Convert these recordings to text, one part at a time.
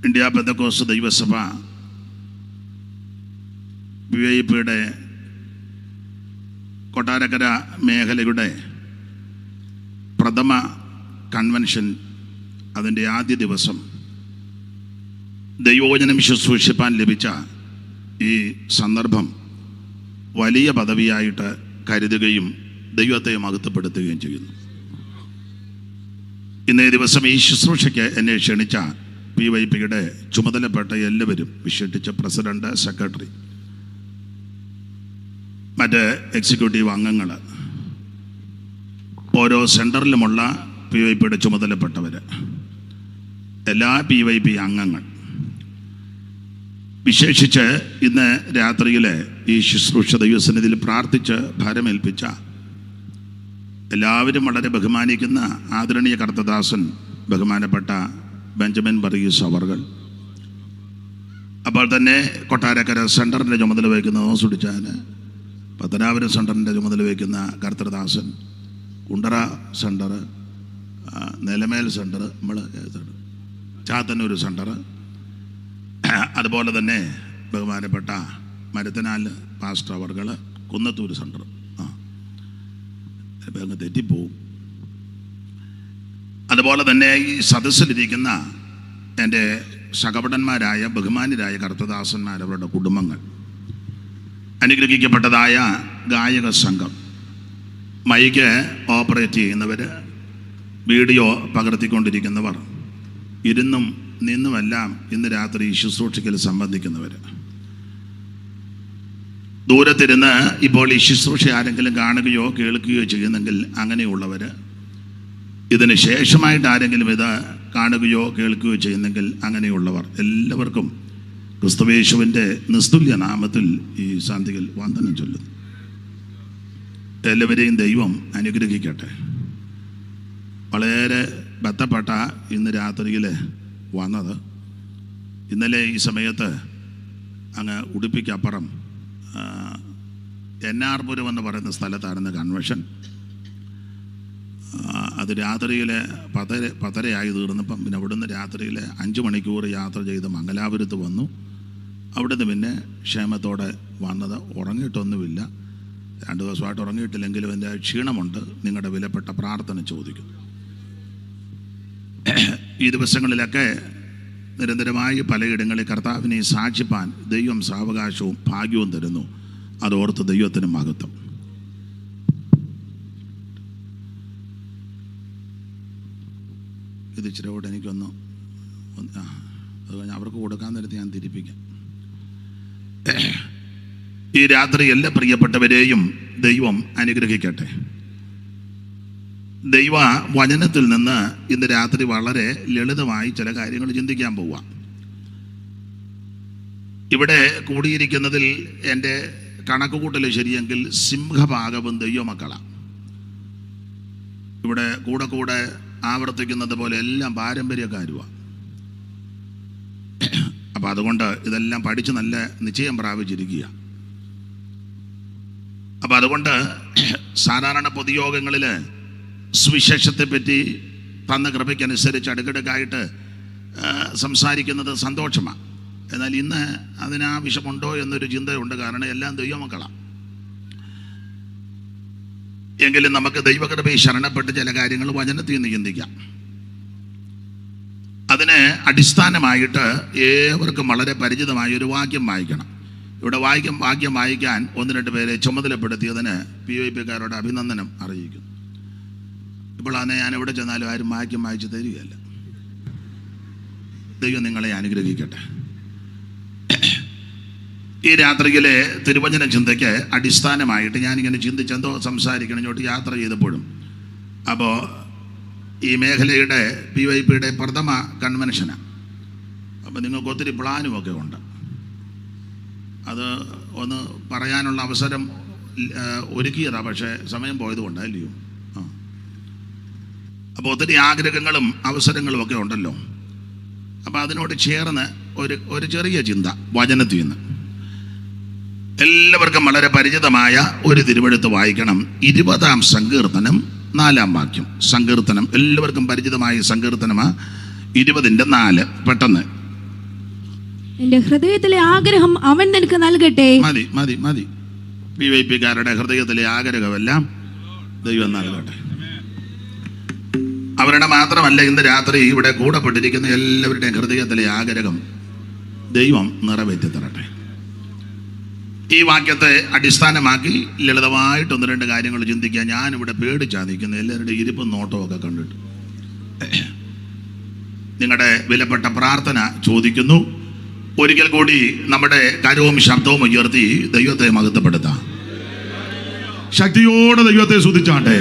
India Pentecost ദൈവസഭ PYPയുടെ കൊട്ടാരക്കര മേഖലയുടെ പ്രഥമ കൺവെൻഷൻ അതിൻ്റെ ആദ്യ ദിവസം ദൈവവചനം ശുശ്രൂഷിപ്പാൻ ലഭിച്ച ഈ സന്ദർഭം വലിയ പദവിയായിട്ട് കരുതുകയും ദൈവത്തെ മഹത്വപ്പെടുത്തുകയും ചെയ്യുന്നു. ഇന്നേ ദിവസം ഈ ശുശ്രൂഷയ്ക്ക് എന്നെ ക്ഷണിച്ച PYPയുടെ ചുമതലപ്പെട്ട എല്ലാവരും, വിശേഷിച്ച പ്രസിഡന്റ്, സെക്രട്ടറി, മറ്റ് എക്സിക്യൂട്ടീവ് അംഗങ്ങൾ, ഓരോ സെൻറ്ററിലുമുള്ള PYPയുടെ ചുമതലപ്പെട്ടവർ, എല്ലാ PYP അംഗങ്ങൾ, വിശേഷിച്ച് ഇന്ന് രാത്രിയിലെ ഈ ശുശ്രൂഷ ദൈവസന്നിധിയിൽ പ്രാർത്ഥിച്ച് ഭാരമേൽപ്പിച്ച എല്ലാവരും വളരെ ബഹുമാനിക്കുന്ന ആദരണീയ കർത്തദാസൻ ബഹുമാനപ്പെട്ട ബെഞ്ചമിൻ വർഗീസ് അവർകൾ, അപ്പോൾ തന്നെ കൊട്ടാരക്കര സെൻറ്ററിൻ്റെ ചുമതല വഹിക്കുന്ന ഓസുടിച്ചാൻ, പത്തനാപുരം സെൻറ്ററിൻ്റെ ചുമതല വഹിക്കുന്ന കർത്തദാസൻ, കുണ്ടറ സെൻറ്റർ, നിലമേൽ സെൻറ്റർ, നമ്മൾ ചാത്തന്നൂർ സെൻറ്റർ, അതുപോലെ തന്നെ ബഹുമാനപ്പെട്ട മരുത്തനാൽ പാസ്റ്റർ അവർകൾ, കുന്നത്തൂർ സെൻറ്റർ, ഇപ്പം അങ്ങ് തെറ്റിപ്പോവും. അതുപോലെ തന്നെ ഈ സദസ്സിലിരിക്കുന്ന എൻ്റെ സഹപടന്മാരായ ബഹുമാന്യരായ കർത്തദാസന്മാർ, അവരുടെ കുടുംബങ്ങൾ, അനുഗ്രഹിക്കപ്പെട്ടതായ ഗായക സംഘം, മൈക്ക് ഓപ്പറേറ്റ് ചെയ്യുന്നവർ, വീഡിയോ പകർത്തിക്കൊണ്ടിരിക്കുന്നവർ, ഇരുന്നും നിന്നുമെല്ലാം ഇന്ന് രാത്രി ശുശ്രൂഷയ്ക്ക് സംബന്ധിക്കുന്നവർ, ദൂരത്തിരുന്ന് ഇപ്പോൾ ഈ ശുശ്രൂഷ ആരെങ്കിലും കാണുകയോ കേൾക്കുകയോ ചെയ്യുന്നെങ്കിൽ അങ്ങനെയുള്ളവർ, ഇതിന് ശേഷമായിട്ട് ആരെങ്കിലും ഇത് കാണുകയോ കേൾക്കുകയോ ചെയ്യുന്നെങ്കിൽ അങ്ങനെയുള്ളവർ, എല്ലാവർക്കും ക്രിസ്തുയേശുവിൻ്റെ നിസ്തുല്യ നാമത്തിൽ ഈ സാന്തികൾ വന്ദനം ചൊല്ലുന്നു. എല്ലാവരെയും ദൈവം അനുഗ്രഹിക്കട്ടെ. വളരെ ബന്ധപ്പെട്ട ഇന്ന് രാത്രിയിൽ വന്നത്, ഇന്നലെ ഈ സമയത്ത് അങ്ങ് ഉടുപ്പിക്കപ്പുറം എന്നാർപുരം എന്ന് പറയുന്ന സ്ഥലത്തായിരുന്നു കൺവെൻഷൻ. അത് രാത്രിയിൽ 10:30 തീർന്നപ്പം പിന്നെ അവിടുന്ന് രാത്രിയിൽ 5 മണിക്കൂർ യാത്ര ചെയ്ത് മംഗലാപുരത്ത് വന്നു. അവിടുന്ന് പിന്നെ ക്ഷേമത്തോടെ വന്നത്. ഉറങ്ങിയിട്ടൊന്നുമില്ല, 2 ദിവസമായിട്ട് ഉറങ്ങിയിട്ടില്ലെങ്കിലും എൻ്റെ ക്ഷീണമുണ്ട്. നിങ്ങളുടെ വിലപ്പെട്ട പ്രാർത്ഥന ചോദിക്കുന്നു. ഈ ദിവസങ്ങളിലൊക്കെ നിരന്തരമായി പലയിടങ്ങളിൽ കർത്താവിനെ സാക്ഷിപ്പാൻ ദൈവം സാവകാശവും ഭാഗ്യവും തരുന്നു. അതോർത്ത് ദൈവത്തിന് മഹത്വം. ഇത് ഇച്ചിരിയോടെ എനിക്കൊന്ന് അത് കഴിഞ്ഞ് അവർക്ക് കൊടുക്കാൻ നേരത്തെ ഞാൻ തിരിപ്പിക്കാം. ഈ രാത്രി എല്ലാ പ്രിയപ്പെട്ടവരെയും ദൈവം അനുഗ്രഹിക്കട്ടെ. ദൈവ വചനത്തിൽ നിന്ന് ഇന്ന് രാത്രി വളരെ ലളിതമായി ചില കാര്യങ്ങൾ ചിന്തിക്കാൻ പോവാം. ഇവിടെ കൂടിയിരിക്കുന്നതിൽ എൻ്റെ കണക്കുകൂട്ടൽ ശരിയെങ്കിൽ സിംഹഭാഗവും ദൈവമക്കളാണ്. ഇവിടെ കൂടെ കൂടെ ആവർത്തിക്കുന്നത് പോലെ എല്ലാം പാരമ്പര്യക്കാരുമാണ്. അപ്പം അതുകൊണ്ട് ഇതെല്ലാം പഠിച്ച് നല്ല നിശ്ചയം പ്രാപിച്ചിരിക്കുക. അപ്പം അതുകൊണ്ട് സാധാരണ പൊതുയോഗങ്ങളിൽ സുവിശേഷത്തെപ്പറ്റി തന്ന കൃപയ്ക്കനുസരിച്ച് അടുക്കിടക്കായിട്ട് സംസാരിക്കുന്നത് സന്തോഷമാണ്. എന്നാൽ ഇന്ന് അതിനാവശ്യമുണ്ടോ എന്നൊരു ചിന്തയുണ്ട്. കാരണം എല്ലാം ദൈവമക്കളാണ്. എങ്കിലും നമുക്ക് ദൈവകൃപയെ ശരണപ്പെട്ട് ചില കാര്യങ്ങൾ വചനത്തിൽ നിന്ന് ചിന്തിക്കാം. അതിന് അടിസ്ഥാനമായിട്ട് ഏവർക്കും വളരെ പരിചിതമായ ഒരു വാക്യം വായിക്കണം. ഇവിടെ വാക്യം വായിക്കാൻ 1-2 പേരെ ചുമതലപ്പെടുത്തിയതിന് PYPക്കാരോട് അഭിനന്ദനം അറിയിക്കുന്നു. ഇപ്പോൾ അന്ന് ഞാൻ എവിടെ ചെന്നാലും ആരും വാക്യം വായിച്ച് തരികയല്ല. ദൈവം നിങ്ങളെ അനുഗ്രഹിക്കട്ടെ. ഈ രാത്രിയിലെ തിരുവചന ചിന്തയ്ക്ക് അടിസ്ഥാനമായിട്ട് ഞാനിങ്ങനെ ചിന്തിച്ചെന്തോ സംസാരിക്കണം ഇങ്ങോട്ട് യാത്ര ചെയ്തപ്പോഴും. അപ്പോൾ ഈ മേഖലയുടെ PYPയുടെ പ്രഥമ കൺവെൻഷനാണ്. അപ്പോൾ നിങ്ങൾക്ക് ഒത്തിരി പ്ലാനുമൊക്കെ ഉണ്ട്. അത് ഒന്ന് പറയാനുള്ള അവസരം ഒരുക്കിയതാണ്, പക്ഷേ സമയം പോയതുകൊണ്ട് അല്ലയോ. അപ്പോൾ ഒത്തിരി ആഗ്രഹങ്ങളും അവസരങ്ങളും ഒക്കെ ഉണ്ടല്ലോ. അപ്പോൾ അതിനോട് ചേർന്ന് ഒരു ചെറിയ ചിന്ത വചനത്തിൽ നിന്ന്. എല്ലാവർക്കും വളരെ പരിചിതമായ ഒരു തിരുവെഴുത്ത് വായിക്കണം. 20-ാം സങ്കീർത്തനം 4-ാം വാക്യം. സങ്കീർത്തനം എല്ലാവർക്കും പരിചിതമായ സങ്കീർത്തനമാണ്. 20-ന്റെ 4 പെട്ടെന്ന് എന്റെ ഹൃദയത്തിലെ ആഗ്രഹം അവൻ നിനക്ക് നൽകട്ടെ. മതി മതി മതി. PYP-കാരുടെ ഹൃദയത്തിലെ ആഗ്രഹമെല്ലാം ദൈവം നൽകട്ടെ. അവരുടെ മാത്രമല്ല, ഇന്ന് രാത്രി ഇവിടെ കൂടപ്പെട്ടിരിക്കുന്ന എല്ലാവരുടെയും ഹൃദയത്തിലെ ആഗ്രഹം ദൈവം നിറവേറ്റി തരട്ടെ. ഈ വാക്യത്തെ അടിസ്ഥാനമാക്കി ലളിതമായിട്ട് 1-2 കാര്യങ്ങൾ ചിന്തിക്കുക. ഞാനിവിടെ പേടിച്ചാ നിൽക്കുന്നത്, എല്ലാവരുടെ ഇരിപ്പും നോട്ടവും ഒക്കെ കണ്ടിട്ട്. നിങ്ങളുടെ വിലപ്പെട്ട പ്രാർത്ഥന ചോദിക്കുന്നു. ഒരിക്കൽ കൂടി നമ്മുടെ കരവും ശബ്ദവും ഉയർത്തി ദൈവത്തെ മഹത്വപ്പെടുത്താം. ശക്തിയോടെ ദൈവത്തെ സ്തുതിച്ചാട്ടെ.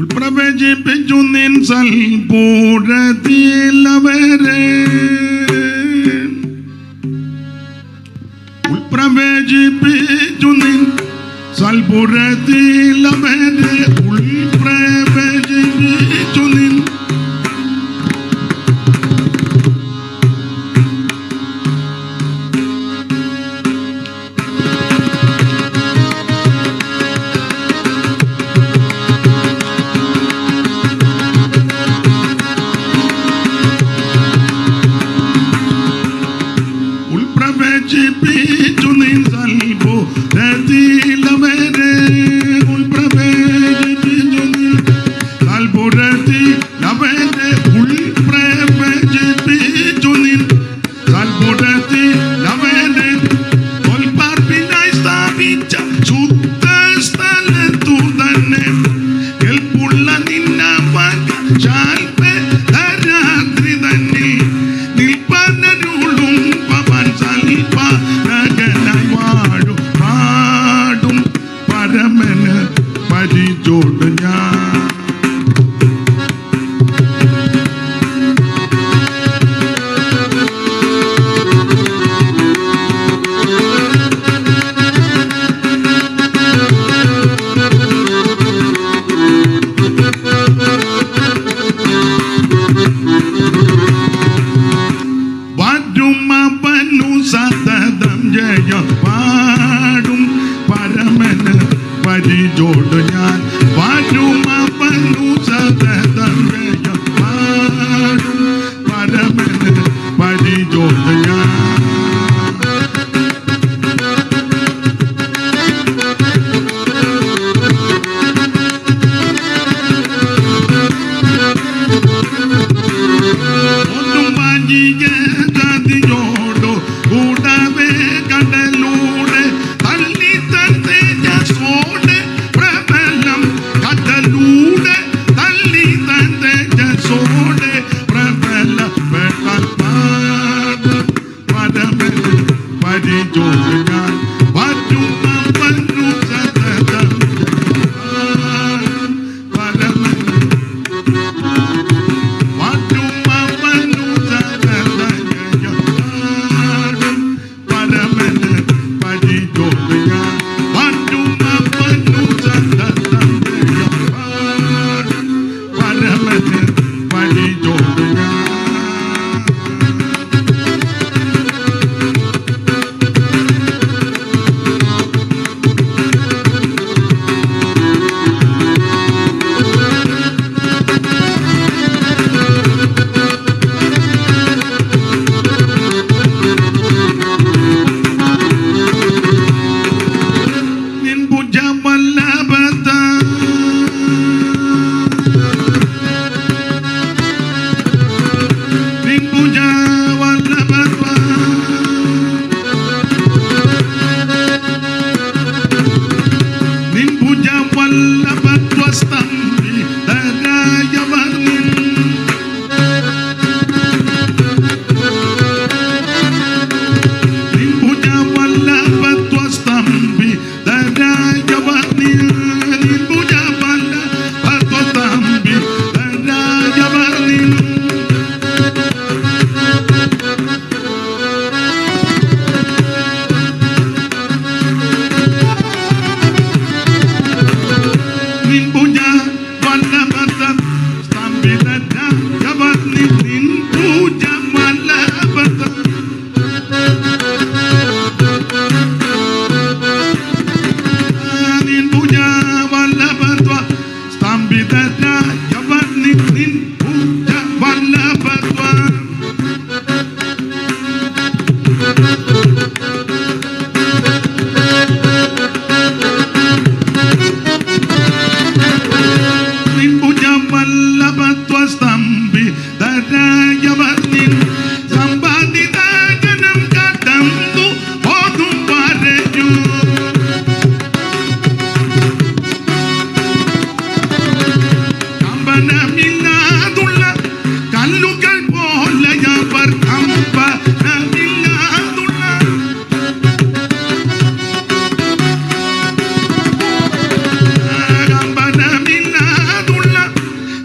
ഉൾപ്രവേശിപ്പിച്ചു നിൻ സൽപൂരത്തിലവരെ, ഉൾപ്രവേശിപ്പിച്ചു നിൻ സൽപുരത്തിലവരെ, ഉൾപ്രവേശിപ്പിച്ചു നിൻ ദരിദ്രരായവർ നിൻ സമ്പാദിതജനം കടന്നു പോകും വരഞ്ഞു. കമ്പനമില്ലാതുള്ള കല്ലുകൾ പോലെയവർ കമ്പനമില്ലാതുള്ള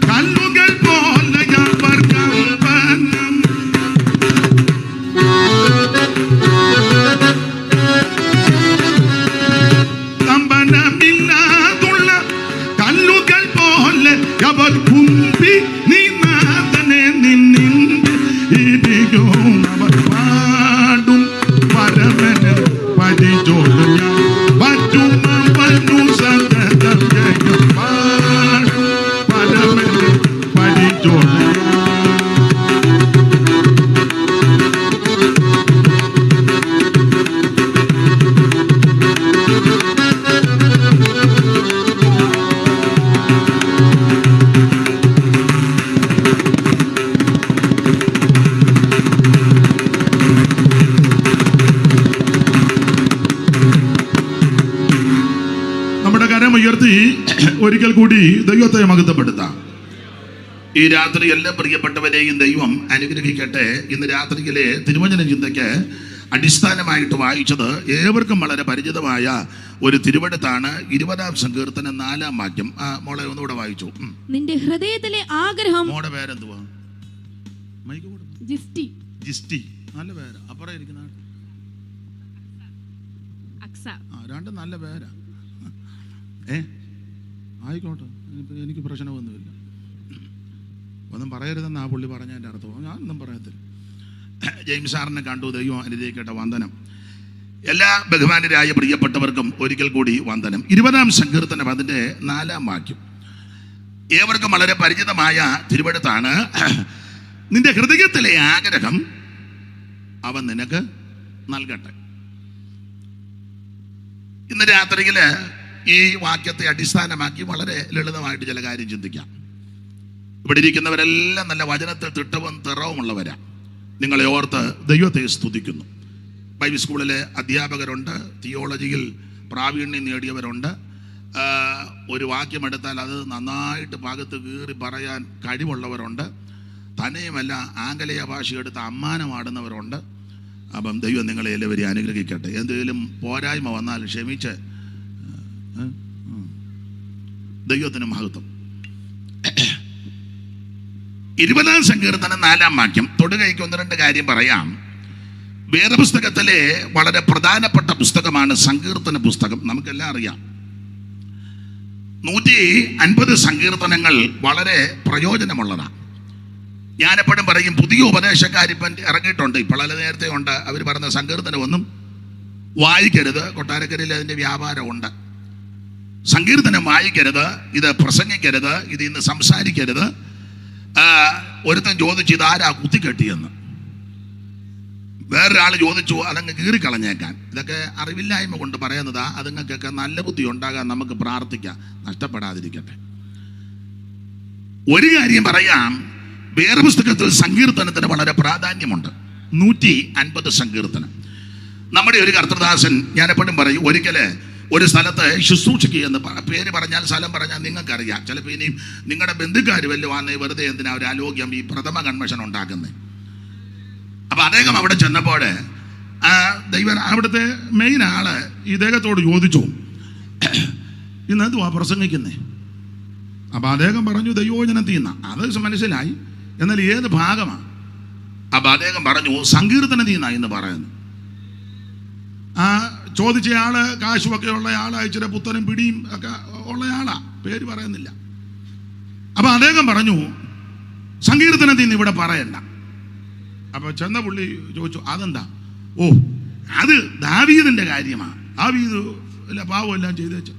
കല്ലുകൾ പോലെയവർ കമ്പനമില്ലാതുള്ള കല്ലുകൾ പോലെ അവർ കുമ്പി നീനാഥനെ നിന്നിന്റെ ഇടിയോ അവർ പാടും പരമന് പരിചോദന പറ്റുമു സദയം പാടും പരമന് പരിചോദന. നമ്മുടെ കരമുയർത്തി ഒരിക്കൽ കൂടി ദൈവത്തെ മഹത്വപ്പെടുത്താം. ഈ രാത്രി എല്ലാ പ്രിയപ്പെട്ടവരെയും ദൈവം അനുഗ്രഹിക്കട്ടെ. ഇന്ന് രാത്രിയിലെ തിരുവചന ചിന്തയ്ക്ക് അടിസ്ഥാനമായിട്ട് വായിച്ചത് ഏവർക്കും വളരെ പരിചിതമായ ഒരു തിരുവെടുത്താണ്. 20-ാം സങ്കീർത്തനം 4-ാം വാക്യം. മോളെ ഒന്നുകൂടെ വായിച്ചു. നിന്റെ ഹൃദയത്തിലെ ആഗ്രഹം. മോടെ പേരെന്തുവാ? ജിസ്റ്റി. ജിസ്റ്റി, നല്ല പേര്. അപ്പുറം ഇരിക്കുന്ന രണ്ടും നല്ല പേരാ. ആയിക്കോട്ടെ, എനിക്ക് പ്രശ്നമൊന്നുമില്ല. ഒന്നും പറയരുതെന്ന് ആ പുള്ളി പറഞ്ഞതിൻ്റെ അർത്ഥം. ഞാനൊന്നും പറയത്തില്ല. ജെയിംസ് സാറിനെ കണ്ടു. ദൈവം അനുഗ്രഹിക്കട്ടെ. വന്ദനം. എല്ലാ ബഹുമാനരായ പ്രിയപ്പെട്ടവർക്കും ഒരിക്കൽ കൂടി വന്ദനം. 20-ാം സങ്കീർത്തനം അതിൻ്റെ 4-ാം വാക്യം ഏവർക്കും വളരെ പരിചിതമായ തിരുവെടുത്താണ്. നിന്റെ ഹൃദയത്തിലെ ആഗ്രഹം അവൻ നിനക്ക് നൽകട്ടെ. ഇന്ന് രാത്രിയിൽ ഈ വാക്യത്തെ അടിസ്ഥാനമാക്കി വളരെ ലളിതമായിട്ട് ചില കാര്യം ചിന്തിക്കാം. ഇവിടെ ഇരിക്കുന്നവരെല്ലാം നല്ല വചനത്തിൽ തിട്ടവും തിറവുമുള്ളവരാ. നിങ്ങളെ ഓർത്ത് ദൈവത്തെ സ്തുതിക്കുന്നു. ബൈബിൾ സ്കൂളിലെ അധ്യാപകരുണ്ട്, തിയോളജിയിൽ പ്രാവീണ്യം നേടിയവരുണ്ട്. ഒരു വാക്യമെടുത്താൽ അത് നന്നായിട്ട് ഭാഗത്ത് കീറി പറയാൻ കഴിവുള്ളവരുണ്ട്. തന്നെയുമല്ല ആംഗലേയ ഭാഷ എടുത്ത് അമ്മാനമാടുന്നവരുണ്ട്. അപ്പം ദൈവം നിങ്ങളെ എല്ലാവരെയും അനുഗ്രഹിക്കട്ടെ. എന്തെങ്കിലും പോരായ്മ വന്നാൽ ക്ഷമിച്ച് ദൈവത്തിന് മഹത്വം. 20-ാം സങ്കീർത്തനം 4-ാം വാക്യം തൊടുകൈക്ക് 1-2 കാര്യം പറയാം. വേദപുസ്തകത്തിലെ വളരെ പ്രധാനപ്പെട്ട പുസ്തകമാണ് സങ്കീർത്തന പുസ്തകം. നമുക്കെല്ലാം അറിയാം. 150 സങ്കീർത്തനങ്ങൾ വളരെ പ്രയോജനമുള്ളതാണ്. ഞാനെപ്പോഴും പറയും, പുതിയ ഉപദേശക്കാരിപ്പം ഇറങ്ങിയിട്ടുണ്ട്. ഇപ്പോൾ അല്ല, നേരത്തെ ഉണ്ട്. അവർ പറഞ്ഞ സങ്കീർത്തനമൊന്നും വായിക്കരുത്. കൊട്ടാരക്കരയിൽ അതിൻ്റെ വ്യാപാരമുണ്ട്. സങ്കീർത്തനം വായിക്കരുത്, ഇത് പ്രസംഗിക്കരുത്, ഇത് ഇന്ന് സംസാരിക്കരുത്. ഒരുത്തൻ ചോദിച്ചു ഇതാരാ കുത്തിക്കെട്ടിയെന്ന്. വേറൊരാൾ ചോദിച്ചു അതങ്ങ് കീറിക്കളഞ്ഞേക്കാൻ. ഇതൊക്കെ അറിവില്ലായ്മ കൊണ്ട് പറയുന്നതാ. അതുങ്ങൾക്കൊക്കെ നല്ല ബുദ്ധി ഉണ്ടാകാൻ നമുക്ക് പ്രാർത്ഥിക്കാം, നഷ്ടപ്പെടാതിരിക്കട്ടെ. ഒരു കാര്യം പറയാം, വേറെ പുസ്തകത്തിൽ സങ്കീർത്തനത്തിന് വളരെ പ്രാധാന്യമുണ്ട്. 150 സങ്കീർത്തനം. നമ്മുടെ ഒരു കർത്തൃദാസൻ, ഞാനെപ്പോഴും പറയും, ഒരിക്കല് ഒരു സ്ഥലത്ത് ശുശ്രൂഷയ്ക്ക് എന്ന് പേര് പറഞ്ഞാൽ സ്ഥലം പറഞ്ഞാൽ നിങ്ങൾക്കറിയാം. ചിലപ്പോൾ ഇനിയും നിങ്ങളുടെ ബന്ധുക്കാർ വല്ലതും വന്ന് വെറുതെ എന്തിനാ ഒരു ആലോക്യം ഈ പ്രഥമ കൺവെൻഷൻ ഉണ്ടാക്കുന്നത്. അപ്പം അദ്ദേഹം അവിടെ ചെന്നപ്പോൾ ദൈവം അവിടുത്തെ മെയിൻ ആള് ഇദ്ദേഹത്തോട് ചോദിച്ചു, ഇന്ന് എന്തുവാ പ്രസംഗിക്കുന്നേ? അപ്പം അദ്ദേഹം പറഞ്ഞു ദൈവവചനത്തിൽ നിന്ന്. അത് മനസ്സിലായി. എന്നാൽ ഏത് ഭാഗമാണ്? അപ്പം അദ്ദേഹം പറഞ്ഞു സങ്കീർത്തനത്തിൽ നിന്നാണ് ഇന്ന് പറയുന്നു. ചോദിച്ചയാള് കാശുമൊക്കെ ഉള്ള ആളാ, ഇച്ചിരി പുത്തനും പിടിയും ഒക്കെ ഉള്ള ആളാ, പേര് പറയുന്നില്ല. അപ്പം അദ്ദേഹം പറഞ്ഞു സങ്കീർത്തനത്തിൽ നിന്ന് ഇവിടെ പറയണ്ട. അപ്പോൾ ചെന്ന പുള്ളി ചോദിച്ചു അതെന്താ? ഓ, അത് ദാവീദിൻ്റെ കാര്യമാണ്. ദാവീദ് ഇല്ല പാവമെല്ലാം ചെയ്ത് വെച്ച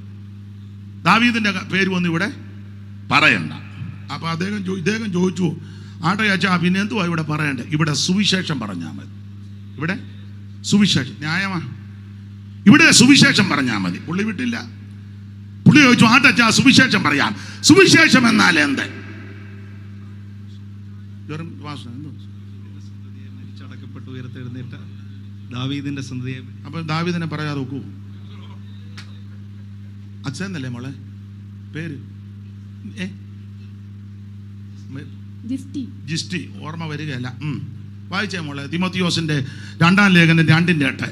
ദാവീദിൻ്റെ പേര് ഒന്നും ഇവിടെ പറയണ്ട. അപ്പോൾ ഇദ്ദേഹം ചോദിച്ചു, ആട്ടെ അച്ഛാ, പിന്നെ എന്തുവാ ഇവിടെ പറയണ്ടേ? ഇവിടെ സുവിശേഷം പറഞ്ഞാൽ മതി. ഇവിടെ സുവിശേഷം ന്യായമാ. ഇവിടെ സുവിശേഷം പറഞ്ഞാൽ മതി. പുള്ളി വിട്ടില്ല. പുള്ളി ചോദിച്ചു, ആട്ടച്ചാ സുവിശേഷം പറയാം. സുവിശേഷം എന്നാൽ എന്ത്? മരിച്ചടക്കപ്പെട്ട് ഉയർത്തെഴുന്നേറ്റ ദാവീദിന്റെ സന്തതിയെ. അപ്പൊ ദാവീദിനെ പറയാതെ നോക്കൂ. അച്ഛന്നല്ലേ മോളെ പേര്? ജിസ്റ്റി. ഓർമ്മ വരികയല്ല. വായിച്ചേ മോളെ. തിമോത്തിയോസിന്റെ 2-ാം ലേഖനം 2:8.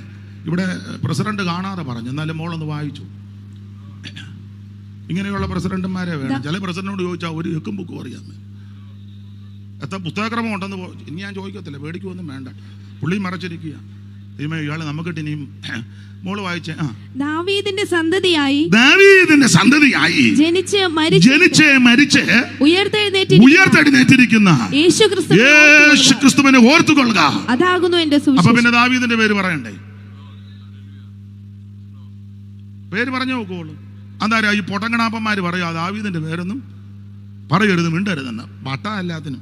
ഇവിടെ പ്രസിഡന്റ് കാണാതെ പറഞ്ഞു, എന്നാലും മോളൊന്ന് വായിച്ചു. ഇങ്ങനെയുള്ള പ്രസിഡന്റുമാരെ വേണം. ചില പ്രസിഡന്റിനോട് ചോദിച്ചാൽ ഒരു എക്കും ബുക്കും അറിയാമേ. എത്ര പുസ്തകക്രമം ഉണ്ടെന്ന് ഇനി ഞാൻ ചോദിക്കത്തില്ല, പേടിക്കൊന്നും വേണ്ട. പുള്ളി മറച്ചിരിക്കുക. ഇയാള് നമുക്കിട്ട് ഇനിയും. മോള് വായിച്ചേ. ദാവീദിന്റെ സന്തതിയായി ജനിച്ച് മരിച്ച് ഉയർത്തെഴുന്നേറ്റിരിക്കുന്ന യേശുക്രിസ്തുവിനെ ഓർത്തുകൊള്ളുക. അതാകുന്നു എന്റെ സുവിശേഷം. അപ്പൊ പിന്നെ ദാവീദിന്റെ പേര് പറയണ്ടേ? പേര് പറഞ്ഞു നോക്കുള്ളൂ. എന്താ ഈ പൊട്ടങ്കണാപ്പന്മാര് പറയാ ദാവീദിന്റെ പേരൊന്നും പറയരുത്, മിണ്ടരുതെന്ന്. പട്ട എല്ലാത്തിനും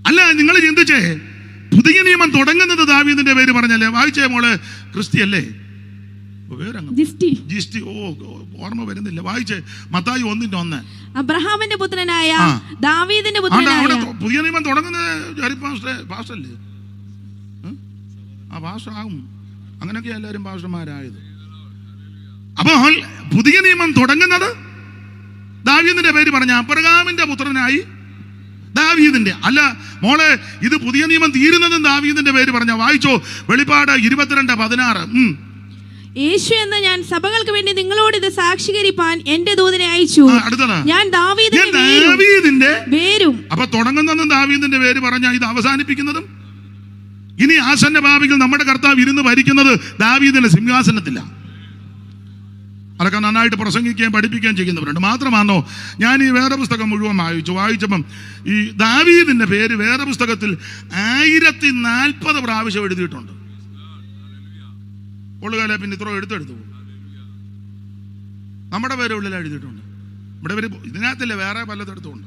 അല്ല. നിങ്ങൾ ചിന്തിച്ചേ, പുതിയ നിയമം തുടങ്ങുന്നത് ദാവീദിന്റെ പേര് പറഞ്ഞല്ലേ? വായിച്ചേ മോളെ. ക്രിസ്ത്യല്ലേ പേരങ്ങ്? ജിസ്റ്റി. ഓർമ്മ വരുന്നില്ല. വായിച്ചേ. മത്തായി 1:1. അബ്രഹാമിന്റെ പുത്രനായ ദാവീദിന്റെ പുത്രനായ. പുതിയ നിയമം തുടങ്ങുന്നത് പാസ്റ്റല്ലേ? പാസ്റ്റർ ആകും. അങ്ങനെയൊക്കെ എല്ലാവരും പാസ്റ്റർമാരായത്. അപ്പോൾ പുതിയ നിയമം തുടങ്ങുന്നത് ദാവീദിന്റെ പേര് പറഞ്ഞ അബ്രഹാമിന്റെ പുത്രനായി ദാവീദിന്റെ. അല്ല മോളെ, ഇത് പുതിയ നിയമം തീരുന്നതും ദാവീദിന്റെ പേര് പറഞ്ഞ. വായിച്ചോ. വെളിപ്പാട് 22:16. യേശു എന്ന ഞാൻ സഭകൾക്ക് വേണ്ടി നിങ്ങളോട് ഇത് സാക്ഷീകരിപ്പാൻ എന്റെ ദൂതനെ അയച്ചു. ഞാൻ ദാവീദിന്റെ പേരും. അപ്പൊ തുടങ്ങുന്നതും ദാവീദിന്റെ പേര് പറഞ്ഞ, ഇത് അവസാനിപ്പിക്കുന്നതും. ഇനി ആസന്ന ഭാവികൾ നമ്മുടെ കർത്താവ് ഇരുന്ന് ഭരിക്കുന്നത് ദാവീദിന്റെ സിംഹാസനത്തില്ല. അതൊക്കെ നന്നായിട്ട് പ്രസംഗിക്കുകയും പഠിപ്പിക്കുകയും ചെയ്യുന്നവരുണ്ട്. മാത്രമാണോ, ഞാൻ ഈ വേദപുസ്തകം മുഴുവൻ വായിച്ചപ്പം ഈ ദാവീദിന്റെ പേര് വേദപുസ്തകത്തിൽ 1040 പ്രാവശ്യം എഴുതിയിട്ടുണ്ട്. ഒള്ളുകാല പിന്നെ ഇത്ര എടുത്തെടുത്തു. നമ്മുടെ പേര് ഉള്ളിൽ എഴുതിയിട്ടുണ്ട്. ഇവിടെ പേര് ഇതിനകത്തില്ല, വേറെ പലതെടുത്തുണ്ട്.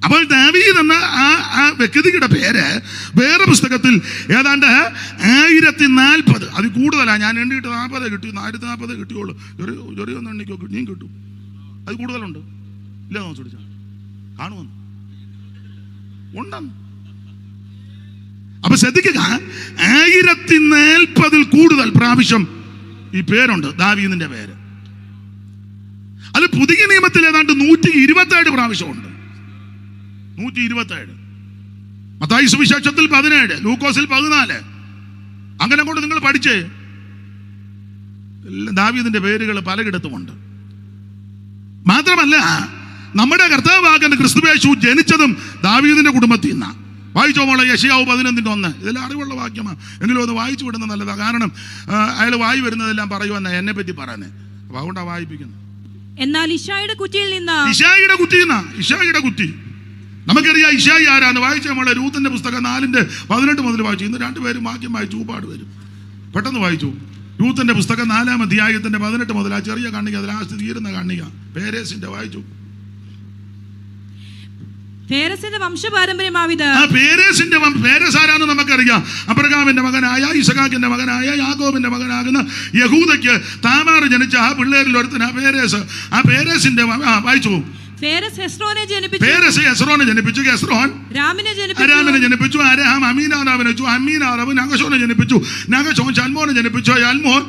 അപ്പോൾ ദാവീദ് എന്ന ആ വ്യക്തിയുടെ പേര് വേറെ പുസ്തകത്തിൽ ഏതാണ്ട് 1040, അതിൽ കൂടുതലാണ്. ഞാൻ എണ്ണിയിട്ട് 40 കിട്ടി, 140 കിട്ടിയുള്ളൂ. ചെറിയൊന്നും എണ്ണിക്കോ നീ കിട്ടും. അത് കൂടുതലുണ്ട്. ഇല്ല ചോദിച്ചാൽ കാണുമെന്ന് ഉണ്ടെന്ന്. അപ്പൊ ശ്രദ്ധിക്കുക, 1040 കൂടുതൽ പ്രാവശ്യം ഈ പേരുണ്ട് ദാവീദിന്റെ പേര്. അത് പുതിയ നിയമത്തിൽ ഏതാണ്ട് 127 പ്രാവശ്യമുണ്ട്. 127. മത്തായി സുവിശേഷത്തിൽ 17, ലൂക്കോസിൽ 14. അങ്ങനെ കൊണ്ട് നിങ്ങൾ പഠിച്ചേ. ദാവീദിന്റെ പേരുകൾ പലയിടത്തുമുണ്ട്. മാത്രമല്ല, നമ്മുടെ കർത്താവാകുന്ന ക്രിസ്തുയേശു ജനിച്ചതും ദാവീദിന്റെ കുടുംബത്തിൽ നിന്നാണ്. വായിച്ചോ മോളെ. യെശയ്യാവ് 11:1. ഇതെല്ലാം അറിവുള്ള വാക്യമാണ്, എങ്കിലും ഒന്ന് വായിച്ചു വിടുന്നത് നല്ലതാണ്. കാരണം അയാൾ വായി വരുന്നതെല്ലാം പറയുമെന്നാ എന്നെ പറ്റി പറയുന്നത്. അപ്പൊ അതുകൊണ്ടാണ് വായിപ്പിക്കുന്നത്. എന്നാൽ ഇശായിയുടെ കുറ്റിയിൽ നിന്ന്, ഇശായിയുടെ കുറ്റി നമുക്കറിയാം. ഇശായി ആരാന്ന്? വായിച്ച മോളെ. രൂത്തിന്റെ പുസ്തകം 4:18 മുതൽ വായിച്ചു. ഇന്ന് 2 പേരും വാക്യം വായിച്ചു. ഊപ്പാട് വരും. പെട്ടെന്ന് വായിച്ചു. രൂത്തിന്റെ പുസ്തകം 4-ാം അധ്യായത്തിന്റെ 18 മുതൽ ആ ചെറിയ കണ്ണിക, അത് ലാസ്റ്റ് തീരുന്ന കണ്ണിക. പേരേസിന്റെ വായിച്ചു. പേരസിന്റെ വംശപാരമ്പര്യമാവിത്. പേരസ് ആരാന്ന് നമുക്കറിയാം. അബ്രഹാമിന്റെ മകനായ, ഇസഹാക്കിന്റെ മകനായ, യാക്കോബിന്റെ മകനാകുന്ന യഹൂദയ്ക്ക് താമാർ ജനിച്ച ആ പിള്ളേരിൽ ഒരുത്തനാ പേരേസ്. ആ പേരേസിന്റെ വായിച്ചു. പേരസ് ഹെസ്രോനെ ജനിപ്പിച്ചു. ഹെസ്രോൻ രാമിനെ ജനിപ്പിച്ചു. അരഹാം അമീനാദാബിനെ ജനിപ്പിച്ചു. അമീനാദാബ് നഗശോനെ ജനിപ്പിച്ചു. നഗശോൻ ശൽമോനെ ജനിപ്പിച്ചു. ശൽമോൻ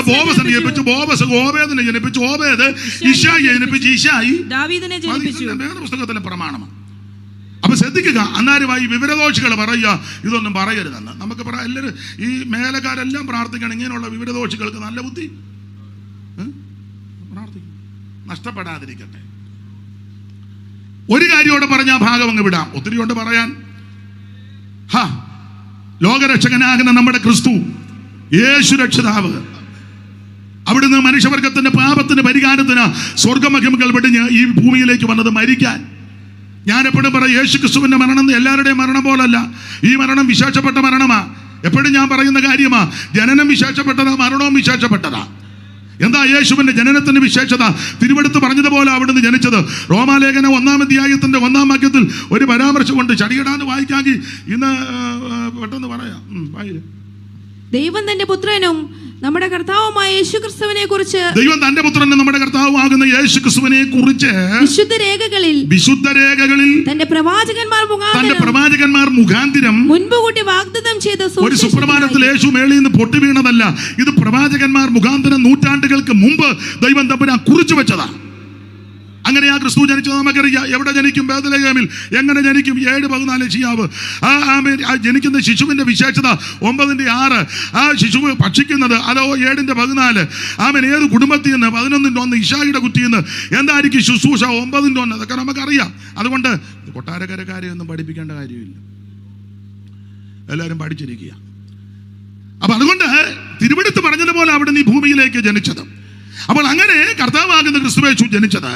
ബോബസിനെ ജനിപ്പിച്ചു. ബോബസ് ഓബേദിനെ ജനിപ്പിച്ചു. ഓബേദ് ഇശായിയെ ജനിപ്പിച്ചു. ഇശായി ദാവീദിനെ ജനിപ്പിച്ചു. വേദപുസ്തകത്തിലെ പ്രമാണമാണ്. അപ്പൊ ശ്രദ്ധിക്കുക. അന്നാരുമായി വിവരദോഷികൾ പറയുക ഇതൊന്നും പറയരുതെന്ന്. നമുക്ക് എല്ലാവരും ഈ മേലക്കാരെല്ലാം പ്രാർത്ഥിക്കണം, ഇങ്ങനെയുള്ള വിവരദോഷികൾക്ക് നല്ല ബുദ്ധി പ്രാർത്ഥിക്കും, നഷ്ടപ്പെടാതിരിക്കട്ടെ. ഒരു കാര്യത്തോടെ പറഞ്ഞ ആ ഭാഗം അങ്ങ് വിടാം. ഒത്തിരി കൊണ്ട് പറയാൻ. ലോകരക്ഷകനാകുന്ന നമ്മുടെ ക്രിസ്തു യേശു രക്ഷിതാവ് അവിടുന്ന് മനുഷ്യവർഗത്തിന്റെ പാപത്തിന് പരിഹാരത്തിന് സ്വർഗമഹിമകൾ വെടിഞ്ഞ് ഈ ഭൂമിയിലേക്ക് വന്നത് മരിക്കാൻ. ഞാൻ എപ്പോഴും പറയും, യേശു ക്രിസ്തുവിന്റെ മരണം എല്ലാവരുടെയും മരണം പോലല്ല. ഈ മരണം വിശേഷപ്പെട്ട മരണമാ. എപ്പോഴും ഞാൻ പറയുന്ന കാര്യമാ. ജനനം വിശേഷപ്പെട്ടതാ, മരണവും വിശേഷപ്പെട്ടതാ. എന്താ യേശുവിന്റെ ജനനത്തിന്റെ വിശേഷത? തിരുവെടുത്ത് പറഞ്ഞതുപോലെ അവിടുന്ന് ജനിച്ചത്. റോമാലേഖന 1-ാം അധ്യായത്തിന്റെ 1-ാം വാക്യത്തിൽ ഒരു പരാമർശം കൊണ്ട് ചടിയിടാന്ന് വായിക്കാമെങ്കിൽ ഇന്ന് പെട്ടെന്ന് പറയാം. ദൈവം തന്റെ പുത്രനും നമ്മുടെ കർത്താവുമായ യേശുക്രിസ്തുവിനെ കുറിച്ച് ദൈവം തന്റെ പുത്രനും നമ്മുടെ കർത്താവുമാകുന്ന യേശുക്രിസ്തുവിനെ കുറിച്ച് വിശുദ്ധ രേഖകളിൽ തന്റെ പ്രവാചകന്മാർ മുഖാന്തിരം മുൻകൂട്ടി വാഗ്ദത്തം ചെയ്ത ഒരു സുപ്രഭാതത്തിൽ യേശു മേളിൽ നിന്ന് പൊട്ടി വീണതല്ല. ഇത് പ്രവാചകന്മാർ മുഖാന്തരം നൂറ്റാണ്ടുകൾക്ക് മുമ്പ് ദൈവം തമ്പുരാൻ കുറിച്ചു വെച്ചതാണ്. അങ്ങനെയാ ക്രിസ്തു ജനിച്ചത് നമുക്കറിയാം. എവിടെ ജനിക്കും? ബേത്ലഹേമിൽ. എങ്ങനെ ജനിക്കും? 7:14 ശിയാവ്. ആ ജനിക്കുന്ന ശിശുവിന്റെ വിശേഷത 9:6. ആ ശിശുവ് ഭക്ഷിക്കുന്നത് അതോ 7:14. ആമൻ ഏത് കുടുംബത്തിൽ നിന്ന്? 11:1 ഇശായിയുടെ കുറ്റിയിൽ നിന്ന്. എന്തായിരിക്കും ശുശ്രൂഷ? 9:1. അതൊക്കെ നമുക്കറിയാം. അതുകൊണ്ട് കൊട്ടാരക്കരക്കാരെയൊന്നും പഠിപ്പിക്കേണ്ട കാര്യമില്ല, എല്ലാവരും പഠിച്ചിരിക്കുക. അപ്പൊ അതുകൊണ്ട് തിരുവെടുത്ത് പറഞ്ഞതുപോലെ അവിടെ നീ ഭൂമിയിലേക്ക് ജനിച്ചത്. അപ്പോൾ അങ്ങനെ കർത്താവാകുന്ന ക്രിസ്തുയേശു ജനിച്ചത്,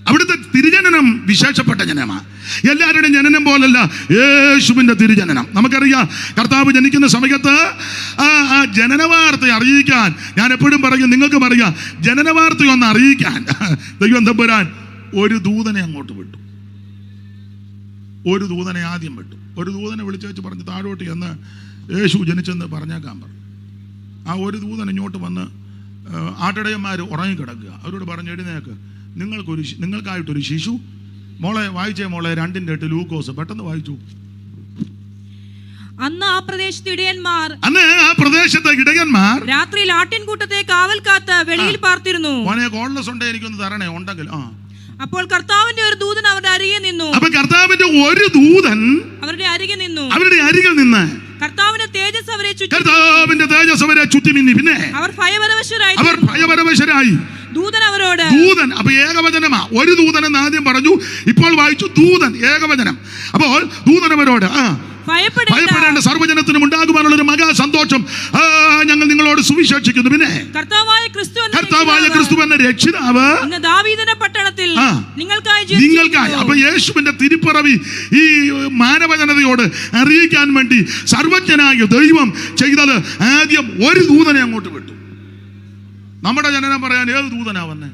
അവിടുത്തെ തിരുജനനം വിശേഷപ്പെട്ട ജനനമാണ്. എല്ലാവരുടെയും ജനനം പോലല്ല യേശുവിൻ്റെ തിരുജനനം. നമുക്കറിയാം കർത്താവ് ജനിക്കുന്ന സമയത്ത് ആ ജനനവാർത്ത അറിയിക്കാൻ, ഞാൻ എപ്പോഴും പറയും, നിങ്ങൾക്കും അറിയാം, ജനനവാർത്തയൊന്ന് അറിയിക്കാൻ ദൈവം തമ്പുരാൻ ഒരു ദൂതനെ അങ്ങോട്ട് വിട്ടു. ഒരു ദൂതനെ ആദ്യം വിട്ടു. ഒരു ദൂതനെ വിളിച്ചു വെച്ച് പറഞ്ഞു, താഴോട്ട് എന്ന് യേശു ജനിച്ചെന്ന് പറഞ്ഞേക്കാൻ പറഞ്ഞു. ആ ഒരു ദൂതൻ ഇങ്ങോട്ട് വന്ന് ആട്ടിടയന്മാർ ഉറങ്ങിക്കിടക്കുക. അവരോട് പറഞ്ഞു, എഴുന്നേക്ക്, നിങ്ങൾക്കായിട്ടൊരു ശിശു. മോളെ വായിച്ചേ, മോളെ 2:8 ലൂക്കോസ്, പെട്ടെന്ന് വായിച്ചു. അന്ന് ആ പ്രദേശത്തെ ഇടയന്മാർ രാത്രിയിൽ ആട്ടിൻകൂട്ടത്തെ കാവൽ കാത്ത് വെളിയിൽ പാർത്തിരുന്നു. മോനെ കോൺലസ് ഉണ്ട്, എനിക്കൊന്ന് തരണേ, ഉണ്ടെങ്കിൽ. അപ്പോൾ കർത്താവിന്റെ ഒരു ദൂതൻ അവരുടെ അരികെ നിന്നു. അപ്പൊ കർത്താവിന്റെ ഒരു ദൂതൻ അവരുടെ അരികിൽ നിന്ന് കർത്താവിന്റെ തേജസ് അവരെ ചുറ്റി മിന്നി. പിന്നെ അവർ ഭയപരവശരായി. ദൂതൻ അപ്പൊ ഏകവചനമാ. ഒരു ദൂതൻ എന്ന് ആദ്യം പറഞ്ഞു, ഇപ്പോൾ വായിച്ചു ദൂതൻ, ഏകവചനം. അപ്പോൾ ദൂതൻ അവരോട് ഭയപ്പെടേണ്ട, സർവ്വജനത്തിനും ഉണ്ടാകുവാനുള്ള ഒരു മഹാ സന്തോഷം ഞങ്ങൾ നിങ്ങളോട് സുവിശേഷിക്കുന്നു. പിന്നെ കർത്താവായ ക്രിസ്തു എന്ന രക്ഷിതാവ് ദാവീദിന്റെ പട്ടണത്തിൽ നിങ്ങൾക്കായി. അപ്പൊ യേശുവിന്റെ തിരുപ്പിറവി ഈ മാനവജനതയോട് അറിയിക്കാൻ വേണ്ടി സർവജ്ഞനായ ദൈവം ചെയ്തത് ആദ്യം ഒരു ദൂതനെ അങ്ങോട്ട് വിട്ടു. നമ്മുടെ ജനനം പറയാൻ ഏത് ദൂതനാ വന്നേ?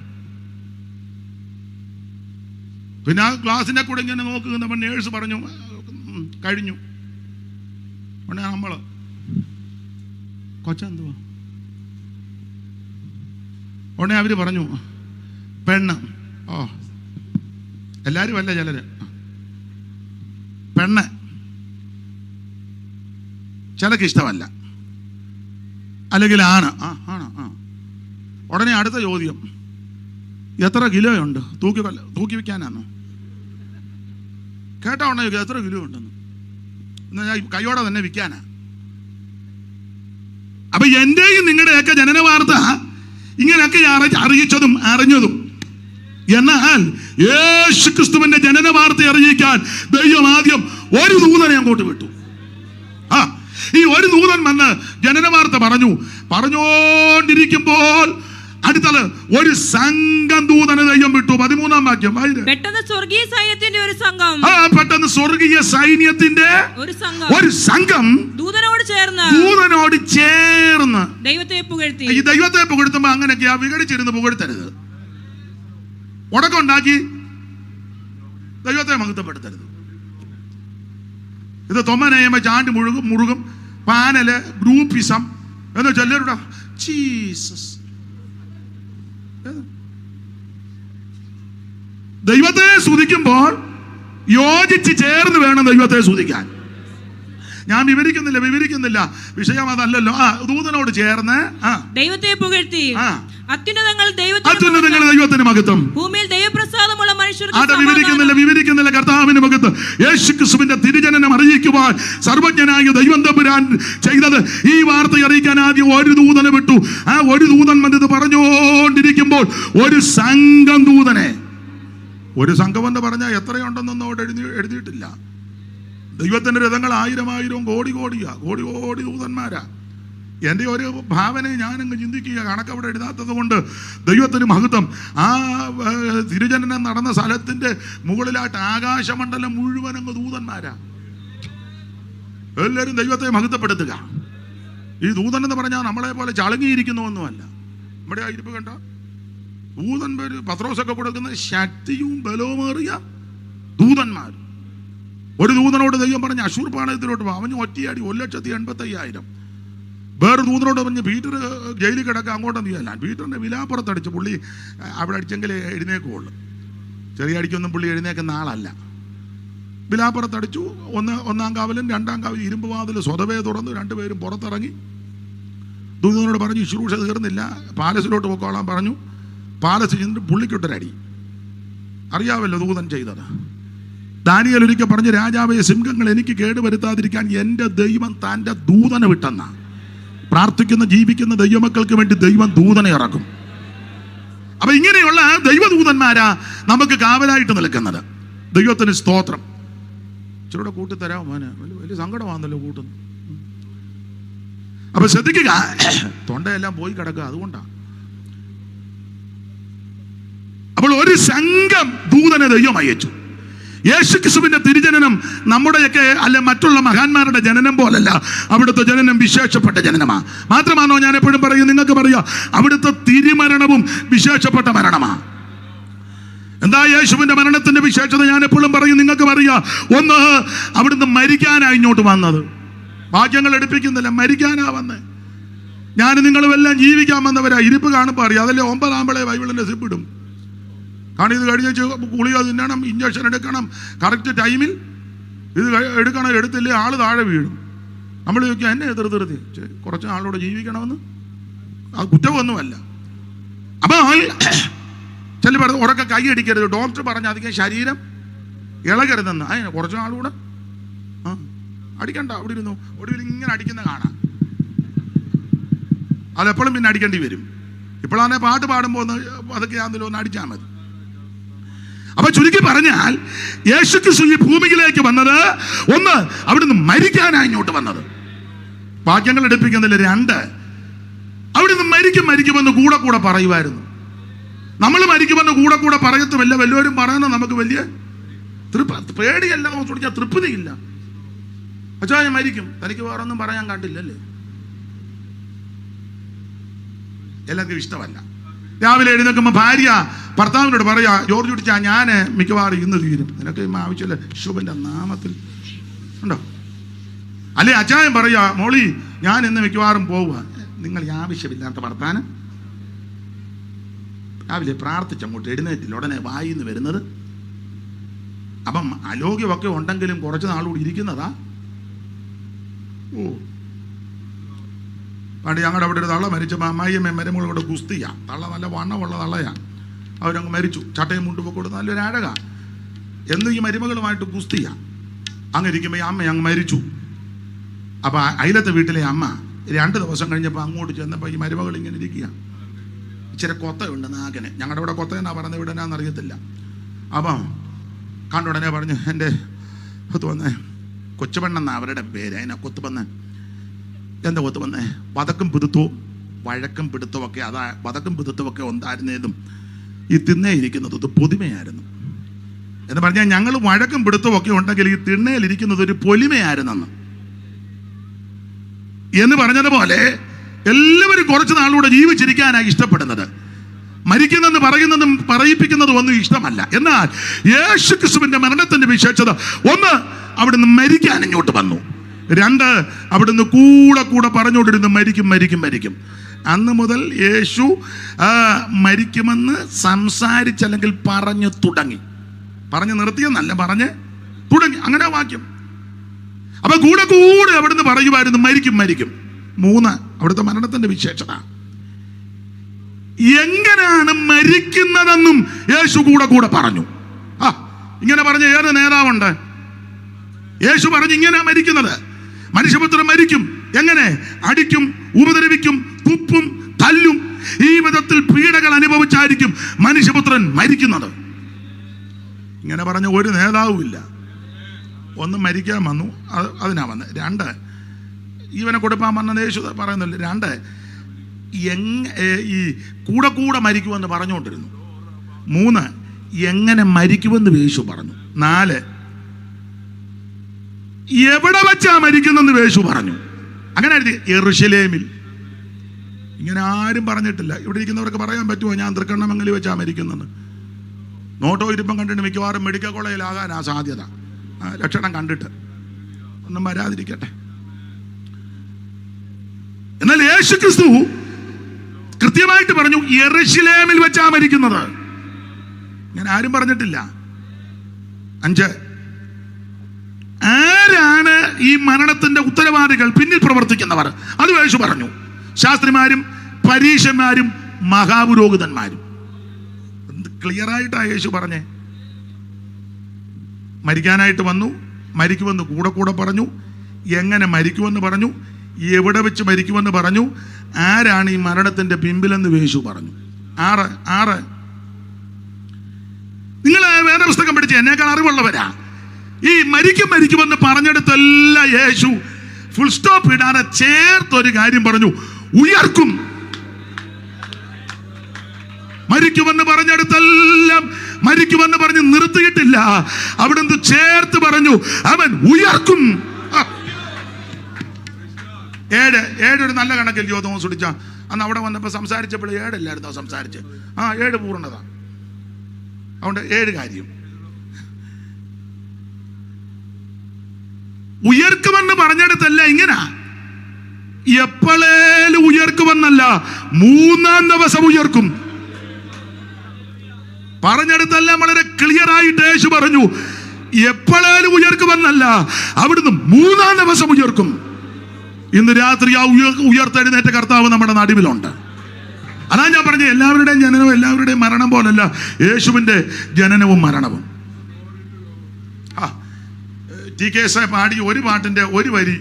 പിന്നെ ആ ക്ലാസിനെ കൂടെ ഇങ്ങനെ നോക്കുന്ന നേഴ്സ് പറഞ്ഞു, കഴിഞ്ഞു. ഉടനെ നമ്മള് കൊച്ചെന്തുവാ? ഉടനെ അവര് പറഞ്ഞു പെണ്ണ്. എല്ലാരും അല്ല, ചിലര് പെണ്ണ്, ചിലക്ക് ഇഷ്ടമല്ല, അല്ലെങ്കിൽ ആണ്. ഉടനെ അടുത്ത ചോദ്യം, എത്ര കിലോ ഉണ്ട്? തൂക്കി വെക്കാനാണോ? കേട്ടാ ഉടനെ എത്ര കിലോ ഉണ്ടെന്ന്. ഞാൻ കൈയോടെ തന്നെ വിൽക്കാനാ. അപ്പൊ എന്റെയും നിങ്ങളുടെയൊക്കെ ജനന വാർത്ത ഇങ്ങനെയൊക്കെ അറിയിച്ചതും അറിഞ്ഞതും. എന്നാൽ യേശുക്രിസ്തുവിന്റെ ജനന വാർത്ത അറിയിക്കാൻ ദൈവം ആദ്യം ഒരു ദൂതനെ അങ്ങോട്ട് വിട്ടു. ഈ ഒരു ദൂതൻ വന്ന് ജനന വാർത്ത പറഞ്ഞുകൊണ്ടിരിക്കുമ്പോൾ അടുത്തത് ഒരു സംഘം ദൂതനെ ദൈവം വിട്ടു. 13-ാം വാക്യം. പെട്ടെന്ന് സ്വർഗീയ സൈന്യത്തിന്റെ ഒരു സംഘം ഒരു സംഘം ദൂതനോട് ചേർന്ന് ദൈവത്തെ പുകഴ്ത്തി. ഈ ദൈവത്തെ പുകഴ്ത്തുമ്പോ അങ്ങനെയൊക്കെയാ, വിഘടിച്ചിരുന്ന് പുകഴ്ത്തരുത്. ഉടക്കുണ്ടാക്കി ദൈവത്തെ മഹത്വപ്പെടുത്തരുത്. ഇത് തൊമ്മനയമ്മ ചാണ്ടി മുഴുകും പാനല് ഗ്രൂപ്പിസം എന്ന് ചെല്ലരുടെ ജീസസ്. ദൈവത്തെ സ്തുതിക്കുമ്പോൾ യോജിച്ച് ചേർന്ന് വേണം ദൈവത്തെ സ്തുതിക്കാൻ. ഞാൻ വിവരിക്കുന്നില്ല, വിഷയം അതല്ലല്ലോ. ദൂതനോട് ചേർന്ന് ദൈവത്തെ പുകഴ്ത്തി. അത്യുന്നതങ്ങൾ ദൈവത്തിന് മഹത്വം. ഭൂമിയിൽ ദൈവപ്രസാദമുള്ള മനുഷ്യർക്ക് വിവരിക്കുന്നില്ല കർത്താവിന് മഹത്വം. യേശുക്രിസ്തുവിന്റെ തിരുജനനം അറിയിക്കുവാൻ സർവജ്ഞനായ ദൈവം തമ്പുരാൻ ചെയ്തത് ഈ വാർത്ത അറിയിക്കാൻ ആദ്യം ഒരു ദൂതനെ വിട്ടു. ആ ഒരു ദൂതൻ വന്നത് പറഞ്ഞുകൊണ്ടിരിക്കുമ്പോൾ ഒരു സംഘം ദൂതനെ. ഒരു സംഘം എന്ന് പറഞ്ഞാൽ എത്രയുണ്ടെന്നൊന്നും അവിടെ എഴുതിയിട്ടില്ല. ദൈവത്തിന്റെ രഥങ്ങൾ 1000 കോടി ദൂതന്മാരാ. എൻ്റെ ഒരു ഭാവനയെ ഞാനങ്ങ് ചിന്തിക്കുക, കണക്കവിടെ എഴുതാത്തത് കൊണ്ട് ദൈവത്തിന് മഹത്വം. ആ തിരുജനനം നടന്ന സ്ഥലത്തിന്റെ മുകളിലായിട്ട് ആകാശമണ്ഡലം മുഴുവൻ അങ്ങ് ദൂതന്മാരാ. എല്ലാവരും ദൈവത്തെ മഹത്വപ്പെടുത്തുക. ഈ ദൂതൻ എന്ന് പറഞ്ഞാൽ നമ്മളെ പോലെ ചളുങ്ങിയിരിക്കുന്നൊന്നുമല്ല. നമ്മുടെ ആ ഇരിപ്പ് കണ്ട ദൂതൻ പേര് പത്രോസൊക്കെ കൊടുക്കുന്ന ശക്തിയും ബലവുമേറിയ ദൂതന്മാർ. ഒരു ദൂതനോട് ദൈവം പറഞ്ഞ അശൂർ പാളയത്തിലോട്ട് അവന് ഒറ്റയാടി 1,85,000. വേറെ ദൂതനോട് പറഞ്ഞ് പീറ്റർ ജയിലിൽ കിടക്കുക, അങ്ങോട്ടൊന്നും ചെയ്യല്ല. പീറ്ററിൻ്റെ വിലാപ്പുറത്തടിച്ച് പുള്ളി അവിടെ അടിച്ചെങ്കിൽ എഴുന്നേക്കുള്ളൂ. ചെറിയ അടിക്കൊന്നും പുള്ളി എഴുന്നേക്കുന്ന ആളല്ല. വിലാപ്പുറത്തടിച്ചു. ഒന്നാം കാവലും രണ്ടാം കാവലും ഇരുമ്പ് വാതിൽ സ്വതവേ തുറന്നു. രണ്ടുപേരും പുറത്തിറങ്ങി. ദൂതനോട് പറഞ്ഞു ശുശ്രൂഷ തീർന്നില്ല, പാലസിലോട്ട് പോയിക്കോളാൻ പറഞ്ഞു. പാലസ് ചെന്നിട്ട് പുള്ളിക്കിട്ടൊരടി. അറിയാമല്ലോ ദൂതൻ ചെയ്തത്. ദാനിയേൽ ഒരിക്കൽ പറഞ്ഞു, രാജാവേ, സിംഹങ്ങൾ എനിക്ക് കേടുവരുത്താതിരിക്കാൻ എൻ്റെ ദൈവം തൻ്റെ ദൂതനെ വിട്ടെന്ന. പ്രാർത്ഥിക്കുന്ന ജീവിക്കുന്ന ദൈവമക്കൾക്ക് വേണ്ടി ദൈവം ദൂതനെ ഇറക്കും. അപ്പൊ ഇങ്ങനെയുള്ള ദൈവദൂതന്മാരാ നമുക്ക് കാവലായിട്ട് നിൽക്കുന്നത്. ദൈവത്തിന് സ്തോത്രം. ഇച്ചിരൂടെ കൂട്ടിത്തരാമോ മോനെ? വലിയ സങ്കടമാണല്ലോ കൂട്ടുന്നു. അപ്പൊ ശ്രദ്ധിക്കുക, തൊണ്ടയെല്ലാം പോയി കിടക്കുക. അതുകൊണ്ടാണ്. അപ്പോൾ ഒരു സംഘം ദൂതനെ ദൈവം അയച്ചു. യേശുക്രിസ്തുവിന്റെ തിരുജനനം നമ്മുടെയൊക്കെ അല്ല മറ്റുള്ള മഹാന്മാരുടെ ജനനം പോലല്ല. അവിടുത്തെ ജനനം വിശേഷപ്പെട്ട ജനനമാണ്. മാത്രമാണോ ഞാൻ എപ്പോഴും പറയും, നിങ്ങൾക്ക് പറയാ, അവിടുത്തെ തിരുമരണവും വിശേഷപ്പെട്ട മരണമാണ്. എന്താ യേശുവിന്റെ മരണത്തിന്റെ വിശേഷത? ഞാൻ എപ്പോഴും പറയും, നിങ്ങൾക്ക് പറയാ, ഒന്ന്, അവിടുന്ന് മരിക്കാനാണ് ഇങ്ങോട്ട് വന്നത്. ഭാഗ്യങ്ങൾ എടുപ്പിക്കുന്നില്ല, മരിക്കാനാ വന്നേ. ഞാൻ നിങ്ങളും എല്ലാം ജീവിക്കാൻ വന്നവരാ. ഇരിപ്പ് കാണുമ്പോൾ അറിയാം. അതല്ലേ 9 ബൈബിളിന്റെ സിപ്പിടും. കാരണം ഇത് കഴിഞ്ഞ ഗുളിക തിന്നണം, ഇഞ്ചക്ഷൻ എടുക്കണം, കറക്റ്റ് ടൈമിൽ ഇത് എടുക്കണം. എടുത്തില്ലേ ആള് താഴെ വീഴും. നമ്മൾ ചോദിക്കുക, എന്നെ എതിർത്തി കുറച്ച് ആളോട് ജീവിക്കണമെന്ന്. അത് കുറ്റമൊന്നുമല്ല. അപ്പോൾ ചില പറഞ്ഞു ഉറക്കെ കൈ അടിക്കരുത്. ഡോക്ടർ പറഞ്ഞ അധികം ശരീരം ഇളകരുതെന്ന്. അതിന് കുറച്ച് ആളുകൂടെ അടിക്കണ്ട. അവിടെ ഇരുന്നു. ഒടുവിൽ ഇങ്ങനെ അടിക്കുന്ന കാണാം. അതെപ്പോഴും പിന്നെ അടിക്കേണ്ടി വരും. ഇപ്പോഴാണെ പാട്ട് പാടുമ്പോൾ അതൊക്കെ ആണെങ്കിലും ഒന്ന് അടിച്ചാൽ മതി. അപ്പൊ ചുരുക്കി പറഞ്ഞാൽ യേശുക്രിസ്തു ഈ ഭൂമിയിലേക്ക് വന്നത്, ഒന്ന്, അവിടുന്ന് മരിക്കാനായി ഇങ്ങോട്ട് വന്നത്. വാക്യങ്ങൾ എടുപ്പിക്കുന്നില്ല. 2, അവിടുന്ന് മരിക്കുമെന്ന് കൂടെ പറയുമായിരുന്നു. നമ്മൾ മരിക്കുമെന്ന് കൂടെ പറയത്തുമില്ല. വല്ലവരും പറയണം നമുക്ക് വലിയ പേടിയല്ല, ചോദിച്ചാൽ തൃപ്തിയില്ല. അച്ഛാ ഞാൻ മരിക്കും, തനിക്ക് വേറെ ഒന്നും പറയാൻ കണ്ടില്ലല്ലേ? എല്ലാവർക്കും ഇഷ്ടമല്ല. രാവിലെ എഴുന്നേൽക്കുമ്പോൾ ഭാര്യ ഭർത്താവിനോട് പറയാ, ജോർജ് കുടിച്ചാ ഞാൻ മിക്കവാറും ഇന്ന് തീരും, നിനക്ക് ആവശ്യമില്ല, യേശുവിൻ്റെ നാമത്തിൽ ഉണ്ടോ? അല്ലെ അച്ചായൻ പറയാ, മോളി ഞാൻ ഇന്ന് മിക്കവാറും പോവുക. നിങ്ങൾ ഈ ആവശ്യമില്ലാത്ത വർത്താനം. രാവിലെ പ്രാർത്ഥിച്ചങ്ങോട്ട് എഴുന്നേറ്റില്ല, ഉടനെ വായിന്ന് വരുന്നത്. അപ്പം ആരോഗ്യമൊക്കെ ഉണ്ടെങ്കിലും കുറച്ച് നാളുകൂടി ഇരിക്കുന്നതാ. ഓ, പണ്ട് ഞങ്ങളുടെ അവിടെ ഒരു തള്ള മരിച്ചപ്പോൾ അമ്മായിയമ്മ മരുമകൾ കൂടെ ഗുസ്തിയാ. തള്ള നല്ല വണ്ണമുള്ള തള്ളയാണ്. അവരങ്ങ് മരിച്ചു. ചട്ടയും മുണ്ടുമ്പോൾ കൊടുത്ത് നല്ലൊരു അഴകാ. എന്ന് ഈ മരുമകളുമായിട്ട് ഗുസ്തിയാ. അങ്ങ് ഇരിക്കുമ്പോൾ ഈ അമ്മ അങ്ങ് മരിച്ചു. അപ്പം അയലത്തെ വീട്ടിലെ അമ്മ 2 ദിവസം കഴിഞ്ഞപ്പോൾ അങ്ങോട്ട് ചെന്നപ്പോൾ ഈ മരുമകൾ ഇങ്ങനെ ഇരിക്കുക. ഇച്ചിരി കൊത്തയുണ്ട് നാഗന്. ഞങ്ങളുടെ ഇവിടെ കൊത്ത എന്നാ പറയുന്നത്, ഇവിടെ എന്നാന്ന് അറിയത്തില്ല. അപ്പം കണ്ടുടനെ പറഞ്ഞു, എൻ്റെ കൊത്തു വന്നേ, കൊച്ചുപെണ്ണെന്നാ അവരുടെ പേര്. അതിനാ കൊത്തു വന്നേ. എന്താ കൊത്തു വന്നേ? വതക്കും പിടുത്തവും വഴക്കും പിടുത്തമൊക്കെ. അതാ വതക്കും പിടുത്തമൊക്കെ ഉണ്ടായിരുന്നതും ഈ തിണ്ണയിലിരിക്കുന്നത് ഇത് പൊലിമയായിരുന്നു എന്ന് പറഞ്ഞാൽ, ഞങ്ങൾ വഴക്കും പിടുത്തമൊക്കെ ഉണ്ടെങ്കിൽ ഈ തിണ്ണയിലിരിക്കുന്നത് ഒരു പൊലിമയായിരുന്നെന്ന് എന്ന് പറഞ്ഞതുപോലെ എല്ലാവരും കുറച്ച് നാളുകൂടെ ജീവിച്ചിരിക്കാനാണ് ഇഷ്ടപ്പെടുന്നത്. മരിക്കുന്നെന്ന് പറയുന്നതും പറയിപ്പിക്കുന്നതും ഒന്നും ഇഷ്ടമല്ല. എന്നാൽ യേശുക്രിസ്തുവിന്റെ മരണത്തിന്റെ വിശേഷത, ഒന്ന്, അവിടുന്ന് മരിക്കാൻ ഇങ്ങോട്ട് വന്നു. 2, അവിടുന്ന് കൂടെ പറഞ്ഞുകൊണ്ടിരുന്നു മരിക്കും. അന്ന് മുതൽ യേശു മരിക്കുമെന്ന് സംസാരിച്ചല്ലെങ്കിൽ പറഞ്ഞു തുടങ്ങി. പറഞ്ഞു നിർത്തിയെന്നല്ല, പറഞ്ഞ് തുടങ്ങി. അങ്ങനെ വാക്യം. അപ്പൊ കൂടെ അവിടുന്ന് പറയുമായിരുന്നു മരിക്കും. 3, അവിടുത്തെ മരണത്തിന്റെ വിശേഷത. എങ്ങനെയാണ് മരിക്കുന്നതെന്നും യേശു കൂടെ പറഞ്ഞു. ഇങ്ങനെ പറഞ്ഞ ഏത് നേതാവുണ്ട്? യേശു പറഞ്ഞു ഇങ്ങനെ മരിക്കുന്നത്. മനുഷ്യപുത്രൻ മരിക്കും. എങ്ങനെ? അടിക്കും, ഉപദ്രവിക്കും, തുപ്പും, തല്ലും. ഈ വിധത്തിൽ പീഡകൾ അനുഭവിച്ചായിരിക്കും മനുഷ്യപുത്രൻ മരിക്കുന്നത്. ഇങ്ങനെ പറഞ്ഞ ഒരു നേതാവും ഇല്ല. ഒന്ന് മരിക്കാൻ വന്നു, അതിനാ വന്നത്. 2, ജീവനെ കൊടുപ്പാൻ വന്നത് യേശു പറയുന്നില്ല. 2, ഈ കൂടെ മരിക്കുമെന്ന് പറഞ്ഞുകൊണ്ടിരുന്നു. 3, എങ്ങനെ മരിക്കുമെന്ന് യേശു പറഞ്ഞു. 4, എവിടെ വെച്ചാ മരിക്കുന്നെന്ന് യേശു പറഞ്ഞു. അങ്ങനെ എഴുതി, യെരുശലേമിൽ. ഇങ്ങനെ ആരും പറഞ്ഞിട്ടില്ല. ഇവിടെ ഇരിക്കുന്നവർക്ക് പറയാൻ പറ്റുമോ ഞാൻ തൃക്കണ്ണമംഗലി വെച്ചാ മരിക്കുന്നെന്ന്? നോട്ടോ ഇരിപ്പം കണ്ടിട്ട് മിക്കവാറും മെഡിക്കൽ കോളേജിലാകാനാ സാധ്യത. ലക്ഷണം കണ്ടിട്ട് ഒന്നും വരാതിരിക്കട്ടെ. എന്നാൽ യേശുക്രിസ്തു കൃത്യമായിട്ട് പറഞ്ഞു, യെരൂശലേമിൽ വെച്ചാ മരിക്കുന്നത്. ഞാൻ ആരും പറഞ്ഞിട്ടില്ല. 5, ആരാണ് ഈ മരണത്തിന്റെ ഉത്തരവാദികൾ, പിന്നിൽ പ്രവർത്തിക്കുന്നവർ? അത് യേശു പറഞ്ഞു. ശാസ്ത്രിമാരും പരീശന്മാരും മഹാപുരോഹിതന്മാരും. എന്ത് ക്ലിയർ ആയിട്ടാ യേശു പറഞ്ഞേ. മരിക്കാനായിട്ട് വന്നു, മരിക്കുമെന്ന് കൂടെ കൂടെ പറഞ്ഞു, എങ്ങനെ മരിക്കുമെന്ന് പറഞ്ഞു, എവിടെ വെച്ച് മരിക്കുമെന്ന് പറഞ്ഞു, ആരാണ് ഈ മരണത്തിന്റെ പിമ്പിലെന്ന് യേശു പറഞ്ഞു. 6 നിങ്ങൾ വേദപുസ്തകം പഠിച്ച് എന്നേക്കാൾ അറിവുള്ളവരാ. ഈ മരിക്കുമെന്ന് പറഞ്ഞെടുത്തെല്ലാം യേശു ഫുൾ സ്റ്റോപ്പ് ഇടാതെ ചേർത്തൊരു കാര്യം പറഞ്ഞു, ഉയർക്കും. മരിക്കുമെന്ന് പറഞ്ഞെടുത്തെല്ലാം മരിക്കുമെന്ന് പറഞ്ഞ് നിർത്തിയിട്ടില്ല. അവിടുന്ന് ചേർത്ത് പറഞ്ഞു, അവൻ ഉയർക്കും. 7 ഒരു നല്ല കണക്കല്ലയോ തോമസ് കുടിച്ച? അന്ന് അവിടെ വന്നപ്പോൾ സംസാരിച്ചപ്പോൾ 7 അല്ലായിരുന്നോ സംസാരിച്ച്? 7 പൂർണ്ണത. അതുകൊണ്ട് 7 കാര്യം. ഉയർക്കുമെന്ന് പറഞ്ഞെടുത്തല്ല, ഇങ്ങനെ എപ്പോഴേലും ഉയർക്കുമെന്നല്ല, 3-ാം ദിവസം ഉയർക്കും. പറഞ്ഞെടുത്തെല്ലാം വളരെ ക്ലിയർ ആയിട്ട് യേശു പറഞ്ഞു, എപ്പോഴേലും ഉയർക്കുമെന്നല്ല, അവിടുന്ന് 3-ാം ദിവസം ഉയർക്കും. ഇന്ന് രാത്രി ആ ഉയർത്തെഴുന്നേറ്റ കർത്താവ് നമ്മുടെ നടുവിലുണ്ട്. അതാ ഞാൻ പറഞ്ഞ, എല്ലാവരുടെയും ജനനവും എല്ലാവരുടെയും മരണം പോലല്ല യേശുവിന്റെ ജനനവും മരണവും. TK പാടി ഒരു പാട്ടിന്റെ ഒരു വരി,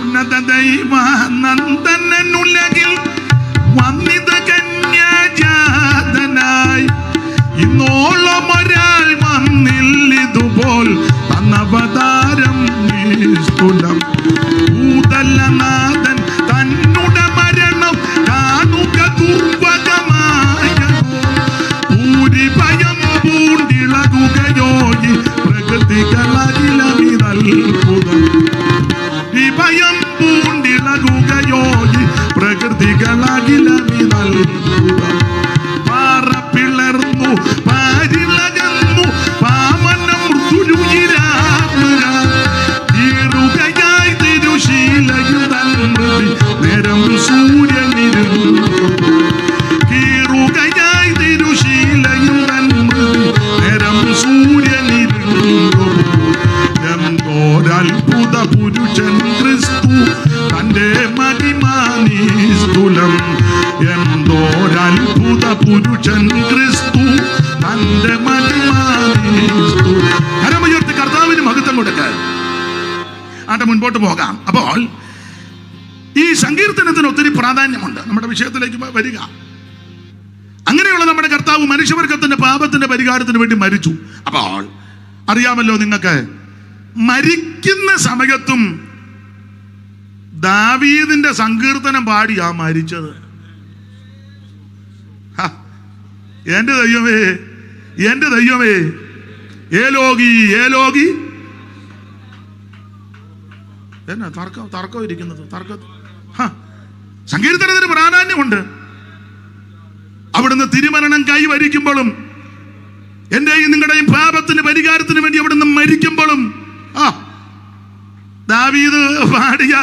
ഉന്നത ദൈവനന്ദനുലകിൽ വന്നിത കന്യാജാതനായി, ഇന്നോളം ഒരാൾ വന്നില്ലിതുപോൽ അന്നവതാരം നിസ്തുലം. ഭൂതലനാഥൻ തന്നുടെ മരണം കാണുക ദുർഭഗമായ, ഊരി ഭയം പൂണ്ടിളകുകയോ ഈ പ്രകൃതികളകിലമിതൽപുതം. ഈ ഭയം പൂണ്ടിളകുകയോ ഈ പ്രകൃതികളകിലമിതൽപുതം. പാറ പിളർന്നു പാരിളകന്നു പാമനം തീറുകയായി തിരുശീലയുതൽ നേരം സൂര്യനിരുന്നു. കീറുകയായി തിരുശീലയുതൽ നേരം സൂര്യനിരുന്നു. എന്തോരത്ഭുത പുരുഷൻ ക്രിസ്തു തന്റെ മഹിമാനിസ്തുലം. എന്തോരത്ഭുത പുരുഷൻ ക്രിസ്തു തന്റെ മഹിമാനിസ്തുലം. കരമുയർത്തി കർത്താവിന് മഹത്വം കൊടുക്കാൻ ആട്ടെ മുൻപോട്ട് പോകാം. അപ്പോൾ ഈ സങ്കീർത്തനത്തിന് ഒത്തിരി പ്രാധാന്യമുണ്ട്. നമ്മുടെ വിഷയത്തിലേക്ക് വരിക. അങ്ങനെയുള്ള നമ്മുടെ കർത്താവ് മനുഷ്യവർഗത്തിന്റെ പാപത്തിന്റെ പരിഹാരത്തിന് വേണ്ടി മരിച്ചു. അപ്പോൾ അറിയാമല്ലോ നിങ്ങൾക്ക്, മരിക്കുന്ന സമയത്തും ദാവീദിന്റെ സങ്കീർത്തനം പാടിയാ മരിച്ചത്. എന്റെ ദൈവമേ, എന്റെ ദൈവമേ, ഏലോകി ഏലോകി. എന്നാ തർക്കം ഇരിക്കുന്നത്? സങ്കീർത്തനത്തിന് പ്രാധാന്യമുണ്ട്. അവിടുന്ന് തിരുമരണം കൈവരിക്കുമ്പോഴും എന്റെയും നിങ്ങളുടെയും പാപത്തിന് പരിഹാരത്തിന് വേണ്ടി അവിടുന്ന് മരിക്കുമ്പോഴും ദാവീദ് പാടിയ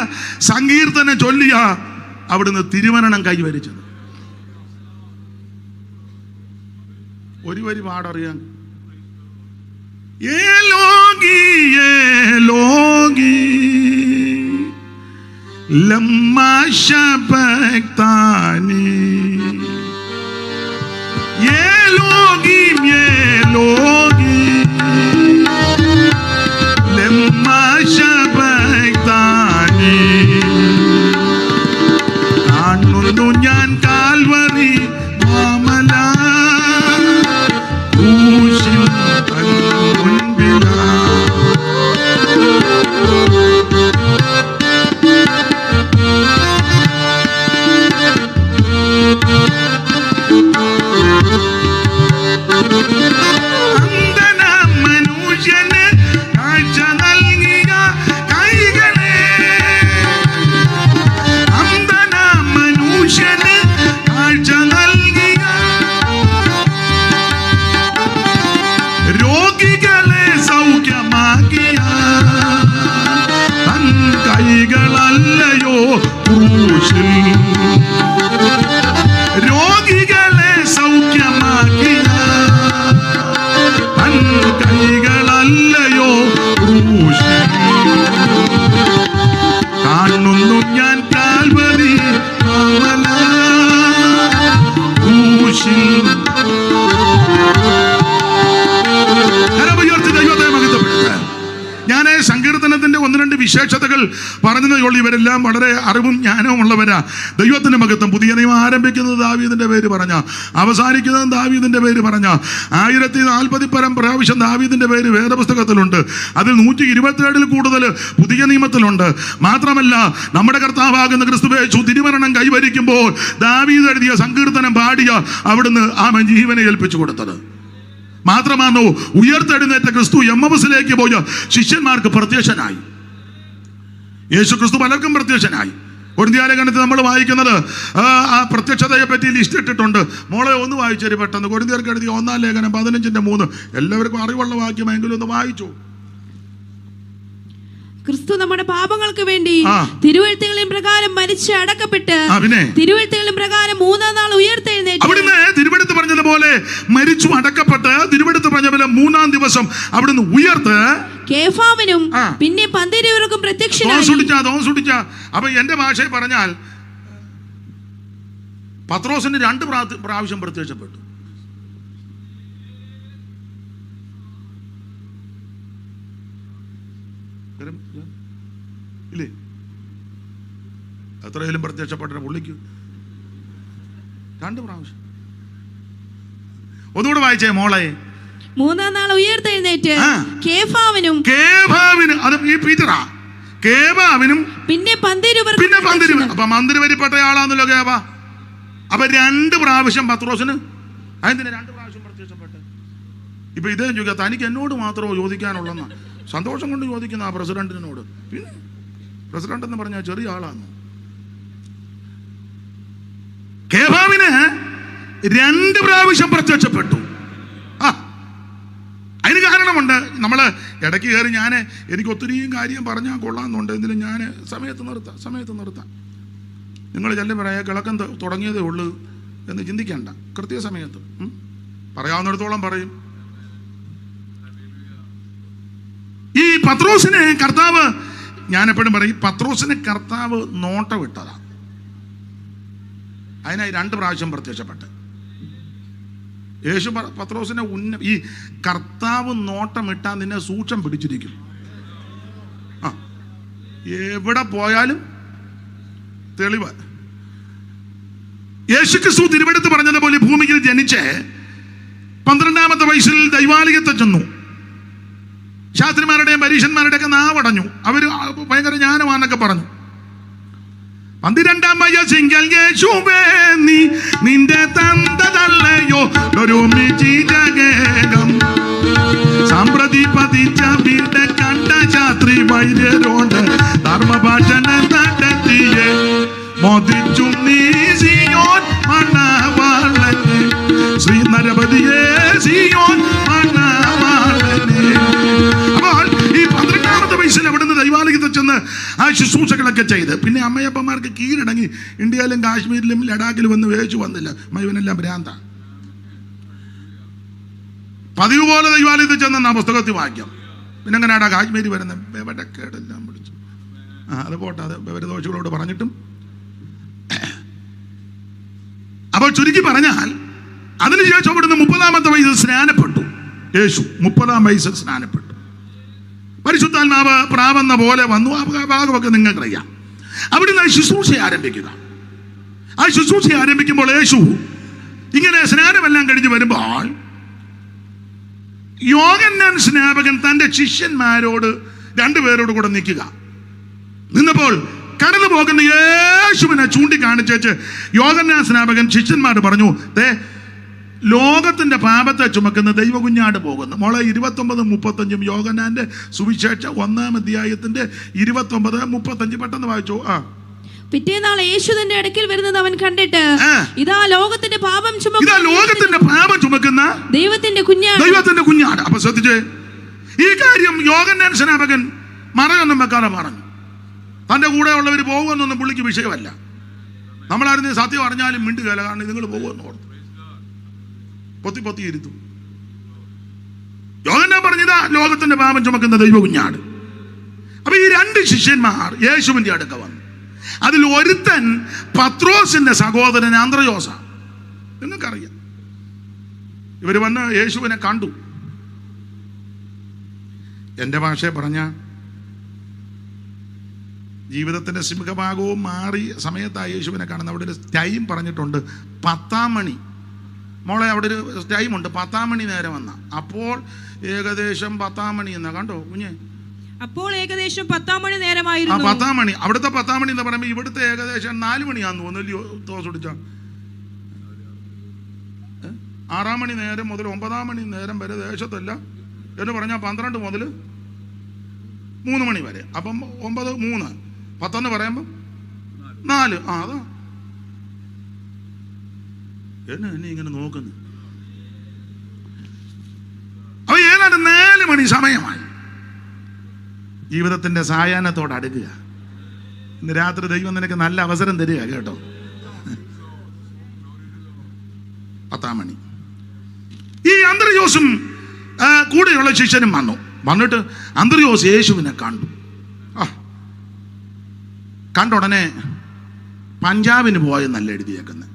സങ്കീർത്തനം ചൊല്ലിയ അവിടുന്ന് തിരുമരണം കൈവരിച്ചത്. ഒരു വരി പാടറിയാൻ, ഏലോകി ഏലോകി ലമ്മാ ശബക്താനി, ഏലോകി ഏലോകി ലമ്മാ ശബക്താനി. കാണുന്നു ഞാൻ കാൽവരി മാമല ക്രൂശിൽ തൻ മുൻപിലാ. വിശേഷതകൾ പറഞ്ഞതേ ഉള്ളൂ. ഇവരെല്ലാം വളരെ അറിവും ജ്ഞാനവും ഉള്ളവരാ. ദൈവത്തിന്റെ മഹത്വം. പുതിയ നിയമം ആരംഭിക്കുന്നത് ദാവീദിന്റെ പേര് പറഞ്ഞ, അവസാനിക്കുന്നത് ദാവീദിന്റെ പേര് പറഞ്ഞ, 1040 പരം പ്രാവശ്യം ദാവീദിന്റെ പേര് വേദപുസ്തകത്തിലുണ്ട്. അതിൽ 127 കൂടുതൽ പുതിയ നിയമത്തിലുണ്ട്. മാത്രമല്ല, നമ്മുടെ കർത്താവാകുന്ന ക്രിസ്തുയേശു തിരുമരണം കൈവരിക്കുമ്പോൾ ദാവീദ് എഴുതിയ സങ്കീർത്തനം പാടിയ അവിടുന്ന് ആമേൻ ജീവനെ ഏൽപ്പിച്ചു കൊടുത്തത്. മാത്രമാണോ, ഉയർത്തെഴുന്നേറ്റ ക്രിസ്തു എമ്മവസിലേക്ക് പോയ ശിഷ്യന്മാർക്ക് പ്രത്യക്ഷനായി. യേശു ക്രിസ്തു പലർക്കും പ്രത്യക്ഷനായി. കൊരിന്ത്യലേഖനത്തിൽ നമ്മൾ വായിക്കുന്നത് ആ പ്രത്യക്ഷതയെ പറ്റി ലിസ്റ്റ് ഇട്ടിട്ടുണ്ട്. മോളെ ഒന്ന് വായിച്ചേര് പെട്ടെന്ന്. കൊരിന്ത്യർക്ക് എഴുതിയ 1 ലേഖനം 15:3. എല്ലാവർക്കും അറിവുള്ള വാക്യമെങ്കിലും ഒന്ന് വായിച്ചു. ക്രിസ്തു നമ്മുടെ പാപങ്ങൾക്ക് വേണ്ടി തിരുവെഴുത്തുകളിൻ പ്രകാരം മരിച്ച് അടക്കപ്പെട്ട് തിരുവെഴുത്തുകളിൻ പ്രകാരം 3-ാം നാൾ ഉയർത്തെഴുന്നേറ്റു. അവിടുന്ന് തിരുവെടുത്ത് പറഞ്ഞതുപോലെ മരിച്ചു അടക്കപ്പെട്ട് തിരുവെടുത്ത് പറഞ്ഞ പോലെ 3-ാം ദിവസം അവിടുന്ന് ഉയർത്ത് കേഫാവിനും പിന്നെ 12 പ്രത്യക്ഷനായി. അപ്പൊ എന്റെ ഭാഷയിൽ പറഞ്ഞാൽ പത്രോസിന് 2 പ്രാവശ്യം പ്രത്യക്ഷപ്പെട്ടു. ഇല്ലേ? എത്രയിലും പ്രത്യക്ഷപ്പെട്ട പുള്ളിക്ക് 2 പ്രാവശ്യം. ഒന്നുകൂടെ വായിച്ചേ മോളെ. 3-ാം നാൾ ഉയർത്തെഴുന്നേറ്റ് കേഫാവിനും അത് ഈ പീറ്ററാ. കേഫാവിനും പിന്നെ 12 അപ്പൊ മന്ത്രിവരിപ്പെട്ട ആളാന്നല്ലോ കേഫ. അപ്പൊ 2 പ്രാവശ്യം പത്രോസിന്. അതെന്തിനാ 2 പ്രാവശ്യം പ്രത്യക്ഷപ്പെട്ട്? ഇപ്പൊ ഇതേ ചോദിക്കുക, തനിക്ക് എന്നോട് മാത്രമോ ചോദിക്കാനുള്ളെന്ന സന്തോഷം കൊണ്ട് ചോദിക്കുന്ന ആ പ്രസിഡന്റിനോട്. പിന്നെ പ്രസിഡന്റ് എന്ന് പറഞ്ഞാൽ ചെറിയ ആളാണ്. കേഫാവിന് 2 പ്രാവശ്യം പ്രത്യക്ഷപ്പെട്ടു. അതിന് കാരണമുണ്ട്. നമ്മൾ ഇടയ്ക്ക് കയറി എനിക്ക് ഒത്തിരിയും കാര്യം പറഞ്ഞാൽ കൊള്ളാമെന്നുണ്ട്. എങ്കിലും ഞാൻ സമയത്ത് നിർത്താം. നിങ്ങൾ ചെല്ലം പറയാ കിളക്കം തുടങ്ങിയതേ ഉള്ളൂ എന്ന് ചിന്തിക്കേണ്ട. കൃത്യസമയത്ത് പറയാവുന്നിടത്തോളം പറയും. ഈ പത്രോസിനെ കർത്താവ്, ഞാൻ എപ്പോഴും പറയും, പത്രോസിനെ കർത്താവ് നോട്ടം ഇട്ടതാ. അതിനായി 2 പ്രാവശ്യം പ്രത്യക്ഷപ്പെട്ട് യേശു പത്രോസിനെ ഈ കർത്താവ് നോട്ടം ഇട്ടാൽ നിന്നെ സൂക്ഷം പിടിച്ചിരിക്കും. എവിടെ പോയാലും തെളിവ്. യേശുക്രിസ്തു തിരുവെടുത്ത് പറഞ്ഞതുപോലെ ഭൂമിയിൽ ജനിച്ച് 12-ാമത്തെ വയസ്സിൽ ദൈവാലയത്തിൽ ചെന്നു. ശാസ്ത്രിമാരുടെയും പരീക്ഷന്മാരുടെയൊക്കെ നാവടഞ്ഞു. അവർ ഭയങ്കര ജ്ഞാനമാണെന്നൊക്കെ പറഞ്ഞു. 12-ാം വയസ്സിങ്കൽ യേശുവേ നീ നിന്റെ തന്തതല്ലയോ ഒരുമിച്ചിരകേകം സാമ്പ്രതി പതിച്ച വീട് കണ്ട ശാസ്ത്രി വൈദ്യരോട് ധർമ്മഭാഷണം നടത്തിയേ മോദിച്ചു നീ സിയോൻ മണവാളനെ ശ്രീ നരപതിയേ സിയോൻ മണവാളനെ. അപ്പോൾ ഈ 12-ാമത്തെ വയസ്സിൽ അവിടുന്ന് ദൈവാലയത്തിൽ ചെന്ന് ആ ശുശ്രൂഷകളൊക്കെ ചെയ്ത് പിന്നെ അമ്മയപ്പന്മാർക്ക് കീഴടങ്ങി ഇന്ത്യയിലും കാശ്മീരിലും ലഡാക്കിലും വന്ന് വേച്ചു വന്നില്ല. ഇവനെല്ലാം ഭ്രാന്ത. പതിവ് പോലെ ദൈവാലയത്തിൽ ചെന്ന പുസ്തകത്തിൽ വായിക്കാം. പിന്നെ എങ്ങനെയാടാ കാശ്മീരി വരുന്നത്? ബെവടക്കേടെല്ലാം പിടിച്ചു. അത് പോട്ടെ, അത് ബെവരദോഷികളോട് പറഞ്ഞിട്ടും. അപ്പോൾ ചുരുക്കി പറഞ്ഞാൽ അതിനുശേഷം അവിടുന്ന് 30-ാമത്തെ വയസ്സിൽ സ്നാനപ്പെട്ടു. യേശു 30-ാം വയസ്സിൽ സ്നാനപ്പെട്ടു. പരിശുദ്ധാത്മാവ് പ്രാവെന്ന പോലെ വന്നു. ആ ഭാഗമൊക്കെ നിങ്ങൾക്കറിയാം. അവിടുന്ന് ശുശ്രൂഷ ആരംഭിക്കുക. ആ ശുശ്രൂഷ ആരംഭിക്കുമ്പോൾ യേശു ഇങ്ങനെ സ്നാനമെല്ലാം കഴിഞ്ഞ് വരുമ്പോൾ യോഹന്നാൻ സ്നാപകൻ തൻ്റെ ശിഷ്യന്മാരോട് 2 പേരോട് കൂടെ നിന്നപ്പോൾ കടന്നു പോകുന്ന യേശുവിനെ ചൂണ്ടിക്കാണിച്ചേച്ച് യോഹന്നാൻ സ്നാപകൻ ശിഷ്യന്മാരോട് പറഞ്ഞു, ലോകത്തിന്റെ പാപത്തെ ചുമക്കുന്ന ദൈവകുഞ്ഞാട് പോകുന്നു. മോളെ 29-35 യോഹന്നാന്റെ സുവിശേഷം 1-ാം അധ്യായത്തിന്റെ 29-35 പെട്ടെന്ന് വായിച്ചു. പിറ്റേന്നാൾ യേശു തന്റെ അടുക്കൽ വരുന്നത് അവൻ കണ്ടിട്ട്, ഇതാ ലോകത്തിന്റെ പാപം ചുമക്കുന്ന ദൈവത്തിന്റെ കുഞ്ഞാട്. അപ്പൊ ശ്രദ്ധിച്ചേ, ഈ കാര്യം യോഹന്നാൻ സ്നാപകൻ മറയൊന്നും വെക്കാതെ പറഞ്ഞു. തന്റെ കൂടെ ഉള്ളവർ പോകുമെന്നൊന്നും പുള്ളിക്ക് വിഷയമല്ല. നമ്മളായിരുന്നു സത്യം അറിഞ്ഞാലും മിണ്ടുകയില്ല. കാരണം നിങ്ങൾ പോകുമെന്ന് ഓർത്തു പൊത്തി ഇരുത്തും. യോഹന്നാൻ പറഞ്ഞതാ ലോകത്തിന്റെ പാപം ചുമക്കുന്ന ദൈവ കുഞ്ഞാട്. അപ്പൊ ഈ 2 ശിഷ്യന്മാർ യേശുവിന്റെ അടുക്ക വന്നു. അതിൽ ഒരുത്തൻ പത്രോസിന്റെ സഹോദരൻ അന്ത്രയോസ. നിങ്ങൾക്കറിയാം. ഇവർ വന്ന് യേശുവിനെ കണ്ടു. എൻ്റെ ഭാഷയെ പറഞ്ഞ ജീവിതത്തിൻ്റെ സിംഹഭാഗവും മാറി സമയത്തായി യേശുവിനെ കാണുന്നത്. അവിടെ ഒരു ടൈം പറഞ്ഞിട്ടുണ്ട്, 10 മണി. മോളെ അവിടെ ഒരു ടൈമുണ്ട്, 10 മണി നേരം വന്ന. അപ്പോൾ ഏകദേശം 10 മണി എന്നാ കണ്ടോ കുഞ്ഞെ? അപ്പോൾ ഏകദേശം 10 മണി നേരമായിരുന്നു. 10 മണി. അവിടുത്തെ 10 മണി എന്ന് പറയുമ്പോൾ ഇവിടുത്തെ ഏകദേശം 4 മണിയാന്ന് തോന്നുന്നല്ലോ. തോസ് പിടിച്ച 6 മണി നേരം മുതൽ 9 മണി നേരം വരെ ദേശത്തല്ല എന്ന് പറഞ്ഞാൽ 12 മുതൽ 3 മണി വരെ. അപ്പം 9, 3, 10 എന്ന് പറയുമ്പോൾ 4. അതാ എന്നെ ഇങ്ങനെ നോക്കുന്നു. അപ്പൊ ഏതാണ്ട് 4 മണി സമയമായി. ജീവിതത്തിന്റെ സായാഹ്നത്തോട് അടുക്കുക. ഇന്ന് രാത്രി ദൈവം നിനക്ക് നല്ല അവസരം തരിക കേട്ടോ. 10 മണി. ഈ അന്ത്രയോസും കൂടെയുള്ള ശിഷ്യനും വന്നിട്ട് അന്ത്രയോസ് യേശുവിനെ കണ്ടു. കണ്ട ഉടനെ പഞ്ചാബിന് പോയെന്നല്ല എഴുതിയേക്കുന്നത്.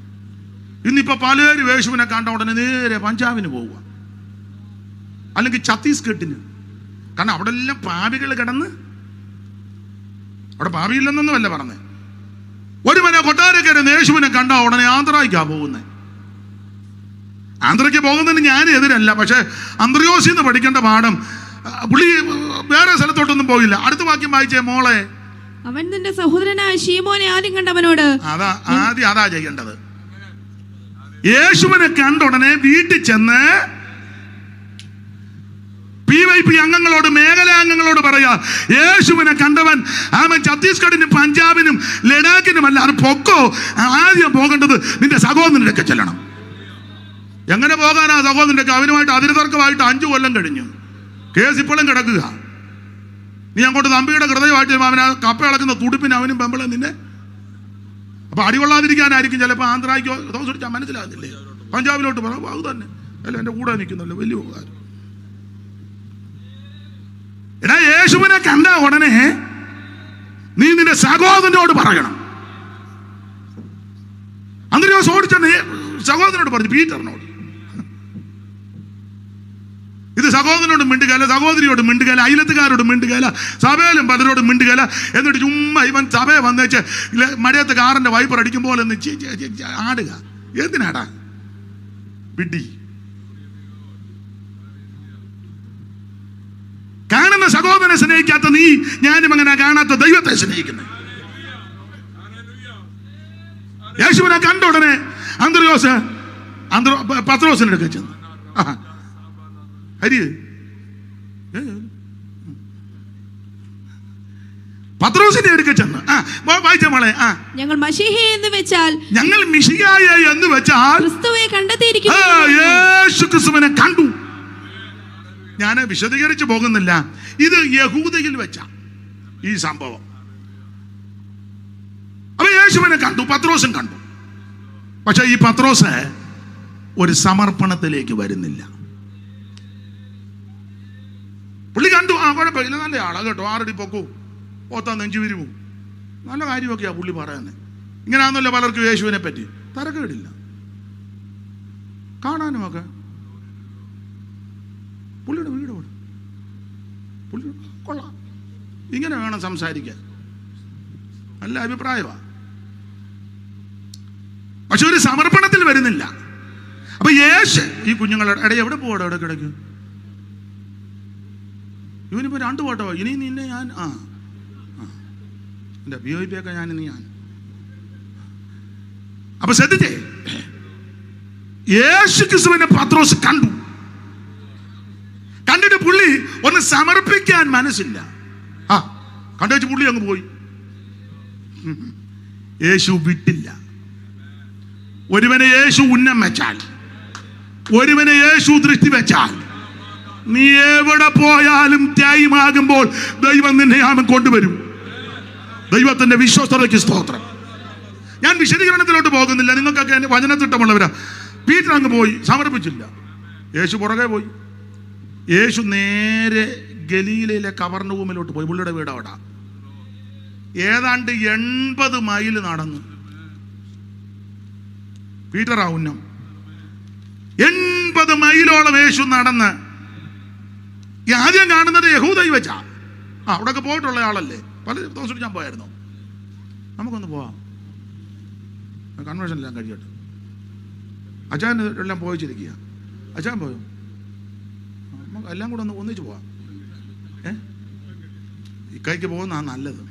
ഇന്നിപ്പോ പലരും യേശുവിനെ കണ്ട ഉടനെ നേരെ പഞ്ചാബിന് പോവുക, അല്ലെങ്കിൽ ഛത്തീസ്ഗഡിന്. കാരണം അവിടെ എല്ലാം പാപികൾ കിടന്ന്, അവിടെ പാപിയില്ലെന്നൊന്നുമല്ല പറഞ്ഞത്. ഒരുവനെ കൊട്ടാരക്കരന്ന് യേശുവിനെ കണ്ട ഉടനെ ആന്ധ്രയ്ക്കാ പോകുന്നത്. ആന്ധ്രയ്ക്ക് പോകുന്നതിന് ഞാൻ എതിരല്ല, പക്ഷെ അന്ത്രയോസിൽ നിന്ന് പഠിക്കേണ്ട പാഠം, പുള്ളി വേറെ സ്ഥലത്തോട്ടൊന്നും പോയില്ല. അടുത്ത വാക്യം വായിച്ചേ മോളെ. അവൻ തന്റെ സഹോദരനായ ശീമോനെ ആദ്യം കണ്ടവനോട്. അതാ ചെയ്യേണ്ടത്. യേശുവിനെ കണ്ട ഉടനെ വീട്ടിൽ ചെന്ന് PYP അംഗങ്ങളോട്, മേഖലാംഗങ്ങളോട് പറയാ, യേശുവിനെ കണ്ടവൻ അവൻ ഛത്തീസ്ഗഡിനും പഞ്ചാബിനും ലഡാക്കിനും അല്ല, അത് പൊക്കോ. ആദ്യം പോകേണ്ടത് നിന്റെ സഹോദരൻ്റെ ഒക്കെ ചെല്ലണം. എങ്ങനെ പോകാനാ സഹോദരൻ്റെ? അവനുമായിട്ട് അതിരുതർക്കമായിട്ട് 5 കൊല്ലം കഴിഞ്ഞു. കേസ് ഇപ്പോഴും കിടക്കുക. നീ അങ്ങോട്ട് തമ്പിയുടെ ഹൃദയമായിട്ട് അവനെ കപ്പ ഇളക്കുന്ന തുടുപ്പിന് അവനും പെമ്പളെ നിന്നെ. അപ്പൊ അടികൊള്ളാതിരിക്കാനായിരിക്കും ചിലപ്പോൾ ആന്ധ്രയ്ക്കോ തോന്നിച്ചാൽ മനസ്സിലാകുന്നില്ലേ, പഞ്ചാബിലോട്ട് പറയാം. അത് തന്നെ അല്ല, എൻ്റെ കൂടെ നിൽക്കുന്നല്ലോ, വലിയ ഉപകാരം. എടാ, യേശുവിനെ കണ്ട ഉടനെ നീ നിന്റെ സഹോദരനോട് പറയണം. അന്ത്രയോസ് ഓടിച്ചെന്ന് സഹോദരനോട് പറഞ്ഞു, പീറ്ററിനോട്. ഇത് സഹോദരനോട് മിണ്ടുകയില്ല, സഹോദരിയോട് മിണ്ടുകയില്ല, അയലത്തുകാരോട് മിണ്ടുകയില്ല, സഭയിലും പലരോട് മിണ്ടുകയില്ല. എന്നിട്ട് ചുമ്മാ ഇവൻ സഭയെ വന്നേച്ച് മഴയത്ത് കാറിന്റെ വൈപ്പർ അടിക്കുമ്പോൾ എന്ന് ആടുക. എന്തിനാടാ വിഡ്ഢി? കാണുന്ന സഹോദരനെ സ്നേഹിക്കാത്ത നീ, ഞാനും അങ്ങനെ കാണാത്ത ദൈവത്തെ സ്നേഹിക്കുന്നത്. യേശുവിനെ കണ്ട ഉടനെ പത്രോസിന്റെ അടുക്കൽ ചെന്നു. പത്രോസിന്റെ അടുക്കൽ ചെന്ന് വായിച്ച മോളെ. ഞങ്ങൾ മശീഹയെ എന്ന് വെച്ചാൽ ക്രിസ്തുവെ കണ്ടെത്തിയിരിക്കുന്നു. യേശു ക്രിസ്തുവിനെ കണ്ടു. ഞാൻ വിശദീകരിച്ചു പോകുന്നില്ല. ഇത് യഹൂദയിൽ വെച്ച ഈ സംഭവം. അപ്പൊ യേശുവിനെ കണ്ടു, പത്രോസും കണ്ടു. പക്ഷെ ഈ പത്രോസ് ഒരു സമർപ്പണത്തിലേക്ക് വരുന്നില്ല. പുള്ളി കണ്ടു, കുഴപ്പമില്ല, നല്ല ആളാ കേട്ടോ, 6 അടി പൊക്കൂ, 10 നെഞ്ചു വിരിവും, നല്ല കാര്യമൊക്കെയാ പുള്ളി പറയുന്നത്. ഇങ്ങനെയാണെന്നല്ലോ പലർക്കും യേശുവിനെ പറ്റി തരക്കേടില്ല. കാണാനുമൊക്കെ പുള്ളിയുടെ വീടോട് പുള്ളി കൊള്ളാം, ഇങ്ങനെ വേണം സംസാരിക്കാൻ, നല്ല അഭിപ്രായമാണ്. പക്ഷെ ഒരു സമർപ്പണത്തിൽ വരുന്നില്ല. അപ്പൊ യേശു ഈ കുഞ്ഞുങ്ങളുടെ ഇടയിൽ എവിടെ പോകണം? എവിടെ കിടക്കും? ഇവനിപ്പോ 2 വട്ടോ, ഇനി നിന്നെ ഞാൻ എൻ്റെ PYP ഒക്കെ ഞാൻ. അപ്പൊ ശ്രദ്ധിച്ചേ, യേശു ക്രിസ്തുവിനെ പത്രോസ് കണ്ടു. കണ്ടിട്ട് പുള്ളി ഒന്ന് സമർപ്പിക്കാൻ മനസ്സില്ല. കണ്ടുവെച്ച് പുള്ളി അങ്ങ് പോയി. യേശു വിട്ടില്ല. ഒരുവനെ യേശു ഉന്നം വെച്ചാൽ, ഒരുവനെ യേശു ദൃഷ്ടി വെച്ചാൽ, നീ എവിടെ പോയാലും ടൈമാകുമ്പോൾ ദൈവം നിന്നെ അവൻ കൊണ്ടുവരും. ദൈവത്തിന്റെ വിശ്വസ്തതയ്ക്ക് സ്തോത്രം. ഞാൻ വിശദീകരണത്തിലോട്ട് പോകുന്നില്ല, നിങ്ങൾക്കൊക്കെ എന്നെ വചനത്തിട്ടമുള്ളവരാ. പീറ്റർ അങ്ങ് പോയി, സമർപ്പിച്ചില്ല. യേശു പുറകെ പോയി. യേശു നേരെ ഗലീലയിലെ കവർന്നഭൂമിയിലോട്ട് പോയി. പുള്ളിയുടെ വീട് അവിടെ. ഏതാണ്ട് 80 മൈൽ നടന്നു. പീറ്ററാ ഉന്നം. 80 മൈലോളം യേശു നടന്ന്. ആദ്യം കാണുന്നത് യഹൂദയിൽ വെച്ചാ. അവിടെയൊക്കെ പോയിട്ടുള്ള ആളല്ലേ, പല ദിവസം ഞാൻ പോയായിരുന്നു. നമുക്കൊന്ന് പോവാം, കൺവെൻഷൻ എല്ലാം കഴിയട്ടെ. അച്ഛൻ എല്ലാം പോയിച്ചിരിക്കുക. അച്ഛൻ പോയോ? നമുക്ക് എല്ലാം കൂടെ ഒന്ന് ഒന്നിച്ച് പോവാം. ഇക്കൈക്ക് പോകുന്നതാണ് നല്ലത്.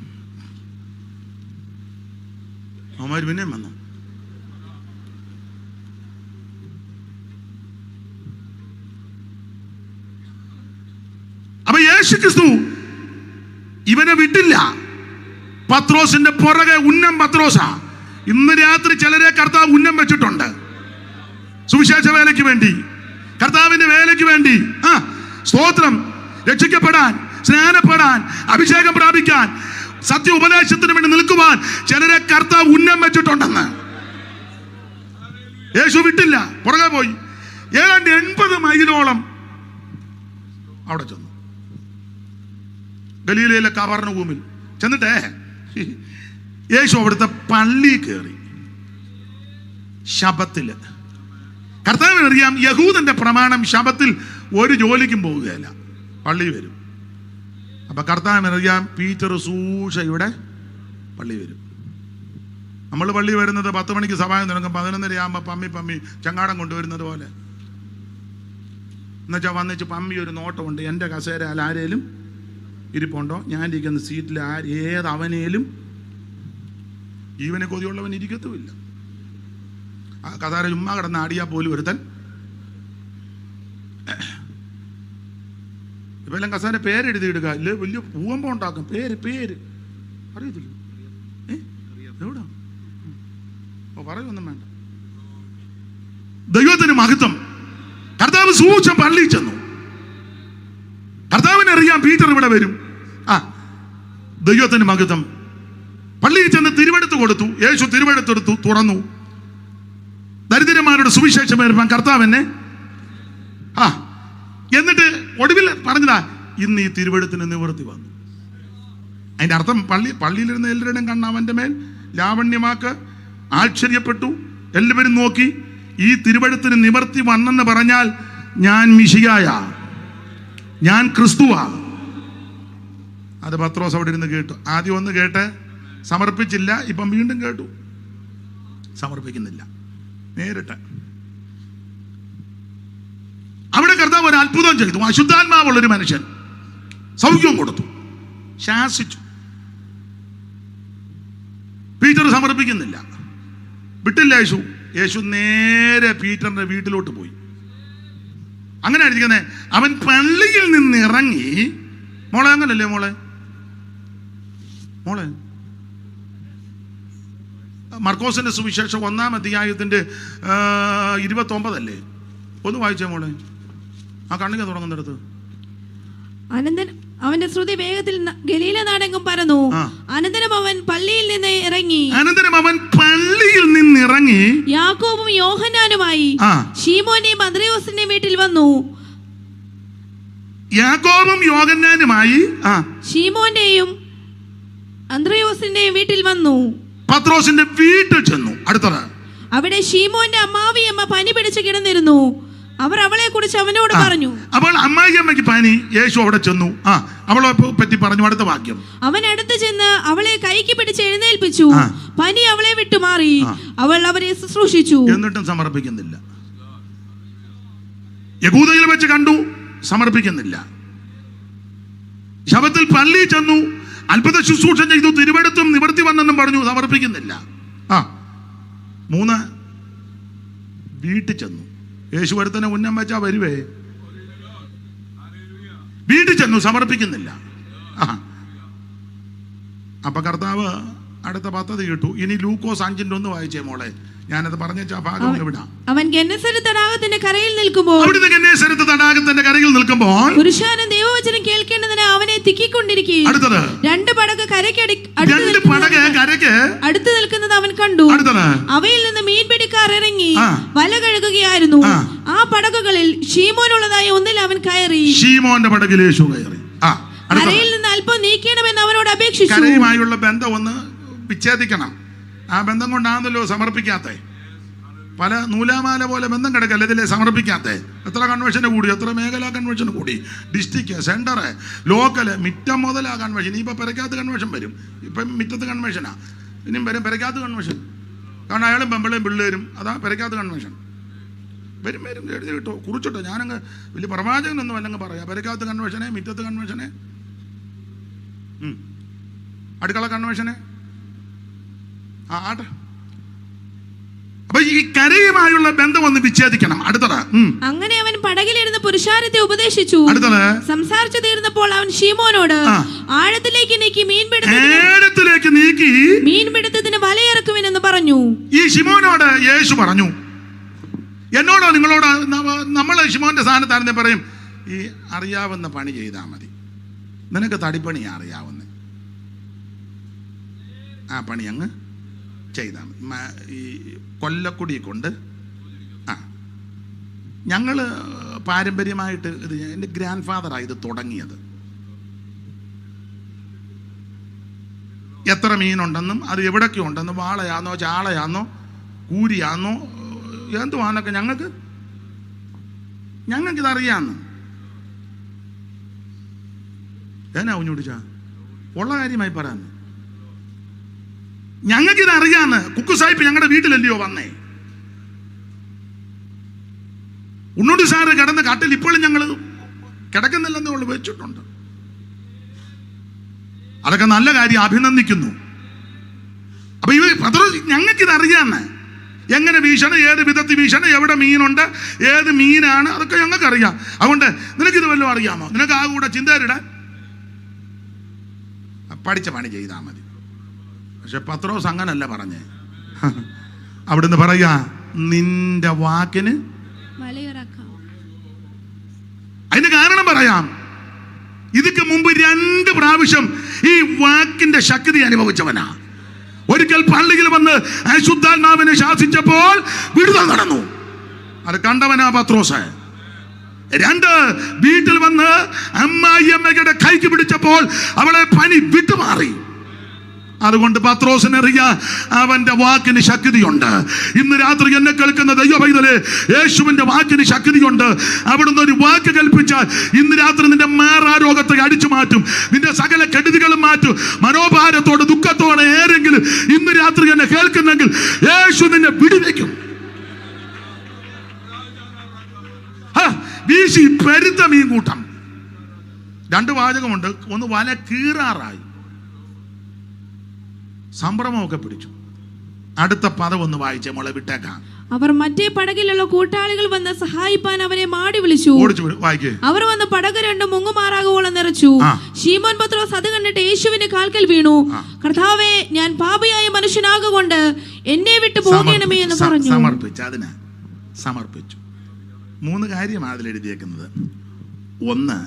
അവന്മാർ പിന്നെയും വന്നു. അപ്പൊ യേശു ക്രിസ്തു ഇവനെ വിട്ടില്ല. പത്രോസിന്റെ പുറകെ ഉന്നം പത്രോസാ. ഇന്ന് രാത്രി ചിലരെ കർത്താവ് ഉന്നം വെച്ചിട്ടുണ്ട് സുവിശേഷ വേലയ്ക്ക് വേണ്ടി, കർത്താവിന്റെ വേലയ്ക്ക് വേണ്ടി. സ്തോത്രം. രക്ഷിക്കപ്പെടാൻ, സ്നാനപ്പെടാൻ, അഭിഷേകം പ്രാപിക്കാൻ, സത്യ ഉപദേശത്തിന് വേണ്ടി നിൽക്കുവാൻ ചിലരെ കർത്താവ് ഉന്നം വെച്ചിട്ടുണ്ടെന്ന്. യേശു വിട്ടില്ല, പുറകെ പോയി. ഏതാണ്ട് 80 മൈലോളം അവിടെ ചെന്നു. ഗലീലയിലെ കവർന്നഭൂമിൽ ചെന്നിട്ടേ യേശു അവിടുത്തെ പള്ളി കയറി. ശബത്തില് കർത്താവിന് അറിയാം, യഹൂദന്റെ പ്രമാണം ശബത്തിൽ ഒരു ജോലിക്കും പോവുകയല്ല, പള്ളി വരും. അപ്പൊ കർത്താവിനറിയാം, പീറ്റർ സൂക്ഷയുടെ പള്ളി വരും. നമ്മൾ പള്ളി വരുന്നത് 10 മണിക്ക് സഭായം തുടങ്ങും, 11:30 ആകുമ്പോൾ പമ്മി ചങ്ങാടം കൊണ്ടുവരുന്നത് പോലെ. എന്നുവെച്ചാൽ വന്നിച്ച് പമ്മി ഒരു നോട്ടമുണ്ട്, എൻ്റെ കസേര ആരേലും ഇരിപ്പുണ്ടോ, ഞാൻ ഇരിക്കുന്ന സീറ്റിൽ ഏതവനേലും ജീവനെ കൊതിയുള്ളവൻ ഇരിക്കത്തുമില്ല. ആ കസേര ചുമ്മാ കിടന്ന് ആടിയാൽ പോലും ഒരുത്തൻ. ഇപ്പം എല്ലാം കസേര പേരെഴുതിയിടുക, ഇല്ല വലിയ ഭൂകമ്പം ഉണ്ടാക്കും. പേര് അറിയത്തില്ല. എവിടാ? പറയൊന്നും വേണ്ട. ദൈവത്തിന് മഹത്വം. കർത്താവ് സൂക്ഷിച്ച പള്ളിയിൽ ചെന്നു. കർത്താവിനറിയാം പീറ്റർ ഇവിടെ വരും. ദൈവത്തിന് മഹത്വം. പള്ളിയിൽ ചെന്ന് തിരുവെടുത്ത് കൊടുത്തു. യേശു തിരുവെടുത്തെടുത്തു, തുറന്നു. ദരിദ്രന്മാരുടെ സുവിശേഷം വരുമ്പോൾ കർത്താവിനെ എന്നിട്ട് ഒടുവിൽ പറഞ്ഞതാ, ഇന്ന് ഈ തിരുവെടുത്തിന് നിവൃത്തി വന്നു. അതിൻ്റെ അർത്ഥം പള്ളിയിലിരുന്ന എല്ലാവരുടെയും കണ്ണ് അവൻ്റെ മേൽ ലാവണ്യമാക്ക് ആശ്ചര്യപ്പെട്ടു. എല്ലാവരും നോക്കി. ഈ തിരുവെടുത്തിന് നിവർത്തി വന്നെന്ന് പറഞ്ഞാൽ ഞാൻ മിശിഹായ, ഞാൻ ക്രിസ്തുവാ. അത് പത്രോസ് അവിടെ ഇരുന്ന് കേട്ടു. ആദ്യം ഒന്ന് കേട്ട് സമർപ്പിച്ചില്ല, ഇപ്പം വീണ്ടും കേട്ടു, സമർപ്പിക്കുന്നില്ല. നേരിട്ട് അവിടെ കർത്താവ് ഒരു അത്ഭുതം ചെയ്തു. അശുദ്ധാത്മാവുള്ളൊരു മനുഷ്യൻ സൗഖ്യം കൊടുത്തു, ശാസിച്ചു. പീറ്റർ സമർപ്പിക്കുന്നില്ല, വിട്ടില്ല യേശു. യേശു നേരെ പീറ്ററിന്റെ വീട്ടിലോട്ട് പോയി. അങ്ങനെ ഇരിക്കുന്നത്. അവൻ പള്ളിയിൽ നിന്ന് ഇറങ്ങി. മോളെ അങ്ങനല്ലേ മോളെ മർക്കോസിന്റെ സുവിശേഷം 1-ാം അധ്യായത്തിന്റെ 29 അല്ലേ? ഒന്ന് വായിച്ചേ മോളെ, ആ കണ്ണിക തുടങ്ങുന്നിടത്ത്. അനന്തരം അവന്റെ ശ്രുതി വേഗത്തിൽ ഗലീല നാടെങ്ങും പരന്നു. അനന്തരം അവൻ പള്ളിയിൽ നിന്ന് ഇറങ്ങി യാക്കോബും യോഹന്നാനുമായി ശീമോന്റെയും അന്ത്രയോസിന്റെയും വീട്ടിൽ വന്നു. ശീമോന്റെയും അന്ത്രയോസിന്റെയും വീട്ടിൽ വന്നു. പത്രോസിന്റെ വീട്ടിൽ ചെന്നു. അടുത്തത്, അവിടെ ശീമോന്റെ അമ്മാവിയമ്മ പനി പിടിച്ച് കിടന്നിരുന്നു. അവർ അവളെ കുറിച്ച് അവനോട് പറഞ്ഞു. അപ്പോൾ അമ്മായിയമ്മയ്ക്ക് പനി. യേശു അവിടെ ചെന്നു, അവളെ പറ്റി പറഞ്ഞു. അടുത്ത വാക്യം, അവൻ അടുത്ത് ചെന്ന് അവളെ കൈക്ക് പിടിച്ച് എഴുന്നേൽപ്പിച്ചു. പനി അവളെ വിട്ടുമാറി. അവൾ അവരെ ശുശ്രൂഷിച്ചു. എന്നിട്ടും സമർപ്പിക്കുന്നില്ല. യഹൂദയിൽ വെച്ച് കണ്ടു, സമർപ്പിക്കുന്നില്ല. ശബത്തിൽ പള്ളിയിൽ ചെന്നു, അത്ഭുത ശുശ്രൂഷ ചെയ്തു, തിരുവെടുത്തും നിവർത്തി വന്നെന്നും പറഞ്ഞു, സമർപ്പിക്കുന്നില്ല. 3 വീട്ടിൽ ചെന്നു. യേശു ഒരുത്തനെ ഉന്നം വെച്ചാ വരുവേ. വീട്ടിൽ ചെന്നു, സമർപ്പിക്കുന്നില്ല. അപ്പൊ കർത്താവ് അടുത്ത പദ്ധതി കിട്ടു. ഇനി ലൂക്കോസ് 5:1 വായിച്ചേ മോളെ. ഞാനത് പറഞ്ഞ ഭാഗം വിടാം. അവൻ ഗന്നേസരത്ത് തടാകത്തിന്റെ കരയിൽ നിൽക്കുമ്പോൾ പുരുഷാരം ദൈവവചനം കേൾക്കേണ്ടതിന് അവനെ തിക്കിക്കൊണ്ടിരിക്കെ രണ്ട് പടക് കരയ്ക്ക് അടുത്ത് നിൽക്കുന്നത് അവൻ കണ്ടു. അവയിൽ നിന്ന് മീൻപിടിക്കാർ ഇറങ്ങി വല കഴുകുകയായിരുന്നു. ആ പടകുകളിൽ ശീമോനുള്ളതായ ഒന്നിൽ അവൻ കയറി. ശീമോന്റെ പടകിൽ യേശു കയറി. കരയിൽ നിന്ന് അല്പം നീക്കണമെന്ന് അവനോട് അപേക്ഷിച്ചു. കരയുമായുള്ള ബന്ധം ഒന്ന് വിച്ഛേദിക്കണം. ആ ബന്ധം കൊണ്ടാണല്ലോ സമർപ്പിക്കാത്ത. പല നൂലാമാല പോലെ ബന്ധം കിടക്കല്ല ഇതിലെ സമർപ്പിക്കാത്ത. എത്ര കൺവെൻഷന് കൂടി, എത്ര മേഖലാ കൺവെൻഷന് കൂടി, ഡിസ്ട്രിക്ട്, സെന്ററ്, ലോക്കല്, മിറ്റം മുതലാ കൺവെൻഷൻ. ഇനിയിപ്പോൾ പെരക്കാത്ത കൺവെൻഷൻ വരും. ഇപ്പം മിറ്റത്ത് കൺവെൻഷനാ. ഇനിയും വരും പെരക്കാത്ത കൺവെൻഷൻ. കാരണം അയാളും പെമ്പിളയും പിള്ളേരും, അതാ പെരക്കാത്ത കൺവെൻഷൻ. വരും എഴുതി കിട്ടോ, കുറിച്ചിട്ടോ. ഞാനങ്ങ് വലിയ പ്രവാചകനൊന്നും അല്ലെങ്കിൽ പറയാം. പെരക്കാത്ത കൺവെൻഷനെ, മിറ്റത്ത് കൺവെൻഷനെ, അടുക്കള കൺവെൻഷനെ, ആട്ടെ. അപ്പൊ ഈ കരയുമായുള്ള ബന്ധം ഒന്ന് വിച്ഛേദിക്കണം. അടുത്തത്, അങ്ങനെ അവൻ പടകിലിരുന്ന് പുരുഷാരത്തെ ഉപദേശിച്ചു. അടുത്തത്, സംസാരിച്ചു തീർന്നപ്പോൾ അവൻ ശീമോനോട് ആഴത്തിലേക്ക് നീക്കി മീൻപിടുത്തത്തിന് വലയിറക്കുവിനെന്ന് പറഞ്ഞു. ഈ ശിമോനോട് യേശു പറഞ്ഞു, എന്നോടോ നിങ്ങളോടോ, നമ്മൾ ശിമോന്റെ സ്ഥാനത്താണെന്ന് പറയും, ഈ അറിയാവുന്ന പണി ചെയ്താൽ മതി, നിനക്ക് തടിപ്പണിയാ അറിയാവുന്ന, ആ പണി അങ്ങ് ചെയ്താൽ മതി. ഈ കൊല്ലക്കുടി കൊണ്ട് ഞങ്ങൾ പാരമ്പര്യമായിട്ട് ഇത്, എൻ്റെ ഗ്രാൻഡ് ഫാദറാണ് ഇത് തുടങ്ങിയത്. എത്ര മീനുണ്ടെന്നും അത് എവിടൊക്കെ ഉണ്ടെന്നും, വാളയാന്നോ ചാളയാന്നോ കൂരിയാന്നോ എന്തുവാന്നൊക്കെ ഞങ്ങൾക്കിതറിയാന്ന്. എന്നാ കുഞ്ഞുടിച്ചാ ഉള്ള കാര്യമായി പറയാന്ന്, ഞങ്ങൾക്കിത് അറിയാന്ന്. കുക്കു സാഹിബ് ഞങ്ങളുടെ വീട്ടിലല്ലയോ വന്നേ. ഉണ്ണുണ്ടി സാറ് കിടന്ന കാട്ടിൽ ഇപ്പോഴും ഞങ്ങൾ കിടക്കുന്നില്ലെന്നേ ഉള്ളു, വെച്ചിട്ടുണ്ട്. അതൊക്കെ നല്ല കാര്യം, അഭിനന്ദിക്കുന്നു. അപ്പൊ ഞങ്ങൾക്കിത് അറിയാന്ന്, എങ്ങനെ വീശണം, ഏത് വിധത്തിൽ വീശണം, എവിടെ മീനുണ്ട്, ഏത് മീനാണ്, അതൊക്കെ ഞങ്ങൾക്കറിയാം. അതുകൊണ്ട് നിനക്കിത് വല്ലതും അറിയാമോ? നിനക്ക് ആ കൂടെ ചിന്തയിടാൻ പഠിച്ച പണി ചെയ്താൽ മതി. പക്ഷെ പത്രോസ് അങ്ങനല്ല പറഞ്ഞേ. അവിടുന്ന് പറയാ, നിന്റെ വാക്കിന് വലയിറക്കാം. അതിന് കാരണം പറയാം. ഇതിക്ക് മുമ്പ് 2 പ്രാവശ്യം ഈ വാക്കിന്റെ ശക്തി അനുഭവിച്ചവനാ. ഒരിക്കൽ പള്ളിയിൽ വന്ന് അശുദ്ധാത്മാവിനെ ശാസിച്ചപ്പോൾ വിടുതൽ നടന്നു. അത് കണ്ടവനാ പത്രോസ്. 2 വീട്ടിൽ വന്ന് അമ്മായിയമ്മയുടെ കൈക്ക് പിടിച്ചപ്പോൾ അവളെ പനി വിട്ടുമാറി. അതുകൊണ്ട് പത്രോസിനറിയാം അവന്റെ വാക്കിന് ശക്തിയുണ്ട്. ഇന്ന് രാത്രി എന്നെ കേൾക്കുന്ന ദൈവ പൈതലേ, യേശുവിന്റെ വാക്കിന് ശക്തിയുണ്ട്. അവിടുന്ന് ഒരു വാക്ക് കൽപ്പിച്ചാൽ ഇന്ന് രാത്രി നിന്റെ മാറാരോഗത്തെ അടിച്ചു മാറ്റും, നിന്റെ സകല കെടുതികളും മാറ്റും. മനോഭാരത്തോടെ ദുഃഖത്തോടെ ഏതെങ്കിലും ഇന്ന് രാത്രി എന്നെ കേൾക്കുന്നെങ്കിൽ യേശു നിന്നെ വിടുവിക്കും. വീശി പെരുത്ത മീൻ കൂട്ടം. 2 വാചകമുണ്ട്. ഒന്ന്, വല കീറാറായി, സംഭ്രമമൊക്കെ പിടിച്ചു. അടുത്ത പദം ഒന്ന് വായിച്ചേ മോളെ, വിട്ടേക്കാം. അവർ മറ്റേ പടകിലുള്ള കൂട്ടാളികൾ വന്ന് സഹായിപ്പാൻ അവരെ മാടി വിളിച്ചു. അവർ വന്ന് പടക് 2 മുങ്ങുമാറാകുവോളം നിറച്ചു. ശീമോൻ പത്രോസ് അത് കണ്ടിട്ട് യേശുവിന്റെ കാൽക്കൽ വീണു. കർത്താവേ, ഞാൻ പാപിയായ മനുഷ്യനാകൊണ്ട് എന്നെ വിട്ടു പോകണമേ എന്ന് പറഞ്ഞു. സമർപ്പിച്ചു. 3 കാര്യമാണ് അതിൽ എഴുതിയേക്കുന്നത്. 1,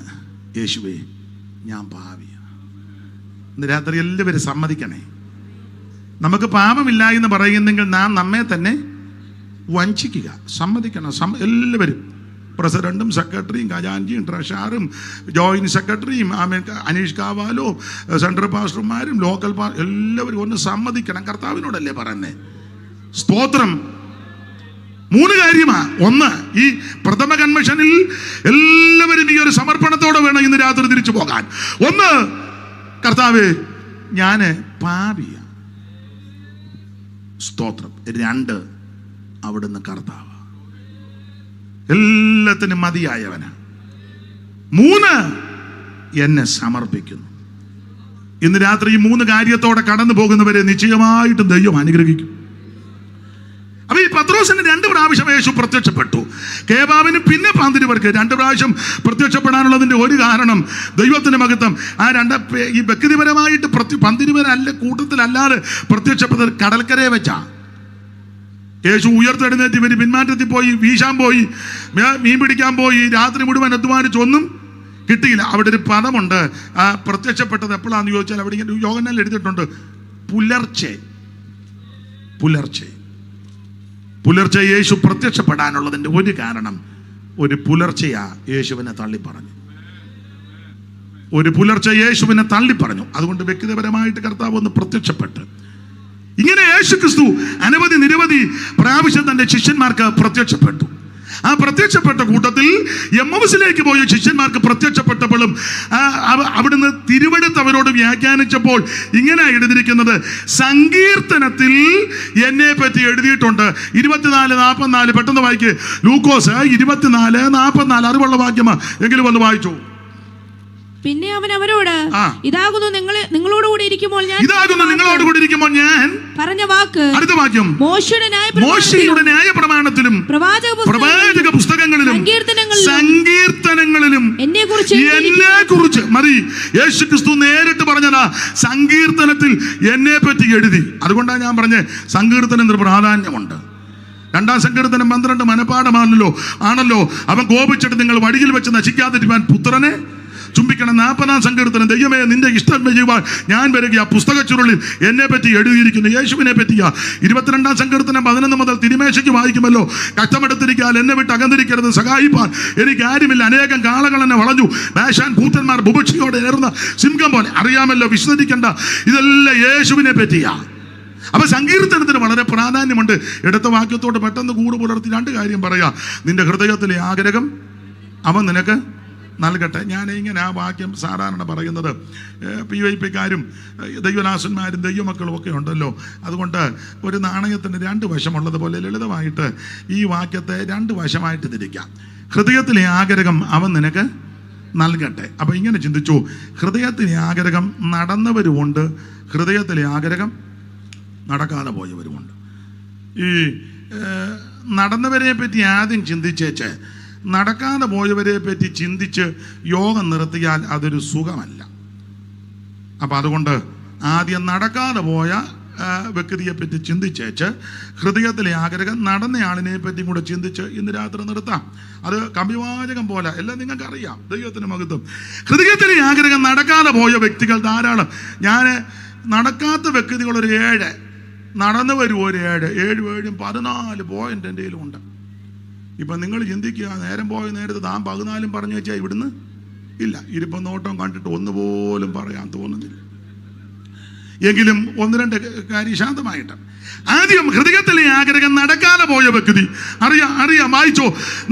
യേശുവേ ഞാൻ പാപിയാണ്. ഇന്ന് രാത്രി എല്ലാവരും സമ്മതിക്കണേ. നമുക്ക് പാപമില്ല എന്ന് പറയുന്നെങ്കിൽ നാം നമ്മെ തന്നെ വഞ്ചിക്കുക. സമ്മതിക്കണം. എല്ലാവരും, പ്രസിഡന്റും സെക്രട്ടറിയും ഖജാൻജിയും ട്രഷററും ജോയിന്റ് സെക്രട്ടറിയും അനീഷ് കാവാലോ സെൻട്രൽ പാസ്റ്റർമാരും ലോക്കൽ എല്ലാവരും ഒന്ന് സമ്മതിക്കണം. കർത്താവിനോടല്ലേ പറയുന്നേ. സ്തോത്രം. 3 കാര്യമാണ്. 1, ഈ പ്രഥമ കൺവെൻഷനിൽ എല്ലാവരും ഈ ഒരു സമർപ്പണത്തോടെ വേണം ഇന്ന് രാത്രി തിരിച്ചു പോകാൻ. 1, കർത്താവേ ഞാന് പാപിയ. സ്തോത്രം. 2, അവിടുന്ന് കർത്താവ് എല്ലാത്തിനും മതിയായവനാ. 3, എന്നെ സമർപ്പിക്കുന്നു. ഇന്ന് രാത്രി ഈ 3 കാര്യത്തോടെ കടന്നു പോകുന്നവരെ നിശ്ചയമായിട്ടും ദൈവം അനുഗ്രഹിക്കും. അപ്പൊ ഈ പത്രോസിന് 2 പ്രാവശ്യം യേശു പ്രത്യക്ഷപ്പെട്ടു. കേബാവിന് പിന്നെ പാന്തിരിവർക്ക് 2 പ്രാവശ്യം പ്രത്യക്ഷപ്പെടാനുള്ളതിന്റെ ഒരു കാരണം ദൈവത്തിന്റെ മഹത്വം. ആ ഈ വ്യക്തിപരമായിട്ട് പന്തിരിവരല്ല, കൂട്ടത്തിലല്ലാതെ പ്രത്യക്ഷപ്പെട്ടത് കടൽക്കരയെ വെച്ചാ. യേശു ഉയർത്തെഴുന്നേറ്റ് ഇവര് പിന്മാറ്റത്തിൽ പോയി, വീശാൻ പോയി, മീൻ പിടിക്കാൻ പോയി, രാത്രി മുഴുവൻ അധ്വാനിച്ചൊന്നും കിട്ടിയില്ല. അവിടെ ഒരു പദമുണ്ട്. ആ പ്രത്യക്ഷപ്പെട്ടത് എപ്പോഴാന്ന് ചോദിച്ചാൽ അവിടെ യോഹന്നാൻ എഴുതിയിട്ടുണ്ട്, പുലർച്ചെ. പുലർച്ചെ യേശു പ്രത്യക്ഷപ്പെടാനുള്ളതിൻ്റെ ഒരു കാരണം ഒരു പുലർച്ചെയാ യേശുവിനെ തള്ളിപ്പറഞ്ഞു. ഒരു പുലർച്ചെ യേശുവിനെ തള്ളിപ്പറഞ്ഞു. അതുകൊണ്ട് വ്യക്തിപരമായിട്ട് കർത്താവ് ഒന്ന് പ്രത്യക്ഷപ്പെട്ട്, ഇങ്ങനെ യേശു ക്രിസ്തു നിരവധി പ്രാവശ്യം തന്റെ ശിഷ്യന്മാർക്ക് പ്രത്യക്ഷപ്പെട്ടു. ആ പ്രത്യക്ഷപ്പെട്ട കൂട്ടത്തിൽ എമ്മൗസിലേക്ക് പോയ ശിഷ്യന്മാർക്ക് പ്രത്യക്ഷപ്പെട്ടപ്പോഴും അവിടുന്ന് തിരുവെടുത്ത് അവരോട് വ്യാഖ്യാനിച്ചപ്പോൾ ഇങ്ങനെ എഴുതിയിരിക്കുന്നത്, സങ്കീർത്തനത്തിൽ എന്നെ പറ്റി എഴുതിയിട്ടുണ്ട്. 24:44 പെട്ടെന്ന് വായിക്ക്. ലൂക്കോസ് 24:44 അറിവുള്ള വാക്യമാ, എങ്കിലും ഒന്ന് വായിച്ചു. പിന്നെ അവൻ അവരോട്, ഇതാകുന്നു നിങ്ങളോടുകൂടി ഇരിക്കുമ്പോൾ ഞാൻ പറഞ്ഞ വാക്ക്. അടുത്ത വാക്യം, മോശയുടെ ന്യായപ്രമാണത്തിലും പ്രവാചക പുസ്തകങ്ങളിലും സങ്കീർത്തനങ്ങളിലും എന്നെക്കുറിച്ച് മതി. യേശുക്രിസ്തു നേരിട്ട് പറഞ്ഞതാ, സങ്കീർത്തനത്തിൽ എന്നെ പറ്റി എഴുതി. അതുകൊണ്ടാണ് ഞാൻ പറഞ്ഞ സങ്കീർത്തനത്തിന് പ്രാധാന്യമുണ്ട്. 2-ാം സങ്കീർത്തനം 12 മനപാഠമാണല്ലോ. അവൻ കോപിച്ചിട്ട് നിങ്ങൾ വഴിയിൽ വെച്ച് നശിക്കാതിരിക്കാൻ പുത്രനെ ചുംബിക്കണം. 40-ാം സങ്കീർത്തനം, ദൈവമേ നിന്റെ ഇഷ്ടം ചെയ്യുവാൻ ഞാൻ വരിക, പുസ്തക ചുരുളിൽ എന്നെ പറ്റി എഴുതിയിരിക്കുന്നു, യേശുവിനെ പറ്റിയാ. 22-ാം സങ്കീർത്തനം 11 മുതൽ തിരുമേശയ്ക്ക് വായിക്കുമല്ലോ, കഷ്ടമെടുത്തിരിക്കാൻ എന്നെ വിട്ട് അകന്നിരിക്കരുത്, സഹായിപ്പാൻ എനിക്ക് ആരുമില്ല, അനേകം കാളകൾ എന്നെ വളഞ്ഞു, ബാശാൻ കൂറ്റന്മാർ ബുഭുക്ഷയോടെ ഏറുന്ന സിംഹം പോലെ. അറിയാമല്ലോ, വിശ്വസിക്കേണ്ട, ഇതെല്ലാം യേശുവിനെ പറ്റിയാ. അപ്പൊ സങ്കീർത്തനത്തിന് വളരെ പ്രാധാന്യമുണ്ട്. എടുത്ത വാക്യത്തോട് പെട്ടെന്ന് കൂട് പുലർത്തി 2 കാര്യം പറയാ. നിന്റെ ഹൃദയത്തിലെ ആഗ്രഹം അവൻ നിനക്ക് നൽകട്ടെ. ഞാൻ ഇങ്ങനെ ആ വാക്യം സാധാരണ പറയുന്നത് PYPക്കാരും ദൈവദാസന്മാരും ദൈവമക്കളും ഒക്കെ ഉണ്ടല്ലോ. അതുകൊണ്ട് ഒരു നാണയത്തിന് 2 വശമുള്ളതുപോലെ ലളിതമായിട്ട് ഈ വാക്യത്തെ 2 വശമായിട്ട് തിരിക്കാം. ഹൃദയത്തിലെ ആഗ്രഹം അവൻ നിനക്ക് നൽകട്ടെ. അപ്പം ഇങ്ങനെ ചിന്തിച്ചു, ഹൃദയത്തിലെ ആഗ്രഹം നടന്നവരുമുണ്ട്, ഹൃദയത്തിലെ ആഗ്രഹം നടക്കാതെ പോയവരുമുണ്ട്. ഈ നടന്നവരെ പറ്റി ആദ്യം ചിന്തിച്ചേച്ച് നടക്കാതെ പോയവരെ പറ്റി ചിന്തിച്ച് യോഗം നിർത്തിയാൽ അതൊരു സുഖമല്ല. അപ്പം അതുകൊണ്ട് ആദ്യം നടക്കാതെ പോയ വ്യക്തിയെപ്പറ്റി ചിന്തിച്ചേച്ച് ഹൃദയത്തിലെ ആഗ്രഹം നടന്നയാളിനെ പറ്റി കൂടെ ചിന്തിച്ച് ഇന്ന് രാത്രി നിർത്താം. അത് കമ്പിവാചകം പോലെ എല്ലാം നിങ്ങൾക്കറിയാം. ദൈവത്തിന് മഹത്വം. ഹൃദയത്തിലെ ആഗ്രഹം നടക്കാതെ പോയ വ്യക്തികൾ ധാരാളം. ഞാൻ നടക്കാത്ത വ്യക്തികൾ ഒരു 7, നടന്നു വരും ഒരു 7 14 പോയിന്റ് എൻ്റെ കയ്യിലുണ്ട്. ഇപ്പം നിങ്ങൾ ചിന്തിക്കുക, നേരം പോയ നേരത്ത് താൻ 14 പറഞ്ഞു വെച്ചാൽ ഇവിടുന്ന് ഇല്ല. ഇരിപ്പം നോട്ടം കണ്ടിട്ട് ഒന്നുപോലും പറയാൻ തോന്നുന്നില്ല. എങ്കിലും 1-2 കാര്യം ശാന്തമായിട്ട്. ആദ്യം ഹൃദയത്തിലെ ആഗ്രഹം നടക്കാതെ പോയ വ്യക്തി. അറിയാം വായിച്ചോ,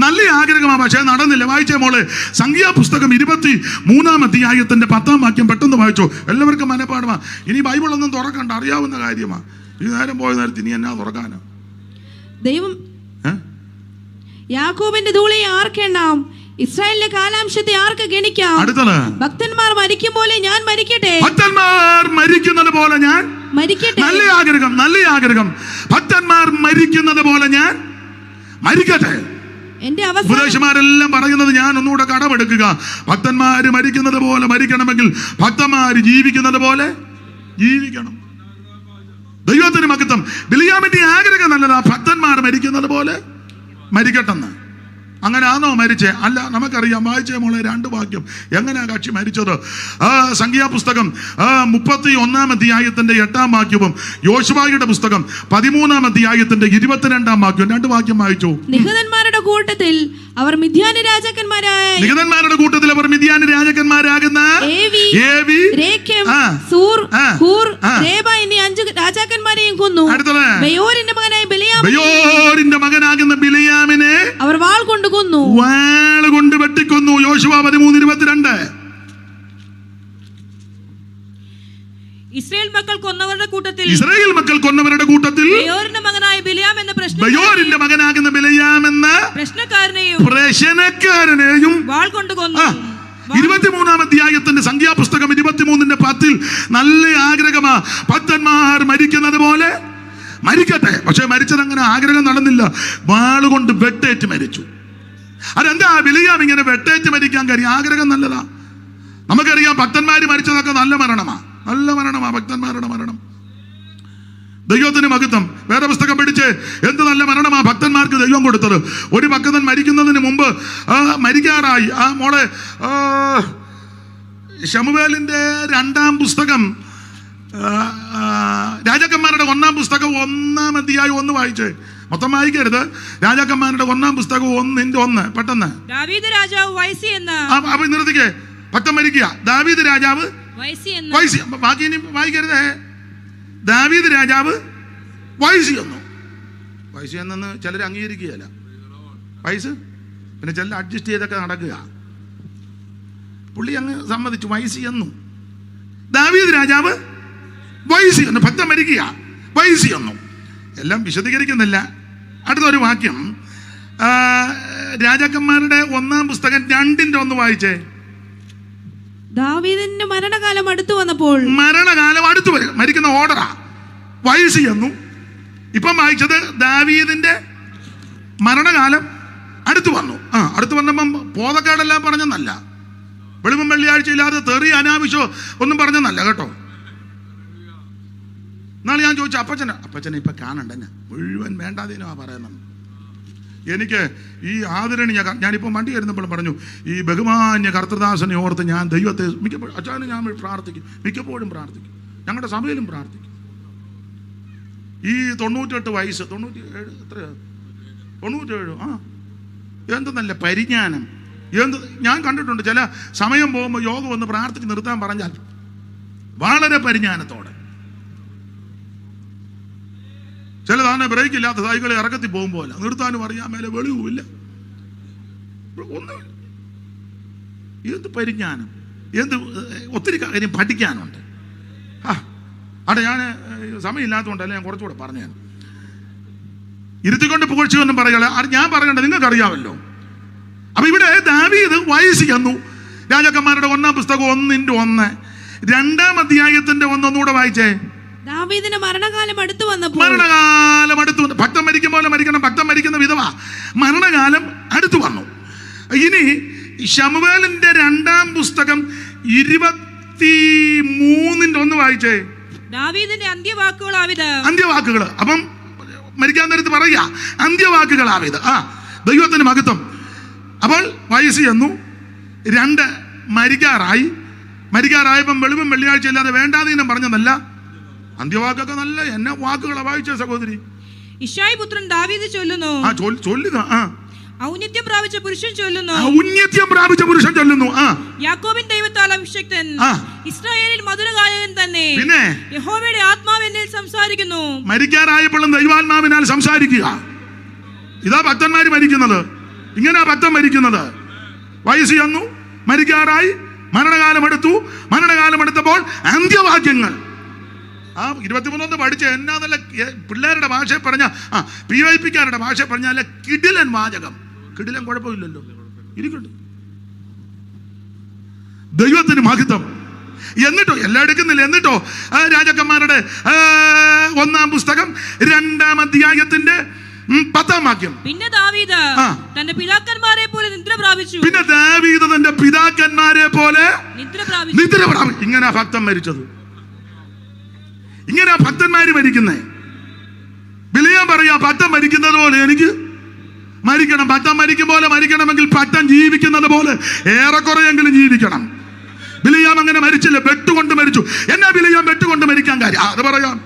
നല്ല ആഗ്രഹമാണ് പക്ഷേ നടന്നില്ല. വായിച്ചേ മോളെ, സംഖ്യാപുസ്തകം 23-ാം അധ്യായത്തിന്റെ 10-ാം വാക്യം പെട്ടെന്ന് വായിച്ചോ. എല്ലാവർക്കും മനപ്പാടമാണ്. ഇനി ബൈബിളൊന്നും തുറക്കണ്ട, അറിയാവുന്ന കാര്യമാണ്. ഈ നേരം പോയ നേരത്ത് ഇനി എന്നാ തുറക്കാനോ? ദൈവം യാക്കോബിന്റെ ധൂളിയെ ആർക്കെണ്ണാം, ഇസ്രായേലിന്റെ കാലാംശത്തെ ആർക്ക് ഗണിക്കാം? അടുത്തത്, ഭക്തന്മാർ മരിക്കും പോലെ ഞാൻ മരിക്കട്ടെ. ഭക്തന്മാർ മരിക്കുന്നത് പോലെ ഞാൻ മരിക്കട്ടെ. നല്ല ആഗ്രഹം. ഭക്തന്മാർ മരിക്കുന്നത് പോലെ ഞാൻ മരിക്കട്ടെ. എന്റെ ഉപദേശമാരെല്ലാം പറയുന്നത് ഞാൻ ഒന്നുകൂടെ കടമെടുക്കുക. ഭക്തന്മാര് മരിക്കുന്നത് പോലെ മരിക്കണമെങ്കിൽ ഭക്തന്മാര് ജീവിക്കുന്നത് പോലെ ജീവിക്കണം. ദൈവത്തിന് മഹത്വം. ബിലിയാമിന്റെ ആഗ്രഹം നല്ലതാ, ഭക്തന്മാർ മരിക്കുന്നത് പോലെ മരിക്കട്ടെന്ന്. അങ്ങനെ ആണോ മരിച്ചേ? അല്ല, നമുക്കറിയാം. വായിച്ചേ മോളെ 2 വാക്യം. എങ്ങനെയാ കക്ഷി മരിച്ചത്? സംഖ്യാപുസ്തകം 31-ാം അധ്യായത്തിന്റെ 8-ാം വാക്യവും യോശുവയുടെ പുസ്തകം 13-ാം അധ്യായത്തിന്റെ 22-ാം വാക്യവും 2 വാക്യം വായിച്ചു. നിഹതന്മാരുടെ കൂട്ടത്തിൽ അവർ മിദ്യാനി രാജാക്കന്മാരാകുന്ന ഏവി, രേക്കെം, സൂർ, ഹൂർ, രേബ എന്നീ 5 രാജാക്കന്മാരെയും കൊന്നു. ബെയോരിന്റെ മകനാകുന്ന ബിലെയാമിനെ അവർ വാൾ കൊണ്ട് വെട്ടിക്കൊന്നു. യോശുവ 13:22. ഇസ്രായേൽ മക്കൾ കൊന്നവരുടെ കൂട്ടത്തിൽ ബെയോരിന്റെ മകനാകുന്ന ബിലെയാം എന്ന പ്രശ്നക്കാരനെയും വാൾ കൊണ്ട് കൊന്നു. 23-ാം അധ്യായത്തിന്റെ സംഖ്യാപുസ്തകം 23:10 നല്ല ആഗ്രഹമാ, ഭക്തന്മാർ മരിക്കുന്നത് പോലെ മരിക്കട്ടെ. പക്ഷെ മരിച്ചത് അങ്ങനെ ആഗ്രഹം നടന്നില്ല, വാളുകൊണ്ട് വെട്ടേറ്റ് മരിച്ചു. അതെന്താ ബിലെയാം ഇങ്ങനെ വെട്ടേറ്റ് മരിക്കാൻ കാര്യം? ആഗ്രഹം നല്ലതാ. നമുക്കറിയാം ഭക്തന്മാര് മരിച്ചതൊക്കെ നല്ല മരണമാ ഭക്തന്മാരുടെ മരണം. ദൈവത്തിന് മഹത്വം. വേദപുസ്തകം പഠിച്ച് എന്ത് നല്ല മരണമാ ഭക്തന്മാർക്ക് ദൈവം കൊടുത്തത്. ഒരു ഭക്തൻ മരിക്കുന്നതിന് മുമ്പ് മരിക്കാറായി. മോളെ, ശമൂവേലിന്റെ 2-ാം പുസ്തകം, രാജാക്കന്മാരുടെ 1-ാം പുസ്തകം 1-ാം അധ്യായം 1 വായിച്ചേ. മൊത്തം വായിക്കരുത്. രാജാക്കന്മാരുടെ 1-ാം പുസ്തകം 1:1 പെട്ടെന്ന്. ദാവീദ് രാജാവ് വയസ്സി എന്ന്. അപ്പൊ നിർത്തിക്കേ, ഭക്തൻ മരിക്കുക. ദാവീദ് രാജാവ് വയസ്സി. ബാക്കി ഇനി വായിക്കരുതേ. ദാവീദ് രാജാവ് വയസ്സി എന്നു ചിലർ അംഗീകരിക്കുകയല്ല. വയസ്സ്, പിന്നെ ചില അഡ്ജസ്റ്റ് ചെയ്തൊക്കെ നടക്കുക. പുള്ളി അങ്ങ് സമ്മതിച്ചു, വയസ്സ് എന്നു. ദാവീദ് രാജാവ് വയസ്സ് എന്നു, ഭക്തൻ മരിക്കുക, വയസ്സ് എന്നു. എല്ലാം വിശദീകരിക്കുന്നില്ല. അടുത്തൊരു വാക്യം, രാജാക്കന്മാരുടെ 1-ാം പുസ്തകം 2:1 വായിച്ചേ. ദാവീദിന്റെ മരണകാലം അടുത്തു വന്നപ്പോൾ, മരണകാലം അടുത്തു വരും, മരിക്കുന്ന ഓർഡറാ, വയസ്സ് എന്നു. ഇപ്പം വായിച്ചത് ദാവീദിന്റെ മരണകാലം അടുത്തു വന്നു. അടുത്തു വന്നപ്പം പോതക്കാടെല്ലാം പറഞ്ഞെന്നല്ല, വെളിവും വെള്ളിയാഴ്ച ഇല്ലാതെ തെറി അനാവശ്യമോ ഒന്നും പറഞ്ഞെന്നല്ല കേട്ടോ. എന്നാലും ഞാൻ ചോദിച്ചു, അപ്പച്ചനെ ഇപ്പൊ കാണണ്ട, മുഴുവൻ വേണ്ടാതീനോ പറയുന്നത്. എനിക്ക് ഈ ആദരണി ഞാനിപ്പോൾ വണ്ടി വരുന്നപ്പോഴും പറഞ്ഞു, ഈ ബഹുമാന്യ കർത്തൃദാസനെ ഓർത്ത് ഞാൻ ദൈവത്തെ മിക്കപ്പോഴും, അച്ഛനെ ഞാൻ പ്രാർത്ഥിക്കും, മിക്കപ്പോഴും പ്രാർത്ഥിക്കും, ഞങ്ങളുടെ സഭയിലും പ്രാർത്ഥിക്കും. ഈ 98 വയസ്സ്, 97 എത്രയാ, 97, എന്ത് നല്ല പരിജ്ഞാനം, എന്ത് ഞാൻ കണ്ടിട്ടുണ്ട്. ചില സമയം പോകുമ്പോൾ യോഗം ഒന്ന് പ്രാർത്ഥിച്ച് നിർത്താൻ പറഞ്ഞാൽ വളരെ പരിജ്ഞാനത്തോടെ. ചിലതാണ് ബ്രേക്ക് ഇല്ലാത്ത സൈക്കിളെ ഇറക്കത്തി പോകുമ്പോൾ നിർത്താനും അറിയാൻ മേലെ വെളിവുമില്ല, ഒന്നുമില്ല. എന്ത് പരിജ്ഞാനം, എന്ത് ഒത്തിരി കാര്യം പഠിക്കാനുണ്ട്. അവിടെ ഞാൻ സമയമില്ലാത്തതുകൊണ്ടല്ല ഞാൻ കുറച്ചുകൂടെ പറഞ്ഞു. ഇരുത്തിക്കൊണ്ട് പുകഴ്ച ഒന്നും പറയല, ഞാൻ പറയണ്ട, നിങ്ങൾക്ക് അറിയാമല്ലോ. അപ്പൊ ഇവിടെ ദാവീദ് വയസ്സ് ചെന്നു. രാജാക്കന്മാരുടെ 1-ാം പുസ്തകം 1:1, 2-ാം അധ്യായത്തിന്റെ 1 ഒന്നുകൂടെ വായിച്ചേ. ദാവീദിന്റെ മരണകാലം അടുത്തു വന്നപ്പോൾ, മരണകാലം അടുത്തു വന്നു. ഭക്തൻ മരിക്കും പോലെ മരിക്കണം, ഭക്തൻ മരിക്കുന്ന വിധവ. മരണകാലം അടുത്തു വന്നു. ഇനി ശമൂവേലിന്റെ 2-ാം പുസ്തകം 23:1 വായിച്ചേ. ദാവീദിന്റെ അന്ത്യവാക്കുകളാവിത്. അന്ത്യവാക്കുകൾ. അപ്പം മരിക്കാൻ നേരത്ത് പറയുക അന്ത്യവാക്കുകളാവിത്. ദൈവത്തിന് മഹത്വം. അപ്പോൾ വയസ്സ് ചെന്നു, 2 മരിക്കാറായപ്പം വെളിവും വെള്ളിയാഴ്ച ഇല്ലാതെ വേണ്ടാതീനം പറഞ്ഞതല്ല, അന്ത്യവാക്കൊക്കെ നല്ല എന്നെ വാക്കുകളെ വായിച്ച സഹോദരി. ഇശ്ശായി പുത്രൻ ദാവീദ് ചൊല്ലുന്നു, ചൊല്ലുക. ഔന്നത്യം പ്രാപിച്ച പുരുഷൻ ചൊല്ലുന്നു, ഔന്നത്യം പ്രാപിച്ച പുരുഷൻ ചൊല്ലുന്നു. യാക്കോബിൻ ദൈവത്താൽ അഭിഷിക്തൻ, ഇസ്രായേലിൽ മധുരഗായകൻ തന്നെ, പിന്നെ യഹോവയുടെ ആത്മാവ് എന്നിൽ സംസാരിക്കുന്നു. മരിക്കാറായപ്പോഴും ദൈവാത്മാവിനാൽ സംസാരിക്കുക. ഇതാ ഭക്തന്മാര് മരിക്കുന്നത്, ഇങ്ങനെ ഭക്തൻ മരിക്കുന്നത്. വയസ്സ് ചെന്നു, മരിക്കാറായി, മരണകാലം എടുത്തപ്പോൾ അന്ത്യവാക്യങ്ങൾ. 23 പഠിച്ച എന്നാ നല്ല പിള്ളേരുടെ ഭാഷയെ പറഞ്ഞ PYPക്കാരുടെ ഭാഷയെ പറഞ്ഞാൽ കിടിലൻ വാചകം. കിടിലൻ കുഴപ്പമില്ലല്ലോ, ഇരിക്കട്ടെ. ദൈവത്തിന് മഹത്വം. എന്നിട്ടോ എല്ലാം എടുക്കുന്നില്ല. എന്നിട്ടോ രാജാക്കന്മാരുടെ 1-ാം പുസ്തകം 2-ാം അധ്യായത്തിന്റെ 10-ാം വാക്യം. പിന്നെ ദാവീദ് തന്റെ പിതാക്കന്മാരെ പോലെ നിദ്ര പ്രാപിച്ചു. ഇങ്ങനെ ഭക്തൻ മരിച്ചത്, ഇങ്ങനെ ഭക്തന്മാര് മരിക്കുന്നേ. ബിലിയാം പറയാ, ഭക്തൻ മരിക്കുന്നത് പോലെ എനിക്ക് മരിക്കണം. ഭക്തൻ മരിക്കും പോലെ മരിക്കണമെങ്കിൽ ഭക്തൻ ജീവിക്കുന്നത് പോലെ ഏറെക്കുറെയെങ്കിലും ജീവിക്കണം. ബിലിയാം അങ്ങനെ മരിച്ചില്ല, വെട്ടുകൊണ്ട് മരിച്ചു. എന്നാ ബിലിയാം വെട്ടുകൊണ്ട് മരിക്കാൻ കാര്യം? അത് പറയാം.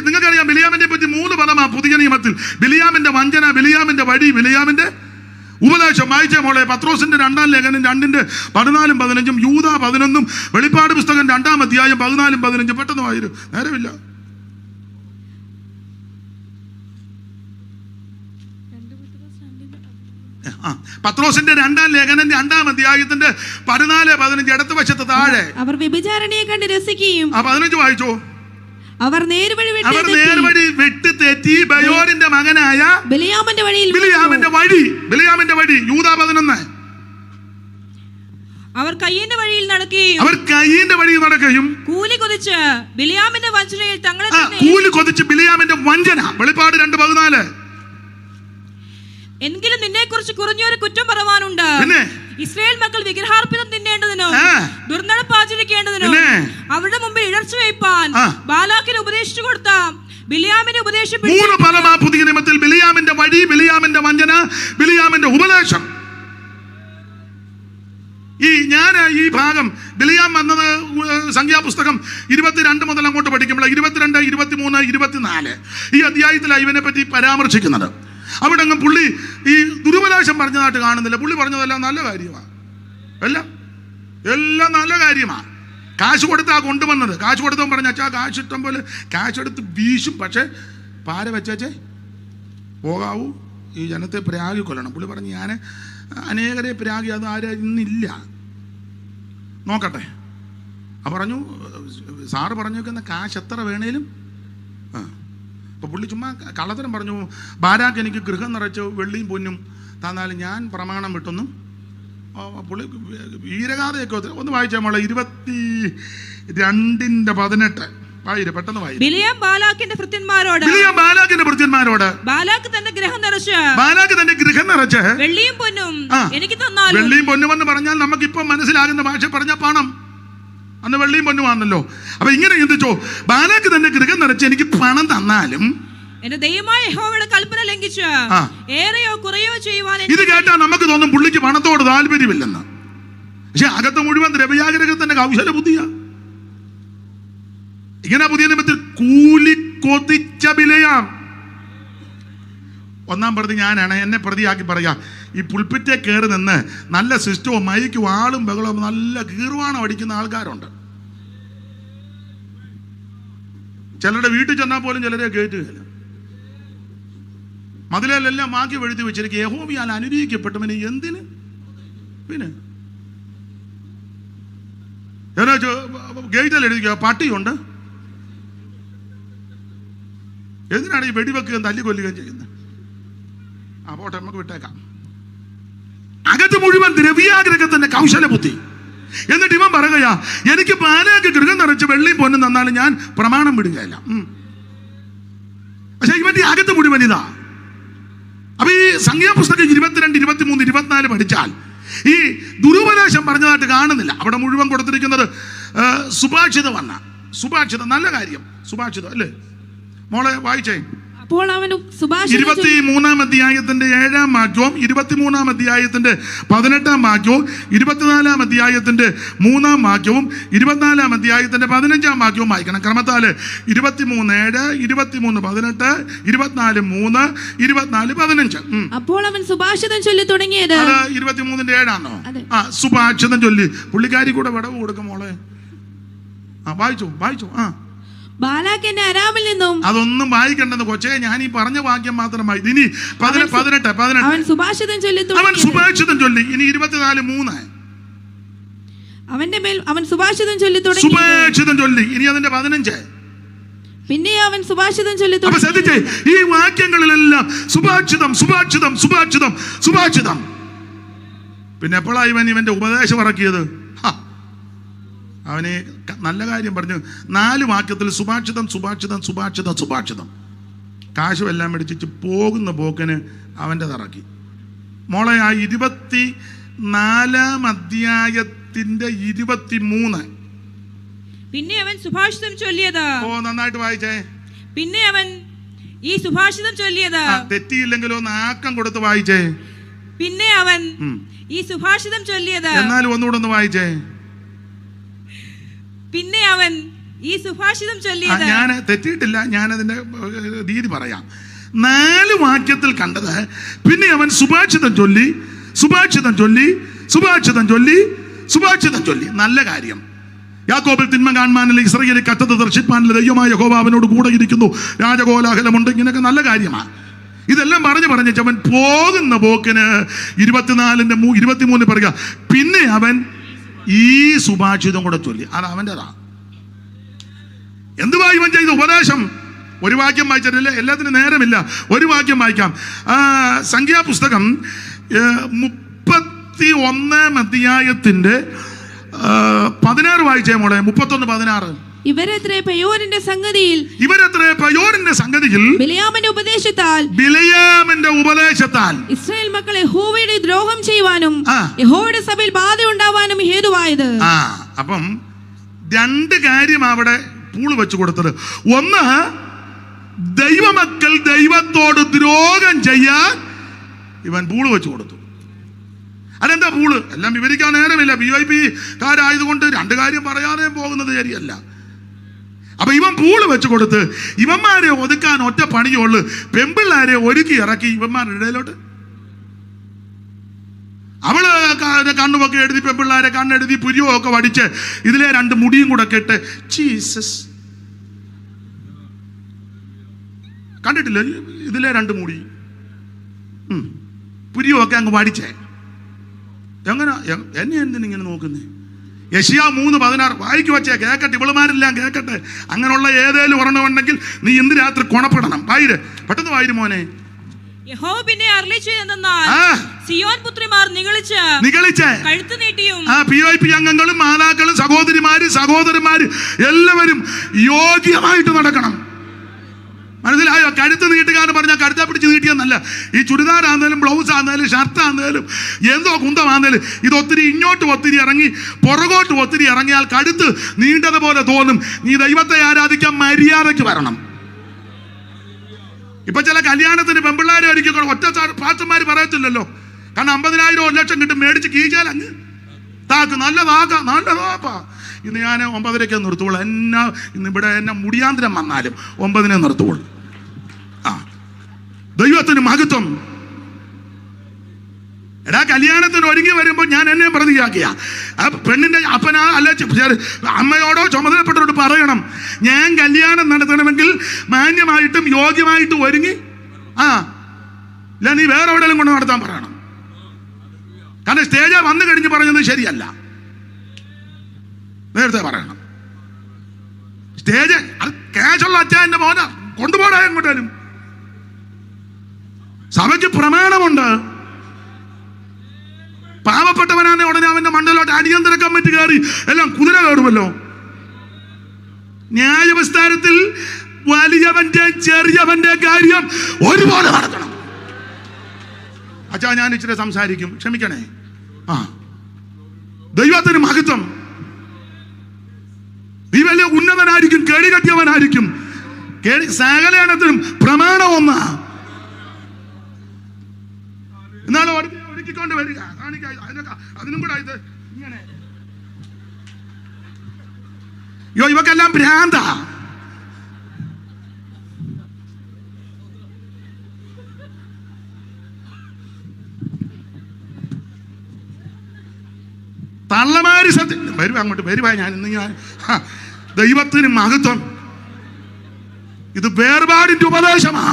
നിങ്ങൾക്കറിയാം ബിലിയാമിനെ പറ്റി 3 പദമാ പുതിയ നിയമത്തിൽ. ബിലിയാമിന്റെ വഞ്ചന, ബിലിയാമിന്റെ വഴി, ബിലിയാമിന്റെ ഉപദേശം. വായിച്ച മോളെ, പത്രോസിന്റെ 2-ാം ലേഖനം 2:14-15, യൂദാ 11, വെളിപ്പാട് പുസ്തകം 2-ാം അധ്യായം 14-15. പെട്ടെന്ന് വായിരും, നേരമില്ല. പത്രോസിന്റെ 2-ാം ലേഖനം 2-ാം അധ്യായത്തിന്റെ 14-15 ഇടത്ത് വശത്ത് താഴെ. അവർ വ്യഭിചാരിണിയെ കണ്ട് രസിക്കുകയും. 15 വായിച്ചോ. അവർ നേർവഴി വെട്ടി തെറ്റി ബയോരിന്റെ മകനായ ബിലിയാമിന്റെ വഴി. യൂദാ 11. അവർ കയ്യിന്റെ വഴിയിൽ നടക്കുകയും കൂലി കൊതിച്ച് ബിലിയാമിന്റെ വഞ്ചനയിൽ തങ്ങളെ വഞ്ചന. വെളിപ്പാട് 2:14. എങ്കിലും നിന്നെക്കുറിച്ച് കുറഞ്ഞൊരു കുറ്റം പറവാനുണ്ട്. ഇസ്രായേൽ മക്കൾ വിഗ്രഹാർപ്പിതം തിന്നേണ്ടതിനും ദുർനടപ്പ് ആചരിക്കേണ്ടതിനും അവരുടെ മുമ്പിൽ ഇടർച്ച വയ്പാൻ ബാലാക്കിന് ഉപദേശിച്ചു കൊടുത്ത ബിലിയാമിന്റെ ഉപദേശം. 3 ഫലമാ പുതിയ നിയമത്തിൽ. ബിലിയാമിന്റെ വഴി, ബിലിയാമിന്റെ വഞ്ചന, ബിലിയാമിന്റെ ഉപദേശം. ഈ ഭാഗം ബിലിയാം വന്നത് സംഖ്യാപുസ്തകം 22 മുതൽ അങ്ങോട്ട് പഠിക്കുമ്പോൾ 22, 23, 24 ഈ അധ്യായത്തിലാണ് ഇവനെ പറ്റി പരാമർശിക്കുന്നത്. അവിടെ അങ്ങ് പുള്ളി ഈ ദുരുപദേശം പറഞ്ഞതായിട്ട് കാണുന്നില്ല. പുള്ളി പറഞ്ഞതെല്ലാം നല്ല കാര്യമാണ്, എല്ലാം നല്ല കാര്യമാണ്. കാശ് കൊടുത്താ കൊണ്ടുവന്നത്. കാശ് കൊടുത്തവൻ പറഞ്ഞ അച്ഛാ കാശ് ഇഷ്ടം പോലെ കാശ് എടുത്ത് വീശും, പക്ഷെ പാര വെച്ചേ പോകാവൂ ഈ ജനത്തെ പ്രാഗി കൊല്ലണം. പുള്ളി പറഞ്ഞു ഞാൻ അനേകരെ പ്രാഗി, അത് ആരും ഇന്നില്ല, നോക്കട്ടെ. പറഞ്ഞു സാറ് പറഞ്ഞു വെക്കുന്ന കാശ് എത്ര വേണേലും. അപ്പോൾ പുള്ളി ചുമ്മാ കള്ളത്തരം പറഞ്ഞു, ബാരാക്ക് എനിക്ക് ഗൃഹം നിറച്ച് വെള്ളിയും പൊന്നും തന്നാലും ഞാൻ പ്രമാണം വിട്ടൊന്നും. പുള്ളി വീരഗാഥയൊക്കെ ഒന്ന് വായിച്ചാൽ മോളെ 22:18 പെട്ടെന്ന് വായി. ബിലിയാം ബാലാക്കിന്റെ ഭൃത്യന്മാരോട് ബാലാക്ക് തന്റെ ഗൃഹം നിറച്ച് വെള്ളിയും പൊന്നും എനിക്ക് തന്നാലും. വെള്ളിയും പൊന്നും എന്ന് പറഞ്ഞാൽ നമുക്കിപ്പോ മനസ്സിലാകുന്ന ഭാഷ പറഞ്ഞ പണം. അന്ന് വെള്ളിയും പൊന്നുമാണല്ലോ. അപ്പൊ ഇങ്ങനെ ചിന്തിച്ചോ, ബാലാക്ക് തന്റെ ഗൃഹം നിറച്ച് എനിക്ക് പണം തന്നാലും എന്റെ ദൈവമായ യഹോവയുടെ കൽപ്പന ലംഘിച്ച് ഏറെയോ കുറയോ ചെയ്യുവാൻ. ഇത് കേട്ടാൽ നമുക്ക് തോന്നും പുള്ളിക്ക് പണത്തോട് താല്പര്യമില്ലെന്ന്. പക്ഷെ അകത്ത് മുഴുവൻ ദ്രവ്യാഗ്രഹത്തിന്റെ കൗശല ബുദ്ധിയാ. ഇങ്ങനെ പുതിയ നിയമത്തിൽ കൂലി കൊതിച്ച ബിലയാം. 1 പ്രതി ഞാനാണ്, എന്നെ പ്രതിയാക്കി പറയാ. ഈ പുൽപ്പിറ്റെ കയറി നിന്ന് നല്ല സിസ്റ്റവും മൈക്കും ആളും ബഹളവും നല്ല കീർവാണം അടിക്കുന്ന ആൾക്കാരുണ്ട്. ചിലരുടെ വീട്ടിൽ ചെന്നാൽ പോലും ചിലരെ കയറ്റുകയില്ല. മതിലെല്ലാം മാക്കി വെഴുതി വെച്ചിരിക്കും, യഹോവയാൽ അനുഗ്രഹിക്കപ്പെട്ടവന് എന്തിന്. പിന്നെ ഗേറ്റിൽ എഴുതിക്കുക പട്ടിയുണ്ട്. എന്തിനാണ് ഈ വെടിവെക്കുകയും തല്ലിക്കൊല്ലുകയും ചെയ്യുന്നത്? പോട്ടെ, നമുക്ക് വിട്ടേക്കാം. അകത്ത് മുഴുവൻ ദ്രവ്യാഗ്രഹത്തിന്റെ കൗശല ബുദ്ധി. എന്നിട്ട് ഇവൻ പറയുകയാ, എനിക്ക് ബാലാക്ക് ഗൃഹം നിറച്ച് വെള്ളിയും പൊന്നും തന്നാലും ഞാൻ പ്രമാണം വിടുകയില്ല. പക്ഷെ ഇവന്റെ അകത്ത് മുഴുവൻ ഇതാ. അപ്പൊ ഈ സംഖ്യാപുസ്തകം 22, 23, 24 പഠിച്ചാൽ ഈ ദുരുപദേശം പറഞ്ഞതായിട്ട് കാണുന്നില്ല. അവിടെ മുഴുവൻ കൊടുത്തിരിക്കുന്നത് സുഭാഷിതം. സുഭാഷിതം നല്ല കാര്യം, സുഭാഷിതം അല്ലേ മോളെ? വായിച്ചേ. അപ്പോൾ അവൻ 23-ാം അധ്യായത്തിന്റെ 7-ാം വാക്യവും 23-ാം അധ്യായത്തിന്റെ 18-ാം വാക്യവും 24-ാം അധ്യായത്തിന്റെ 3-ാം വാക്യവും 24-ാം അധ്യായത്തിന്റെ 15-ാം വാക്യവും വായിക്കണം ക്രമത്താല്. 23:7, 23:18, 24:3, 24:15. അപ്പോൾ അവൻ സുഭാഷിതം ചൊല്ലി തുടങ്ങിയത് 23:7 സുഭാഷിതം ചൊല്ലി. പുള്ളിക്കാരി കൂടെ വിടവ് കൊടുക്കും മോളെ. വായിച്ചു. ബാലാക്ക് എന്നെ അരാമിൽ നിന്നും. അതൊന്നും വായിക്കണ്ടെന്ന് കൊച്ചേ, ഞാൻ ഈ പറഞ്ഞ വാക്യം മാത്രമായി. ഇനി 18 അവൻ സുഭാഷിതം ചൊല്ലി. ഇനി 24:3 അവന്റെ മേൽ അവൻ സുഭാഷിതം ചൊല്ലി. ഇനി അതിന്റെ 15 പിന്നെ അവൻ സുഭാഷിതം ചൊല്ലി. ശ്രദ്ധിച്ചേ, ഈ വാക്യങ്ങളിലെല്ലാം സുഭാഷിതം. പിന്നെ എപ്പോഴാണ് ഇവന്റെ ഉപദേശം ഇറക്കിയത്? അവനെ നല്ല കാര്യം പറഞ്ഞു. 4 വാക്യത്തിൽ സുഭാഷിതം. കാശുമെല്ലാം മേടിച്ച് പോകുന്ന പോക്കിന് അവൻ്റെ തറക്കി. മോളെ ആ 24-ാം അധ്യായത്തിന്റെ 23. പിന്നെ അവൻ സുഭാഷിതം ചൊല്ലിയത്. നന്നായിട്ട് വായിച്ചേ. പിന്നെ അവൻ ഈ സുഭാഷിതം ചൊല്ലിയത്. തെറ്റിയില്ലെങ്കിലോ നാക്കം കൊടുത്ത് വായിച്ചേ. പിന്നെ അവൻ ഈ സുഭാഷിതം ചൊല്ലിയത്. എന്നാലും ഒന്നുകൂടെ ഒന്ന് വായിച്ചേ. പിന്നെ അവൻ ഈ സുഭാഷിതം ചൊല്ലിയത്. ഞാൻ തെറ്റിയിട്ടില്ല, ഞാനതിന്റെ രീതി പറയാം. 4 വാക്യത്തിൽ കണ്ടത് പിന്നെ അവൻ സുഭാഷിതം ചൊല്ലി. നല്ല കാര്യം. യാക്കോബിൽ തിന്മ കാണുവാനില്ല, ഇസ്രായേലിൽ കറ്റത്ത് ദർശിപ്പാനില്ല, ദൈവമായ യഹോവ അവനോട് കൂടെ ഇരിക്കുന്നു, രാജകോലാഹലമുണ്ട്. ഇങ്ങനെയൊക്കെ നല്ല കാര്യമാണ്. ഇതെല്ലാം പറഞ്ഞ് അവൻ പോകുന്ന പോക്കിന് 24:23 പറയുക, പിന്നെ അവൻ ഈ സുഭാഷിതം കൂടെ ചൊല്ലി. അത് അവൻ്റെതാ. എന്തുവാ ഇവൻ ചെയ്ത ഉപദേശം? ഒരു വാക്യം വായിച്ചിട്ടില്ല, എല്ലാത്തിനും നേരമില്ല. ഒരു വാക്യം വായിക്കാം. സംഖ്യാപുസ്തകം 31-ാം അധ്യായത്തിന്റെ 16 വായിച്ചേ മോളെ. 31:16. ഇവരത്രേ പയോരിന്റെ സംഗതിയിൽ ബിലയാമിന്റെ ഉപദേശത്താൽ ഇസ്രായേൽ മക്കളെ യഹോവയുടെ ദ്രോഹം ചെയ്യുവാനും യഹോവയുടെ സഭയിൽ ബാധ ഉണ്ടാവാനും ഹേതുവായത്. അപ്പം 2 കാര്യം അവിടെ പൂള് വെച്ച് കൊടുത്തത്. ഒന്ന്, ദൈവമക്കൾ ദൈവത്തോട് ദ്രോഹം ചെയ്യാൻ ഇവൻ പൂള് വെച്ച് കൊടുത്തു. അതെന്താ പൂള്? എല്ലാം വിവരിക്കാൻ നേരമില്ല. VIP കാരായതുകൊണ്ട് 2 കാര്യം പറയാനേ പോകുന്നത് ശരിയല്ല. അപ്പൊ ഇവൻ പൂള് വെച്ച് കൊടുത്ത് ഇവന്മാരെ ഒതുക്കാൻ ഒറ്റ പണിയുള്ളു. പെമ്പിള്ളാരെ ഒരുക്കി ഇറക്കി ഇവന്മാരുടെ ഇടയിലോട്ട്. അവള് കണ്ണുമൊക്കെ എഴുതി, പെമ്പിള്ളാരെ കണ്ണെഴുതി, പുരിയൊക്കെ വടിച്ച് ഇതിലെ 2 മുടിയും കൂടെ കെട്ട്. ജീസസ് കണ്ടിട്ടില്ല? ഇതിലെ 2 മുടി പുരിയൊക്കെ അങ്ങ് പഠിച്ചേ. എങ്ങനെ എന്നെ എന്തിനിങ്ങനെ നോക്കുന്നേ? യെശയ്യാ 3:16 വായിക്കു വച്ചേ, കേക്കട്ടെ, ഇവളുമാരെല്ലാം കേക്കട്ടെ. അങ്ങനെയുള്ള ഏതേലും ഒരെണ്ണമുണ്ടെങ്കിൽ നീ ഇന്ന് രാത്രി കൊണപ്പെടണം. വായിര്, പെട്ടെന്ന് വായിര് മോനെ. യഹോവ പിന്നെ അരുളിച്ചെയ്തെന്നാൽ, സിയോൻ പുത്രിമാർ നിഗളിച്ച് കഴുത്ത് നീട്ടിയും. PYP അംഗങ്ങളും മാതാക്കളും സഹോദരന്മാര് എല്ലാവരും യോഗ്യമായിട്ട് നടക്കണം. മനസ്സിലായോ? കഴുത്ത് നീട്ടുകാന്ന് പറഞ്ഞാൽ കഴുത്തെ പിടിച്ച് നീട്ടിയെന്നല്ല. ഈ ചുരിദാറാന്നേലും ബ്ലൗസ് ആന്നേലും ഷർട്ട് ആന്നേലും എന്തോ കുന്തമാന്നേലും ഇതൊത്തിരി ഇങ്ങോട്ട് ഒത്തിരി ഇറങ്ങി പുറകോട്ട് ഒത്തിരി ഇറങ്ങിയാൽ കഴുത്ത് നീണ്ടതുപോലെ തോന്നും. നീ ദൈവത്തെ ആരാധിക്കാൻ മര്യാദയ്ക്ക് വരണം. ഇപ്പൊ ചില കല്യാണത്തിന് പെമ്പിള്ളാരെ ഒരിക്കലും ഒറ്റ പാസ്റ്റർമാര് പറയത്തില്ലല്ലോ. കാരണം 50,000 1 ലക്ഷം കിട്ടും മേടിച്ച് കീച്ചാൽ അങ്ങ് താക്ക് നല്ലതാപ്പാ. ഇന്ന് ഞാൻ 9:30 നിർത്തുള്ളൂ. ഇന്ന് ഇവിടെ എന്നെ മുടിയാന്തരം വന്നാലും 9 നിർത്തുള്ളൂ. ദൈവത്തിന് മഹത്വം. എടാ, കല്യാണത്തിന് ഒരുങ്ങി വരുമ്പോൾ ഞാൻ എന്നെ പ്രതിയാക്കിയ പെണ്ണിന്റെ അപ്പനാ അല്ല അമ്മയോടോ ചുമതലപ്പെട്ടവരോട് പറയണം, ഞാൻ കല്യാണം നടത്തണമെങ്കിൽ മാന്യമായിട്ടും യോഗ്യമായിട്ടും ഒരുങ്ങി ഇല്ല നീ വേറെ എവിടെയെങ്കിലും കൊണ്ട് നടത്താൻ പറയണം. കാരണം സ്റ്റേജ് വന്നു കഴിഞ്ഞ് പറഞ്ഞത് ശരിയല്ല, നേരത്തെ പറയണം. സ്റ്റേജ് ക്യാഷുള്ള അച്ഛൻ്റെ മോന കൊണ്ടുപോടാ എങ്ങോട്ടാലും. സഭയ്ക്ക് പ്രമാണമുണ്ട്. പാവപ്പെട്ടവനാണ് ഉടനെ അവന്റെ മണ്ഡലോട്ട് അടിയന്തര കമ്മിറ്റി കയറി എല്ലാം കുതിര കയറുമല്ലോ. ന്യായവിസ്താരത്തിൽ വലിയവന്റെ ചെറിയവന്റെ കാര്യം ഒരുപോലെ നടത്തണം. അച്ഛാ, ഞാൻ ഇച്ചിരി സംസാരിക്കും, ക്ഷമിക്കണേ. ദൈവത്തിന് മഹത്വം. നീ വലിയ ഉന്നതനായിരിക്കും, കേളി കെട്ടിയവനായിരിക്കും. സകലത്തിനും പ്രമാണം ഒന്നാ. എന്നാലും ഒരുക്കിക്കൊണ്ട് വരിക, അതിനും കൂടെ ഇത് ഇങ്ങനെ. ഇവക്കെല്ലാം ഭ്രാന്ത. തള്ളമാര് സത്യം വരുവാ, അങ്ങോട്ട് വരുവാ. ഞാൻ ദൈവത്തിന് മഹത്വം. ഇത് വേർപാടിന്റെ ഉപദേശമാ.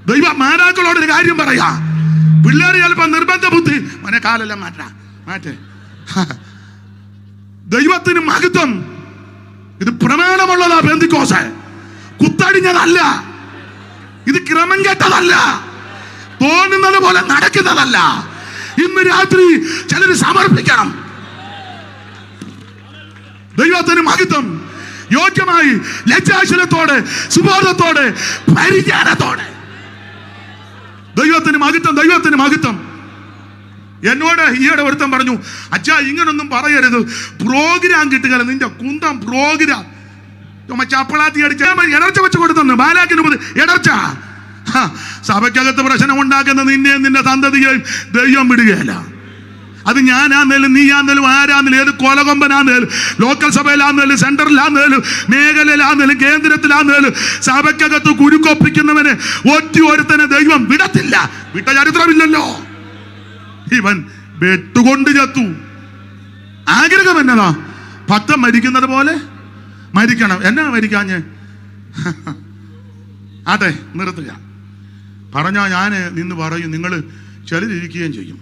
ദൈവ മാതാക്കളോടൊരു കാര്യം പറയാ. പിള്ളേർ ചിലപ്പോ നിർബന്ധ ബുദ്ധി മനെ കാലെല്ലാം മാറ്റേ. ദൈവത്തിന് മഹത്വം. ഇത് പ്രമാണമുള്ളതാ. പെന്തിക്കോസ് കുത്തടിഞ്ഞതല്ല, ഇത് ക്രമം കെട്ടതല്ല, തോന്നുന്നത് പോലെ നടക്കുന്നതല്ല. ഇന്ന് രാത്രി ചിലര് സമർപ്പിക്കണം. ദൈവത്തിന് മഹത്വം. യോഗ്യമായി, ലജ്ജാശീലത്തോടെ, സുബോധത്തോടെ, പരിജ്ഞാനത്തോടെ. ദൈവത്തിന് മഹത്വം, ദൈവത്തിന് മഹത്വം. എന്നോട് ഈയിടെ ഒരുത്തൻ പറഞ്ഞു, അച്ഛാ ഇങ്ങനൊന്നും പറയരുത്, പ്രോഗ്രാം കിട്ടുക, നിന്റെ കുന്തം പ്രോഗ്രാം ചപ്പളാത്തി അടിച്ച ഇടർച്ച വെച്ച് കൊടുത്തു. ബാലാക്കിന് ഇടർച്ച. സഭയ്ക്കകത്ത് പ്രശ്നം ഉണ്ടാക്കുന്ന നിന്നെയും നിന്റെ സന്തതിയെയും ദൈവം വിടുകയല്ല. അത് ഞാനാന്നേലും നീയാന്നേലും ആരാന്നേലും ഏത് കൊലകൊമ്പനാന്നേലും ലോക്കൽ സഭയിലാന്നേലും സെന്ററിലാന്നേലും മേഖലയിലാന്നേലും കേന്ദ്രത്തിലാന്നേലും സഭയ്ക്കകത്ത് കുരുക്കൊപ്പിക്കുന്നവന് ഒരുത്തനെ ദൈവം വിടത്തില്ല. വിട്ട ചരിത്രമില്ലല്ലോ. ഇവൻ വെട്ടുകൊണ്ട് ചത്തു. ആഗ്രഹം എന്നതാ? ഭക്തൻ മരിക്കുന്നത് പോലെ മരിക്കണം. എന്നാ മരിക്കാഞ്ഞ്? ആട്ടെ, നിർത്തുക. പറഞ്ഞാൽ ഞാൻ നിന്ന് പറയും, നിങ്ങൾ ചിലരിയ്ക്കുകയും ചെയ്യും.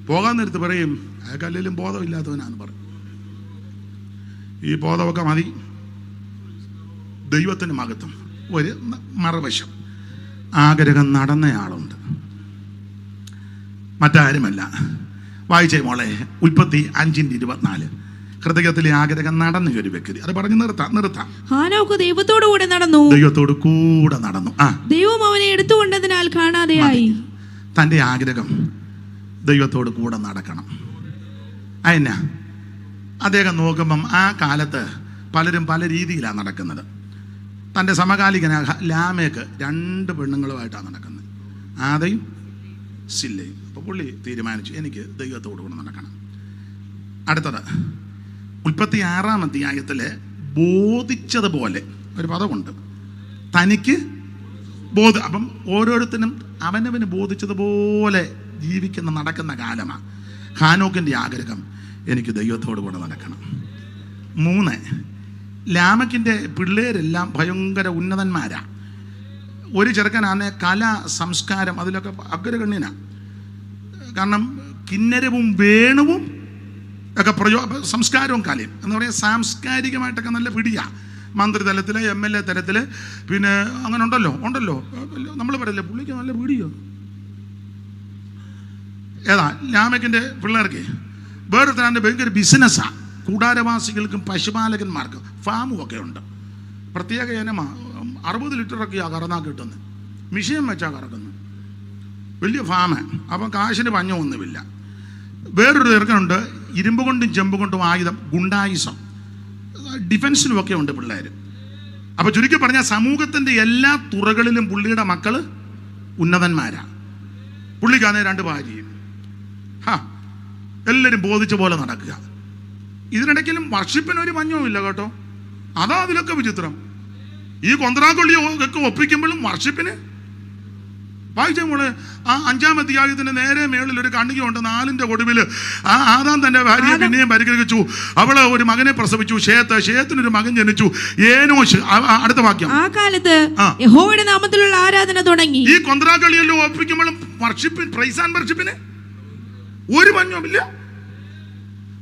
പോകാൻ നേരത്ത് പറയും, അയാൾക്കല്ലേലും ബോധമില്ലാത്തവനാന്ന് പറയും. ഈ ബോധമൊക്കെ മതി. ദൈവത്തിന് മഹത്വം. ഒരു മറുവശം, ആഗ്രഹം നടന്നയാളുണ്ട്, മറ്റാരുമല്ല. വായിച്ചേ മോളെ, ഉൽപ്പത്തി 5:24. ഹൃദയത്തിലെ ആഗ്രഹം നടന്ന ഒരു വ്യക്തി. അത് പറഞ്ഞ് നിർത്താം. ഹാനോക്ക് ദൈവത്തോടു കൂടെ നടന്നു. ദൈവം അവനെ എടുത്തുകൊണ്ടതിനാൽ കാണാതെയായി. തൻ്റെ ആഗ്രഹം ദൈവത്തോട് കൂടെ നടക്കണം. അതിനാ അദ്ദേഹം നോക്കുമ്പം ആ കാലത്ത് പലരും പല രീതിയിലാണ് നടക്കുന്നത്. തൻ്റെ സമകാലികനായ ലാമേക്ക് 2 പെണ്ണുങ്ങളുമായിട്ടാണ് നടക്കുന്നത്, ആദയും സില്ലയും. അപ്പോൾ പുള്ളി തീരുമാനിച്ചു, എനിക്ക് ദൈവത്തോട് കൂടെ നടക്കണം. അടുത്തത് ഉൽപ്പത്തി 6-ാം അധ്യായത്തിൽ ബോധിച്ചതുപോലെ ഒരു പദമുണ്ട്, തനിക്ക് അപ്പം ഓരോരുത്തരും അവനവന് ബോധിച്ചതുപോലെ ജീവിക്കുന്ന നടക്കുന്ന കാലമാണ്. ഹാനോക്കിൻ്റെ ആഗ്രഹം, എനിക്ക് ദൈവത്തോട് കൂടെ നടക്കണം. 3, ലാമക്കിൻ്റെ പിള്ളേരെല്ലാം ഭയങ്കര ഉന്നതന്മാരാ. ഒരു ചെറുക്കനാണ് കല സംസ്കാരം അതിലൊക്കെ അഗ്രഗണ്യനാണ്. കാരണം കിന്നരവും വേണുവും ഒക്കെ സംസ്കാരവും കലയും എന്ന് പറയാൻ സാംസ്കാരികമായിട്ടൊക്കെ നല്ല പിടിയാണ്. മന്ത്രിതലത്തിൽ, MLA തലത്തിൽ, പിന്നെ അങ്ങനെ ഉണ്ടല്ലോ നമ്മൾ പറയില്ലേ പുള്ളിക്ക് നല്ല പിടിയോ. ഏതാ ലാമെക്കിൻ്റെ പിള്ളേർക്ക് വേറൊരുത്തരാൻ്റെ ഭയങ്കര ബിസിനസ്സാണ്. കൂടാരവാസികൾക്കും പശുപാലകന്മാർക്കും ഫാമും ഒക്കെ ഉണ്ട്. പ്രത്യേക ഇനമാണ്. 60 ലിറ്ററൊക്കെയാണ് കറന്നാ കിട്ടുന്നത്. മിഷ്യൻ വെച്ചാൽ കറക്കുന്നത്. വലിയ ഫാമ്. അപ്പം കാശിന് പഞ്ഞമൊന്നുമില്ല. വേറൊരു ചെറുക്കനുണ്ട്, ഇരുമ്പ് കൊണ്ടും ചെമ്പ് കൊണ്ടും ആയുധം, ഗുണ്ടായുസം, ഡിഫൻസിലുമൊക്കെ ഉണ്ട് പിള്ളേർ. അപ്പോൾ ചുരുക്കി പറഞ്ഞാൽ സമൂഹത്തിൻ്റെ എല്ലാ തുറകളിലും പുള്ളിയുടെ മക്കൾ ഉന്നതന്മാരാണ്. പുള്ളിക്കാണെ 2 ഭാര്യയും. എല്ലാവരും ബോധിച്ച പോലെ നടക്കുക. ഇതിനിടയ്ക്കിലും വർഷിപ്പിനൊരു പഞ്ഞവുമില്ല കേട്ടോ. അതാ അതിലൊക്കെ വിചിത്രം. ഈ കൊന്ത്രാക്കൊള്ളിയൊക്കെ ഒപ്പിക്കുമ്പോഴും വർഷിപ്പിന് വായിച്ച മോള് ആ 5-ാം അധ്യായത്തിന് നേരെ മേളിൽ ഒരു കണ്ണിക ഉണ്ട്. 4-ന്റെ ഒടുവിൽ ആദാം തന്റെ ഭാര്യയെ പിന്നെയും പരിഗ്രഹിച്ചു. അവള് ഒരു മകനെ പ്രസവിച്ചു, ഷേത്തിനൊരു മകൻ ജനിച്ചു, ഏനോശ്. അടുത്ത വാക്യം. ആ കാലത്ത് യഹോവയുടെ നാമത്തിലുള്ള ആരാധന തുടങ്ങി. ഈ കൊന്ത്രാക്കളിയെല്ലാം ഒപ്പിക്കുമ്പോഴും വർഷിപ്പിന്, പ്രൈസ് ആൻഡ് വർഷിപ്പിന് ഒരു പഞ്ഞവുമില്ല.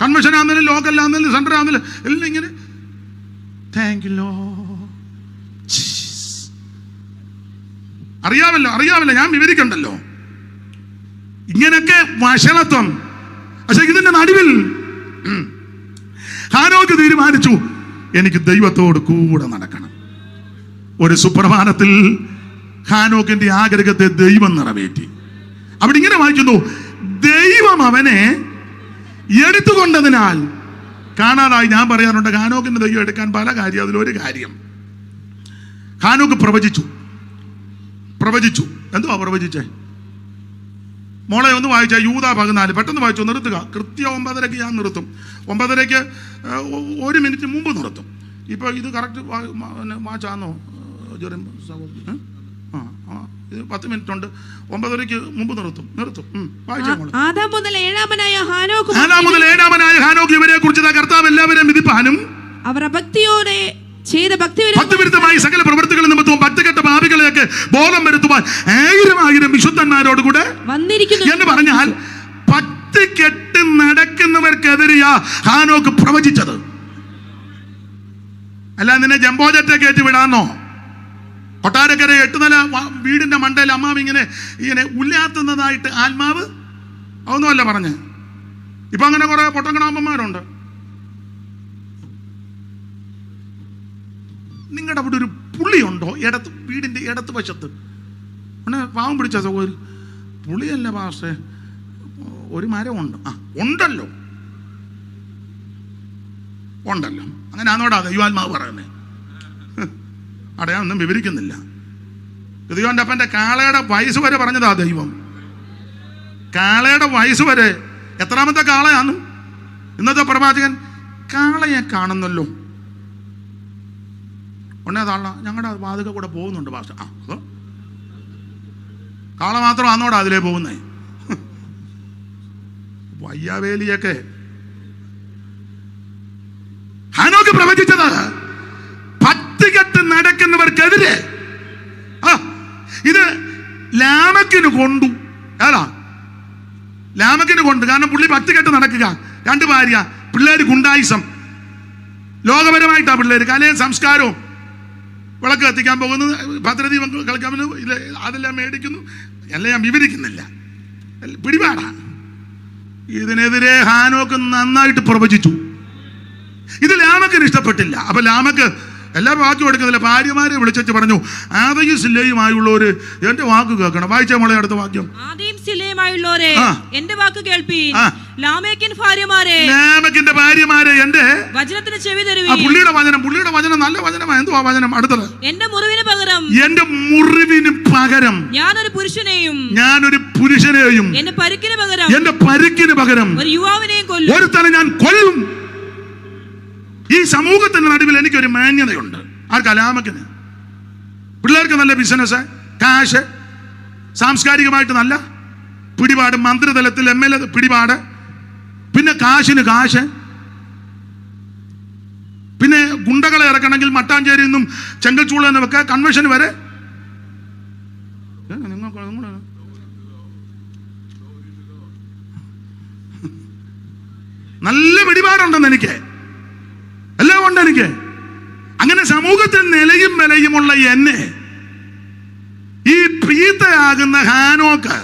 കൺവെൻഷൻ ആണെങ്കിലും ലോക്കൽ ആണെങ്കിലും സെൻട്രൽ ആണെങ്കിലും എല്ലാം ഇങ്ങനെ താങ്ക് യു ലോ. അറിയാമല്ലോ ഞാൻ വിവരിക്കണ്ടല്ലോ. ഇങ്ങനെയൊക്കെ വഷളത്വം. പക്ഷെ ഇതിന്റെ നടുവിൽ ഹാനോക്ക് തീരുമാനിച്ചു, എനിക്ക് ദൈവത്തോട് കൂടെ നടക്കണം. ഒരു സുപ്രഭാതത്തിൽ ഹാനോക്കിന്റെ ആഗ്രഹത്തെ ദൈവം നിറവേറ്റി. അവിടെ ഇങ്ങനെ വായിക്കുന്നു, ദൈവം അവനെ എടുത്തുകൊണ്ടതിനാൽ കാണാതായി. ഞാൻ പറയാറുണ്ട്, ഹാനോക്കിന്റെ ദൈവം എടുക്കാൻ പല കാര്യം. അതിലൊരു കാര്യം, ഹാനോക്ക് പ്രവചിച്ചു. എന്തുവാ പ്രവചിച്ചേ? മോളെ ഒന്ന് വായിച്ചാൽ യൂദ 14. പെട്ടെന്ന് വായിച്ചു, നിർത്തുക. കൃത്യം 9:30 ഞാൻ നിർത്തും. 9:30 1 മിനിറ്റ് മുമ്പ് നിർത്തും. ഇപ്പൊ ഇത് കറക്റ്റ് വാച്ചാന്നോ ജെറിം? ഇത് 10 മിനിറ്റ് ഉണ്ട്. 9:30 മുമ്പ് നിർത്തും. വായിച്ചാ മോളെ. ആദാം മുതൽ ഏഴാമനായ ഹാനോക്ക് ഇവരെ കുറിച്ച് കർത്താവ് എല്ലാവരെയും വിധിപ്പാനും അവർ അഭക്തിയോടെ ചെയ്ത ഭക്തിവിരുദ്ധമായി സകല പ്രവൃത്തികൾ നിമിത്തവും ഭക്തികെട്ട പാപികളെയൊക്കെ ബോധം വരുത്തുവാൻ 1000 വിശുദ്ധന്മാരോട് കൂടെ വന്നിരിക്കുന്നു എന്ന് പറഞ്ഞാൽ ഭക്തികെട്ട് നടക്കുന്നവർക്കെതിരെയാ ഹാനോക്ക് പ്രവചിച്ചത്. അല്ല നിന്നെ ജംബോ ജെറ്റ് കയറ്റി വിടാന്നോ? കൊട്ടാരക്കര 8 നില വീടിന്റെ മണ്ടയിൽ അമ്മാവ് ഇങ്ങനെ ഉല്ലാത്തുന്നതായിട്ട് ആത്മാവ് അതൊന്നുമല്ല പറഞ്ഞ്. ഇപ്പൊ അങ്ങനെ കുറെ പൊട്ടങ്കണാമ്പന്മാരുണ്ട്. നിങ്ങളുടെ അവിടെ ഒരു പുള്ളിയുണ്ടോ വീടിന്റെ ഇടത്ത് വശത്ത്? പാവം പിടിച്ച സഹോദരി, പുളിയല്ല പാസ്റ്റേ, ഒരു മരമുണ്ട്. ഉണ്ടല്ലോ. അങ്ങനെ ആണോടാ ദൈവാത്മാവ് പറയുന്നേ? അവിടെ ഞാൻ ഒന്നും വിവരിക്കുന്നില്ല. ദൈവന്റെ അപ്പൻ്റെ കാളയുടെ വയസ്സ് വരെ പറഞ്ഞതാ ദൈവം. കാളയുടെ വയസ്സ് വരെ. എത്രാമത്തെ കാളയാന്നു ഇന്നത്തെ പ്രവാചകൻ? കാളയെ കാണുന്നല്ലോ. താള ഞങ്ങളുടെ വാതിക കൂടെ പോകുന്നുണ്ട് പാസ്റ്റർ. കാള മാത്രം ആന്നോടാ അതിലേ പോകുന്നേ? വയ്യാവേലിയൊക്കെ ഹാനോക്ക് പ്രവചിച്ചത് ഭക്തികെട്ട് നടക്കുന്നവർക്കെതിരെ. ഇത് ലാമക്കിന് കൊണ്ടു. ലാമക്കിന് കൊണ്ട്. കാരണം പുള്ളി ഭക്തികെട്ട് നടക്കുക. 2 ഭാര്യ, പിള്ളേര് ഗുണ്ടായിസം, ലോകപരമായിട്ടാ പിള്ളേര്, കലയും സംസ്കാരവും. വിളക്ക് കത്തിക്കാൻ പോകുന്നു, ഭദ്രദീപം കളിക്കാൻ ഇല്ല, അതെല്ലാം മേടിക്കുന്നു. എല്ലാം ഞാൻ വിവരിക്കുന്നില്ല, പിടിപാടാ. ഇതിനെതിരെ ഹാനോക്ക് നന്നായിട്ട് പ്രവചിച്ചു. ഇത് ലാമക്കിന് ഇഷ്ടപ്പെട്ടില്ല. അപ്പൊ ലാമക്ക് എല്ലാ വാക്കും എടുക്കുന്നില്ല. ഭാര്യമാരെ വിളിച്ചു പറഞ്ഞു, ആദയും സില്ലയുമായുള്ളവര് എന്റെ വാക്ക് കേൾക്കണം. വായിച്ച മോളെ അടുത്ത വാക്യം. എന്റെ വാക്ക് കേൾപ്പീൻ. ലാമേക്കിന്റെ ഭാര്യമാരെ എന്റെ വചനത്തിന് ചെവി തരുവീൻ. പുള്ളിയുടെ വചനം നല്ല വചനമാണ്. എന്തുവാ വചനം? അടുത്തത്. എന്റെ മുറിവിന് പകരം ഞാനൊരു പുരുഷനെയും എന്റെ പരിക്കിന് പകരം ഒരു യുവാവിനെയും കൊല്ലും. ഒരുത്തനെ ഞാൻ കൊല്ലും. ഈ സമൂഹത്തിന്റെ നടുവിൽ എനിക്കൊരു മാന്യതയുണ്ട്. ആർക്കാ? ലാമക്കിന്. പിള്ളേർക്ക് നല്ല ബിസിനസ്, കാശ്, സാംസ്കാരികമായിട്ട് നല്ല പിടിപാട്, മന്ത്രിതലത്തിൽ MLA പിടിപാട്, പിന്നെ കാശിന് കാശ്, പിന്നെ ഗുണ്ടകളെ ഇറക്കണമെങ്കിൽ മട്ടാഞ്ചേരിയിൽ നിന്നും ചെങ്കൽച്ചൂള വെക്ക കൺവെൻഷൻ വരെ നല്ല പിടിപാടുണ്ടെന്ന് എനിക്ക്, എല്ലാം ഉണ്ട് എനിക്ക്. അങ്ങനെ സമൂഹത്തിൽ നിലയും വിലയുമുള്ള എന്നെ ഈ പ്രീതയാകുന്ന ഹാനോക്ക്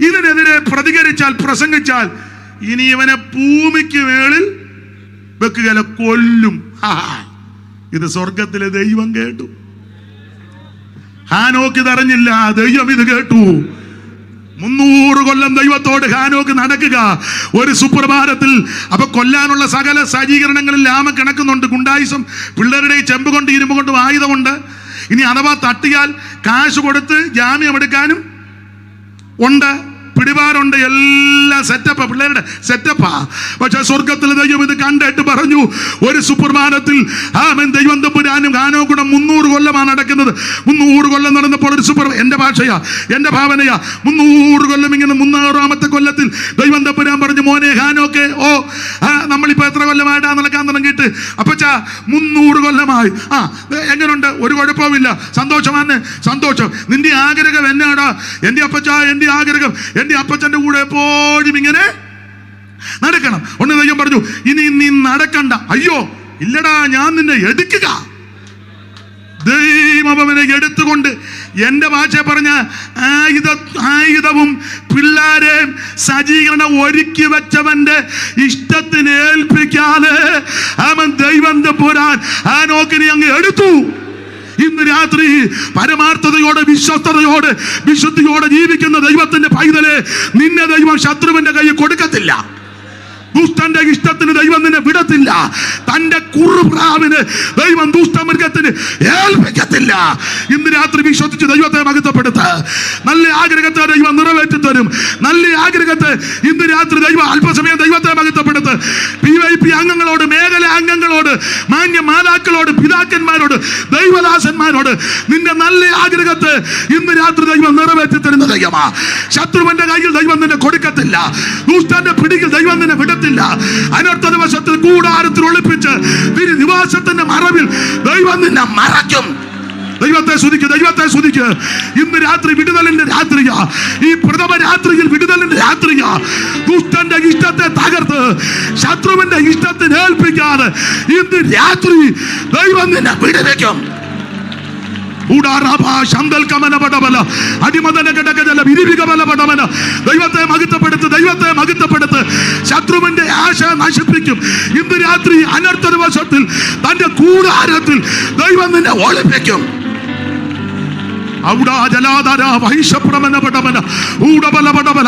ഇതിനെതിരെ പ്രതികരിച്ചാൽ, പ്രസംഗിച്ചാൽ, ഇനി ഇവനെ ഭൂമിക്ക് മേളിൽ വെക്കുകയല്ല, കൊല്ലും. ഇത് സ്വർഗത്തിലെ ദൈവം കേട്ടു. ഹാനോക്ക് ഇതറിഞ്ഞില്ല, ദൈവം ഇത് കേട്ടു. 300 കൊല്ലം ദൈവത്തോട് ഹാനോക്ക് നടക്കുക. ഒരു സുപ്രഭാതത്തിൽ അപ്പൊ കൊല്ലാനുള്ള സകല സജ്ജീകരണങ്ങളിൽ ലാമ കിടക്കുന്നുണ്ട്. ഗുണ്ടായുസം, പിള്ളേരുടെ ചെമ്പ് കൊണ്ട് ഇരുമ്പ് കൊണ്ടും ആയുധമുണ്ട്. ഇനി അഥവാ തട്ടിയാൽ കാശ് കൊടുത്ത് ജാമ്യം എടുക്കാനും ഉണ്ട്, പിടിപാടുണ്ട്, എല്ലാം സെറ്റപ്പാ, പിള്ളേരുടെ സെറ്റപ്പാ. പക്ഷെ സ്വർഗത്തിലെ ദൈവം ഇത് കണ്ടിട്ട് പറഞ്ഞു, ഒരു സുപ്രഭാതത്തിൽ ദൈവം തമ്പുരാനും ഹാനോക്കൂടെ 300 കൊല്ലമാണ് നടക്കുന്നത്. 300 കൊല്ലം നടന്നപ്പോൾ ഒരു എന്റെ ഭാഷയാ, എന്റെ ഭാവനയാ, 300 കൊല്ലം ഇങ്ങനെ 300ാമത്തെ കൊല്ലത്തിൽ ദൈവം തമ്പുരാൻ പറഞ്ഞു, മോനെ ഹാനോക്കെ, നമ്മളിപ്പോ എത്ര കൊല്ലമായിട്ടാ നടക്കാൻ തുടങ്ങിയിട്ട്? അപ്പച്ചാ 300 കൊല്ലമായി. എങ്ങനെയുണ്ട്? ഒരു കുഴപ്പമില്ല, സന്തോഷമാണ്, സന്തോഷം. നിന്റെ ആഗ്രഹം എന്നാടാ? എന്റെ അപ്പച്ചാ, എന്റെ ആഗ്രഹം എന്റെ അപ്പച്ചന്റെ കൂടെ എപ്പോഴും ഇങ്ങനെ നടക്കണം. ഒന്ന് ദൈവം പറഞ്ഞു, ഇനി നീ നടക്കണ്ട. അയ്യോ ഇല്ലടാ, ഞാൻ നിന്നെ എടുക്കുക. ദൈവം അവനെ എടുത്തുകൊണ്ട്, എന്റെ ഭാഷ പറഞ്ഞ ആയുധവും പിള്ളേരെയും സജ്ജീകരണം ഒരുക്കി വെച്ചവന്റെ ഇഷ്ടത്തിന് ഏൽപ്പിക്കാതെ അവൻ ദൈവം തമ്പുരാൻ ഹാനോക്കിനെ അങ്ങ് എടുത്തു. ഇന്ന് രാത്രി പരമാർത്ഥതയോടെ, വിശ്വസ്തയോടെ, വിശുദ്ധിയോടെ ജീവിക്കുന്ന ദൈവത്തിന്റെ പൈതലെ, നിന്നെ ദൈവം ശത്രുവിന്റെ കയ്യിൽ കൊടുക്കത്തില്ല. ദുഷ്ടന്റെ ഇഷ്ടത്തിന് ദൈവം നിന്നെ വിടത്തില്ല. തന്റെ കുറുപ്രാവിന് ദൈവം ദുഷ്ടമൃഗത്തിന് ഏൽപ്പിക്കത്തില്ല. ഇന്ന് രാത്രി വിശ്വസിച്ച് ദൈവത്തെ മഹത്വപ്പെടുത്ത. നല്ല ആഗ്രഹത്തെ ദൈവം നിറവേറ്റി തരും. നല്ല ആഗ്രഹത്തെ ഇന്ന് രാത്രി ദൈവം അല്പസമയം ദൈവത്തെ മഹത്വപ്പെടുത്ത്. PYP അംഗങ്ങളോട്, മേഖല അംഗങ്ങളോട്, മാന്യ മാതാക്കളോട്, പിതാക്കന്മാരോട്, ദൈവദാസന്മാരോട്, നിന്റെ നല്ല ആഗ്രഹത്തെ ഇന്ന് രാത്രി ദൈവം നിറവേറ്റി തരുന്ന ദൈവമാ. ശത്രുവിന്റെ കയ്യിൽ ദൈവം നിന്നെ കൊടുക്കത്തില്ല. ദുഷ്ടന്റെ പിടിയിൽ ദൈവം നിന്നെ വിടത്തില്ല. അനർത്ഥ ദിവസത്തിൽ കൂടാരത്തിൽ ഒളിപ്പിച്ച് നിവാസത്തിന്റെ മറവിൽ ദൈവം നിന്നെ മറയ്ക്കും. ദൈവത്തെ സ്തുതിക്ക്, ദൈവത്തെ സ്തുതിക്ക്. ഇന്ന് രാത്രി വിടുതലിന്റെ രാത്രിയാ. ഈ പ്രഥമ രാത്രിയിൽ വിടുതലിന്റെ രാത്രിയാ. ദുഷ്ടന്റെ ഇഷ്ടത്തെ തകർത്ത് ശത്രുവിന്റെ ഇഷ്ടത്തിന് ഏൽപ്പിക്കാതെ ഇന്ന് രാത്രി ദൈവം നിന്നെ വിടുവെക്കും. ദൈവത്തെ മഹത്വപ്പെടുത്ത്, ദൈവത്തെ മഹത്വപ്പെടുത്ത്. ശത്രുവിന്റെ ആശ നശിപ്പിക്കും. ഇന്ന് രാത്രി അനർത്ഥ ദിവസത്തിൽ തന്റെ കൂടാരത്തിൽ ദൈവം നിന്നെ ഒളിപ്പിക്കും.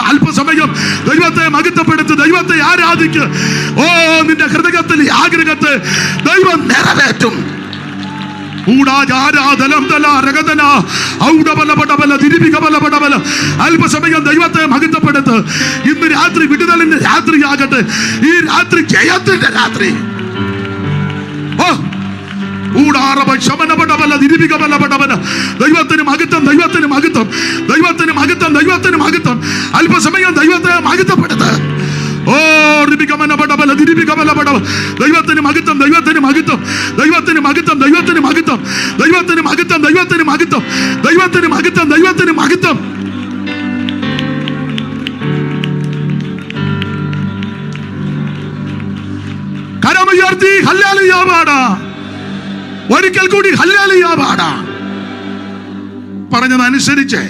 അല്പസമയം ദൈവത്തെ മഹത്വപ്പെടുത്ത്, ദൈവത്തെ ആരാധിക്ക്. നിന്റെ ഹൃദയത്തിൽ ആഗ്രഹത്തെ ദൈവം നിറവേറ്റും. അല്പസമയം ദൈവത്തെ മഹത്വപ്പെടുത്ത്. ഇന്ന് രാത്രി വിടുതലിന്റെ രാത്രിയാകട്ടെ. ഈ രാത്രി ജയത്തിന്റെ രാത്രി. ദൈവത്തിന് മഹത്വം, ദൈവത്തിന് മഹത്വം, ദൈവത്തിന് മഹത്വം, ദൈവത്തിന് മഹത്വം. അല്പസമയം ദൈവത്തെ മഹത്വപ്പെടുത്ത്. ദൈവത്തിന് മഹത്വം, ദൈവത്തിന് മഹത്വം, ദൈവത്തിന് മഹത്വം, ദൈവത്തിന് മഹത്വം, ദൈവത്തിന് മഹത്വം, ദൈവത്തിന് മഹത്വം, ദൈവത്തിന് മഹത്വം, ദൈവത്തിന് മഹത്വം. കരമുയർത്തി ഹല്ലേലൂയ പാടാം. ഒരിക്കൽ കൂടി ഹല്ലേലൂയ പാടാം. പറഞ്ഞതനുസരിച്ച്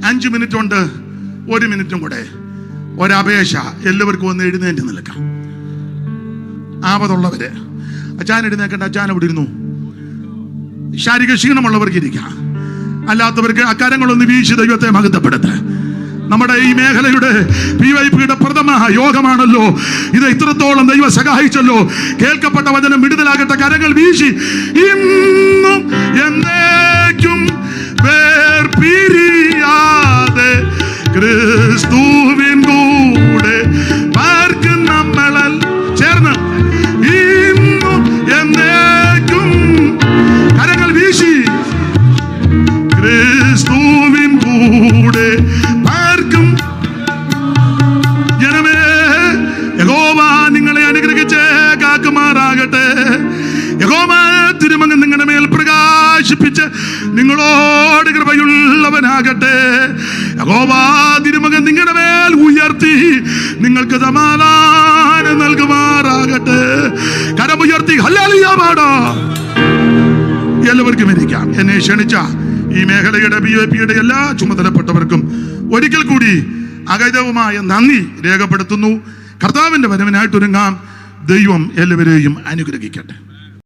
5 മിനിറ്റ് ഉണ്ട്. 1 മിനിറ്റും കൂടെ ഒരപേക്ഷ. എല്ലാവർക്കും ഒന്ന് എഴുന്നേറ്റ് നിൽക്കാം. ആപതുള്ളവര് അച്ചാൻ എഴുന്നേക്കണ്ട, അച്ചാൻ അവിടെ ഇരുന്നു. ശാരീരിക ക്ഷീണമുള്ളവർക്ക് ഇരിക്കാം. അല്ലാത്തവർക്ക് അക്കാരങ്ങളൊന്ന് വീശി ദൈവത്തെ മഹത്വപ്പെടുത്ത്. നമ്മുടെ ഈ മേഖലയുടെ PYPയുടെ പ്രഥമ യോഗമാണല്ലോ ഇത്. ഇത്രത്തോളം ദൈവം സഹായിച്ചല്ലോ. കേൾക്കപ്പെട്ട വചനം വിടുതലാകട്ടെ. കരങ്ങൾ വീശി ഇന്നും എന്നേക്കും വേർപിരിയാതെ ക്രിസ്തുവിൻ കൂടെ പാർക്കും നമ്മളൽ ചേർന്ന് ഇന്നും എന്നേക്കും കരങ്ങൾ വീശി ക്രിസ്തുവിൻ കൂടെ പാർക്കും. ജനമേ, യഹോവ നിങ്ങളെ അനുഗ്രഹിച്ച് കാക്കുമാറാകട്ടെ. യഹോവ തിരുമകൻ നിങ്ങളുടെ മേൽ പ്രകാശ പ്രവേശിപ്പിച്ച് നിങ്ങളോട് കൃപയുള്ളവനാകട്ടെ. യഹോവ തിരുമകൻ നിങ്ങളുടെ മേൽ ഉയർത്തി നിങ്ങൾക്ക് സമാധാനം നൽകുമാറാകട്ടെ. കരമുയർത്തി ഹല്ലേലൂയ പാടാം. എല്ലാവർക്കും ഇരിക്കാം. എന്നെ ക്ഷണിച്ച ഈ മേഖലയുടെ BJP-യുടെ എല്ലാ ചുമതലപ്പെട്ടവർക്കും ഒരിക്കൽ കൂടി അഗൈതവുമായ നന്ദി രേഖപ്പെടുത്തുന്നു. കർത്താവിൻ്റെ വരവിനായിട്ടൊരുങ്ങാം. ദൈവം എല്ലാവരെയും അനുഗ്രഹിക്കട്ടെ.